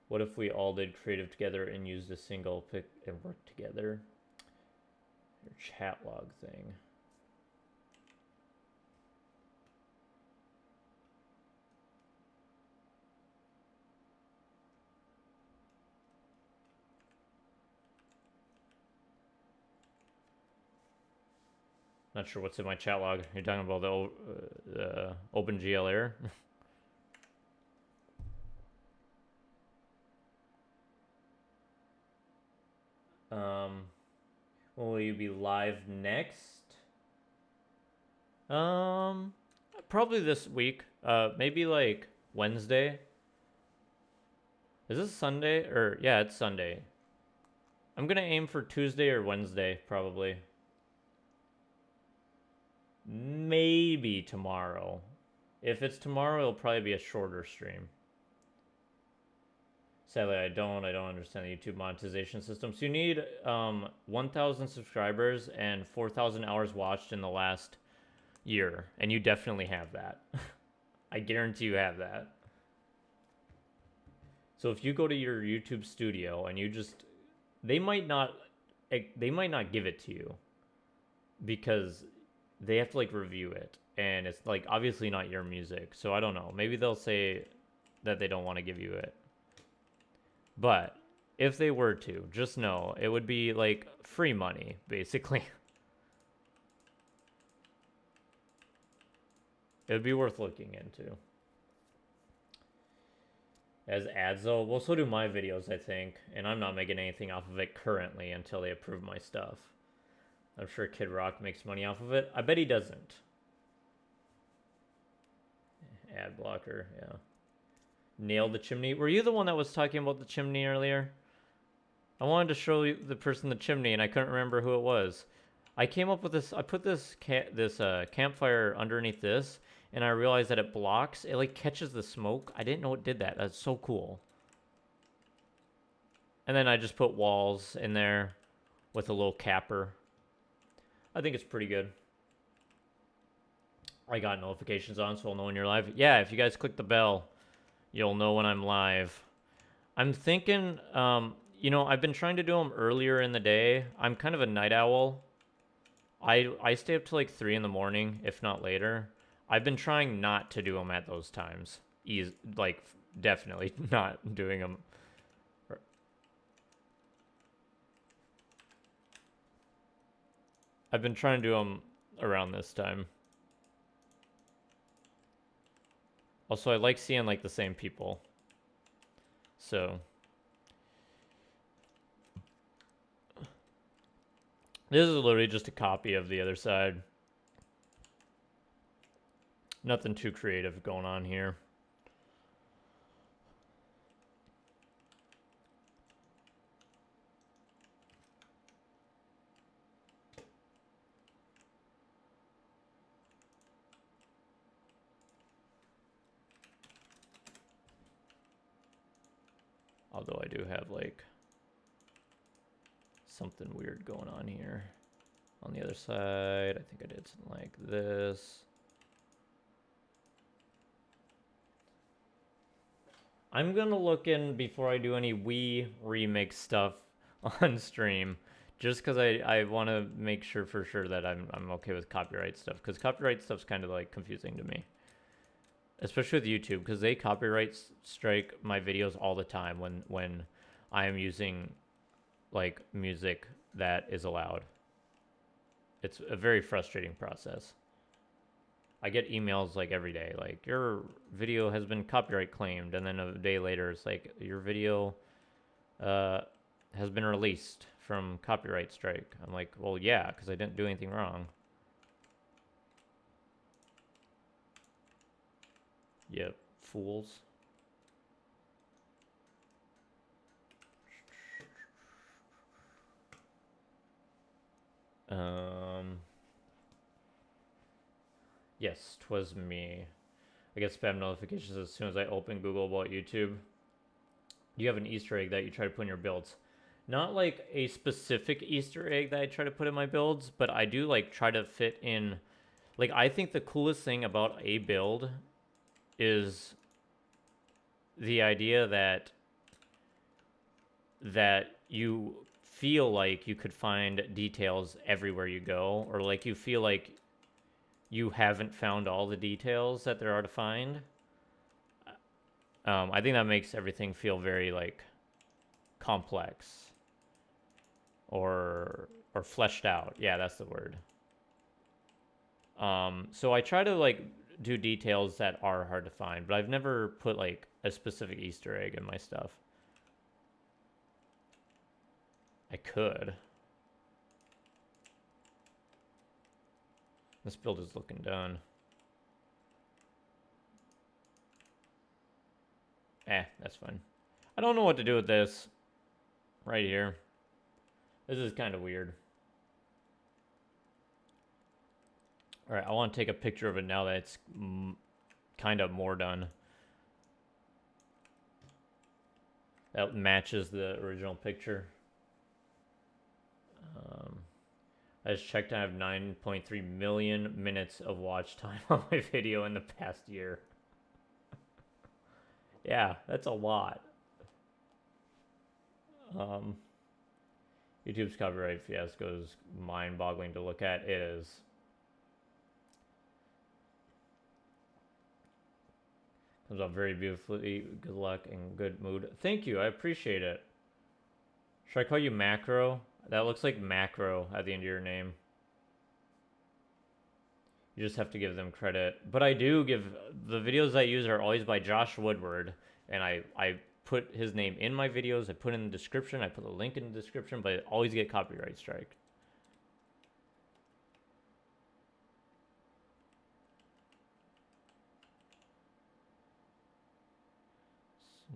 What if we all did creative together and used a single pick and worked together? Your chat log thing. Not sure what's in my chat log. You're talking about the OpenGL error? Will you be live next? Probably this week. Maybe like Wednesday. Is this Sunday? Or yeah, it's Sunday. I'm gonna aim for Tuesday or Wednesday, probably. Maybe tomorrow. If it's tomorrow, it'll probably be a shorter stream. Sadly, I don't understand the YouTube monetization system. So you need 1,000 subscribers and 4,000 hours watched in the last year. And you definitely have that. I guarantee you have that. So if you go to your YouTube studio and you just... They might not give it to you. Because they have to like review it. And it's like obviously not your music. So I don't know. Maybe they'll say that they don't want to give you it. But if they were to, just know it would be like free money, basically. It would be worth looking into. As ads though, well, so do my videos, I think, and I'm not making anything off of it currently until they approve my stuff. I'm sure Kid Rock makes money off of it. I bet he doesn't. Ad blocker, yeah. Nailed the chimney. Were you the one that was talking about the chimney earlier? I wanted to show you the person the chimney, and I couldn't remember who it was. I came up with this. I put this campfire underneath this, and I realized that it blocks. It like catches the smoke. I didn't know it did that. That's so cool. And then I just put walls in there with a little capper. I think it's pretty good. I got notifications on, so I'll know when you're live. Yeah, if you guys click the bell, you'll know when I'm live. I'm thinking, you know, I've been trying to do them earlier in the day. I'm kind of a night owl. I stay up till like 3 in the morning, if not later. I've been trying not to do them at those times. Like, definitely not doing them. I've been trying to do them around this time. Also, I like seeing like the same people. So this is literally just a copy of the other side. Nothing too creative going on here. Although I do have like something weird going on here. On the other side, I think I did something like this. I'm gonna look in before I do any Wii remix stuff on stream, just because I want to make sure for sure that I'm okay with copyright stuff, because copyright stuff's kind of like confusing to me, especially with YouTube, because they copyright strike my videos all the time when I am using like music that is allowed. It's a very frustrating process. I get emails like every day, like your video has been copyright claimed, and then a day later it's like your video has been released from copyright strike. I'm like, well, yeah, because I didn't do anything wrong. Yep, fools. Yes, 'twas me. I get spam notifications as soon as I open Google about YouTube. You have an Easter egg that you try to put in your builds. Not like a specific Easter egg that I try to put in my builds, but I do like try to fit in. Like, I think the coolest thing about a build is the idea that you feel like you could find details everywhere you go, or like you feel like you haven't found all the details that there are to find. I think that makes everything feel very like complex or fleshed out. Yeah, that's the word. So I try to like do details that are hard to find, but I've never put like a specific Easter egg in my stuff. I could. This build is looking done. That's fine. I don't know what to do with this right here. This is kind of weird. All right, I want to take a picture of it now that it's kind of more done. That matches the original picture. I just checked, I have 9.3 million minutes of watch time on my video in the past year. Yeah, that's a lot. YouTube's copyright fiasco is mind-boggling to look at. It is. Comes out very beautifully. Good luck and good mood. Thank you. I appreciate it. Should I call you Macro? That looks like Macro at the end of your name. You just have to give them credit. But I do give... The videos I use are always by Josh Woodward. And I put his name in my videos. I put in the description. I put the link in the description. But I always get copyright strike.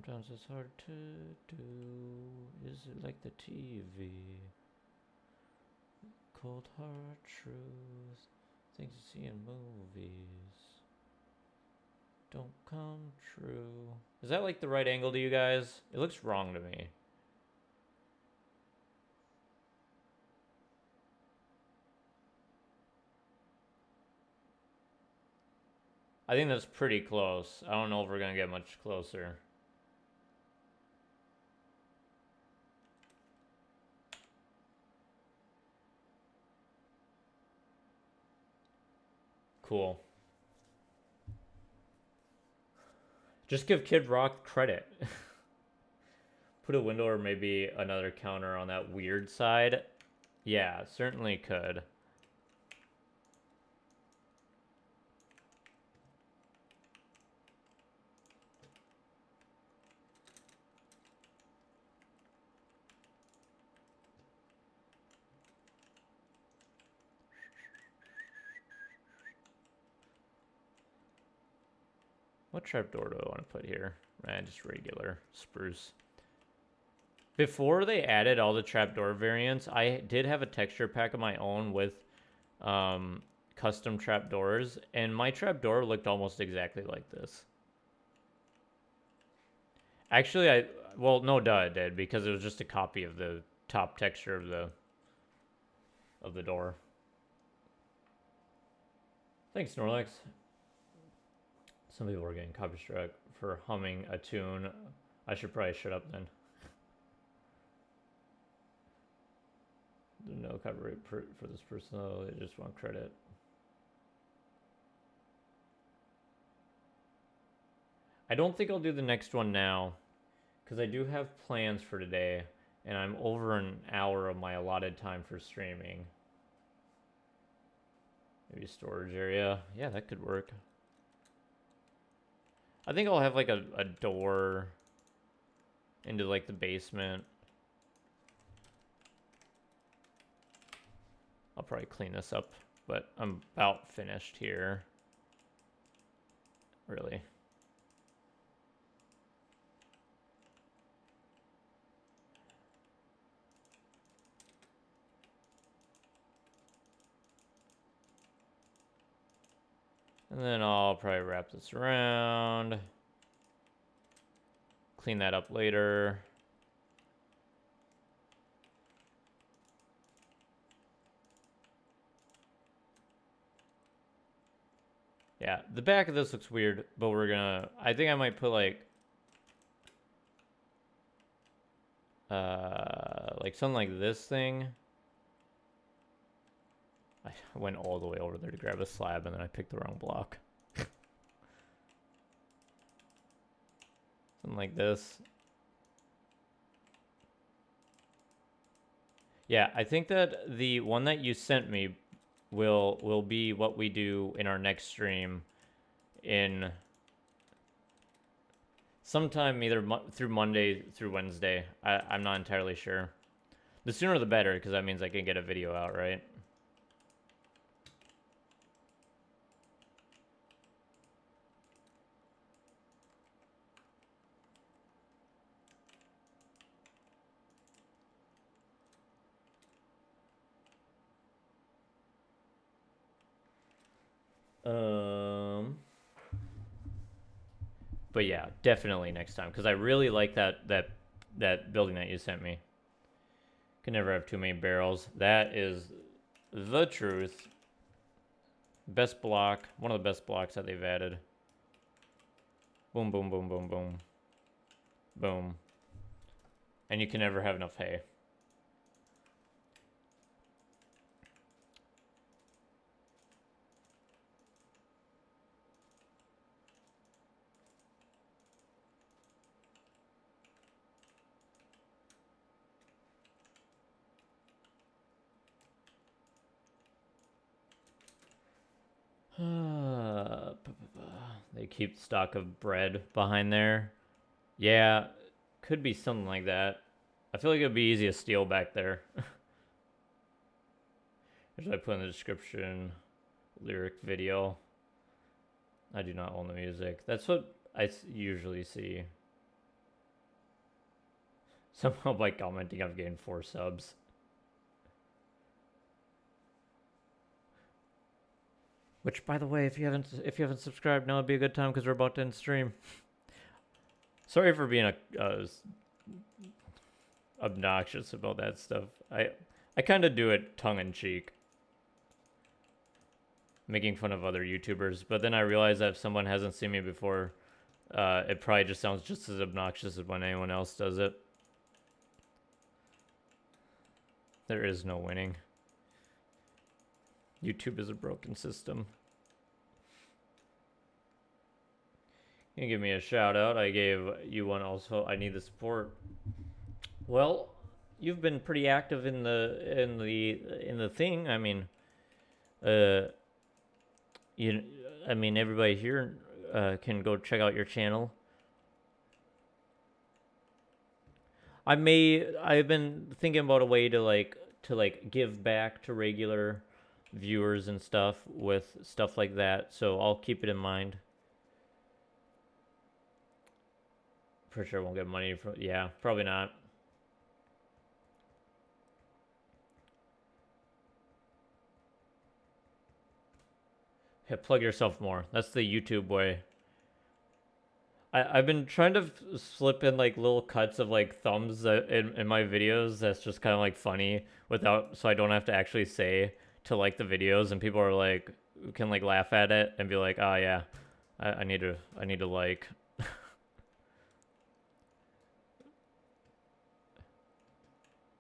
Sometimes it's hard to do. Is it like the TV? Cold hard truth. Things you see in movies don't come true. Is that like the right angle to you guys? It looks wrong to me. I think that's pretty close. I don't know if we're gonna get much closer. Cool. Just give Kid Rock credit. Put a window or maybe another counter on that weird side. Yeah, certainly could. What trapdoor do I want to put here? Just regular spruce. Before they added all the trapdoor variants, I did have a texture pack of my own with custom trapdoors, and my trapdoor looked almost exactly like this. Actually, well, no, duh, it did, because it was just a copy of the top texture of the door. Thanks, Snorlax. Some people were getting copy struck for humming a tune. I should probably shut up then. No copyright for this person, though. They just want credit. I don't think I'll do the next one now, because I do have plans for today, and I'm over an hour of my allotted time for streaming. Maybe storage area. Yeah, that could work. I think I'll have like a door into like the basement. I'll probably clean this up, but I'm about finished here. Really. And then I'll probably wrap this around. Clean that up later. Yeah, the back of this looks weird, but we're gonna... I think I might put like something like this thing. I went all the way over there to grab a slab, and then I picked the wrong block. Something like this. Yeah, I think that the one that you sent me will be what we do in our next stream in sometime either through Monday through Wednesday. I'm not entirely sure. The sooner the better, because that means I can get a video out, right? But yeah, definitely next time, because I really like that building that you sent me. Can never have too many barrels. That is the truth. Best block, one of the best blocks that they've added. Boom, boom, boom, boom, boom. Boom. And you can never have enough hay. They keep stock of bread behind there. Yeah, could be something like that. I feel like it'd be easy to steal back there. Here's what I put in the description. Lyric video. I do not own the music. That's what I usually see. Somehow by commenting I've gained 4 subs. Which, by the way, if you haven't subscribed, now would be a good time because we're about to end stream. Sorry for being obnoxious about that stuff. I kind of do it tongue in cheek, making fun of other YouTubers. But then I realize that if someone hasn't seen me before, it probably just sounds just as obnoxious as when anyone else does it. There is no winning. YouTube is a broken system. You can give me a shout out. I gave you one also. I need the support. Well, you've been pretty active in the thing. I mean, everybody here can go check out your channel. I've been thinking about a way to give back to regular viewers and stuff with stuff like that, so I'll keep it in mind. For sure won't get money from, yeah, probably not. Yeah, plug yourself more. That's the YouTube way. I've been trying to slip in like little cuts of like thumbs in my videos. That's just kind of like funny so I don't have to actually say to like the videos, and people are like can like laugh at it and be like, oh yeah, I need to like.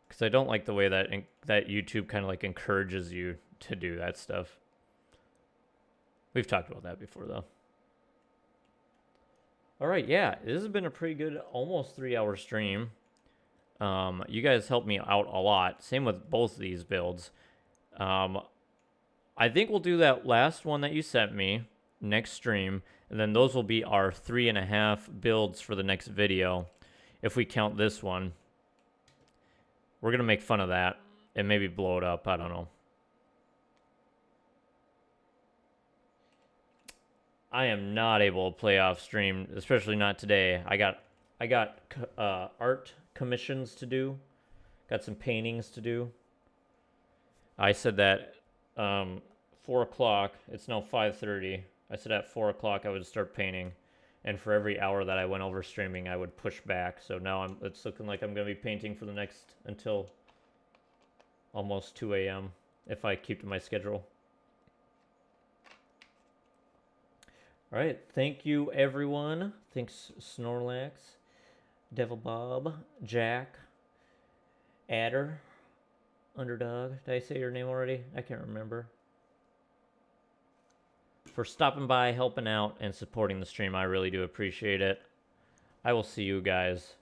Because I don't like the way that YouTube kind of like encourages you to do that stuff. We've talked about that before though. All right, yeah, this has been a pretty good, almost 3-hour stream. You guys helped me out a lot. Same with both of these builds. I think we'll do that last one that you sent me next stream, and then those will be our 3.5 builds for the next video, if we count this one. We're gonna make fun of that and maybe blow it up. I don't know. I am not able to play off stream, especially not today. I got art commissions to do. Got some paintings to do. I said that 4 o'clock. It's now 5:30. I said at 4 o'clock I would start painting, and for every hour that I went over streaming, I would push back. So now it's looking like I'm gonna be painting for the next until almost 2 a.m. if I keep to my schedule. All right, thank you everyone. Thanks Snorlax, Devil Bob, Jack, Adder, Underdog. Did I say your name already? I can't remember. For stopping by, helping out, and supporting the stream. I really do appreciate it. I will see you guys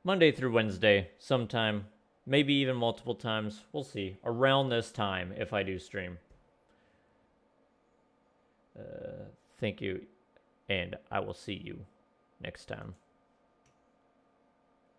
Monday through Wednesday sometime, maybe even multiple times. We'll see. Around this time if I do stream. Thank you, and I will see you next time.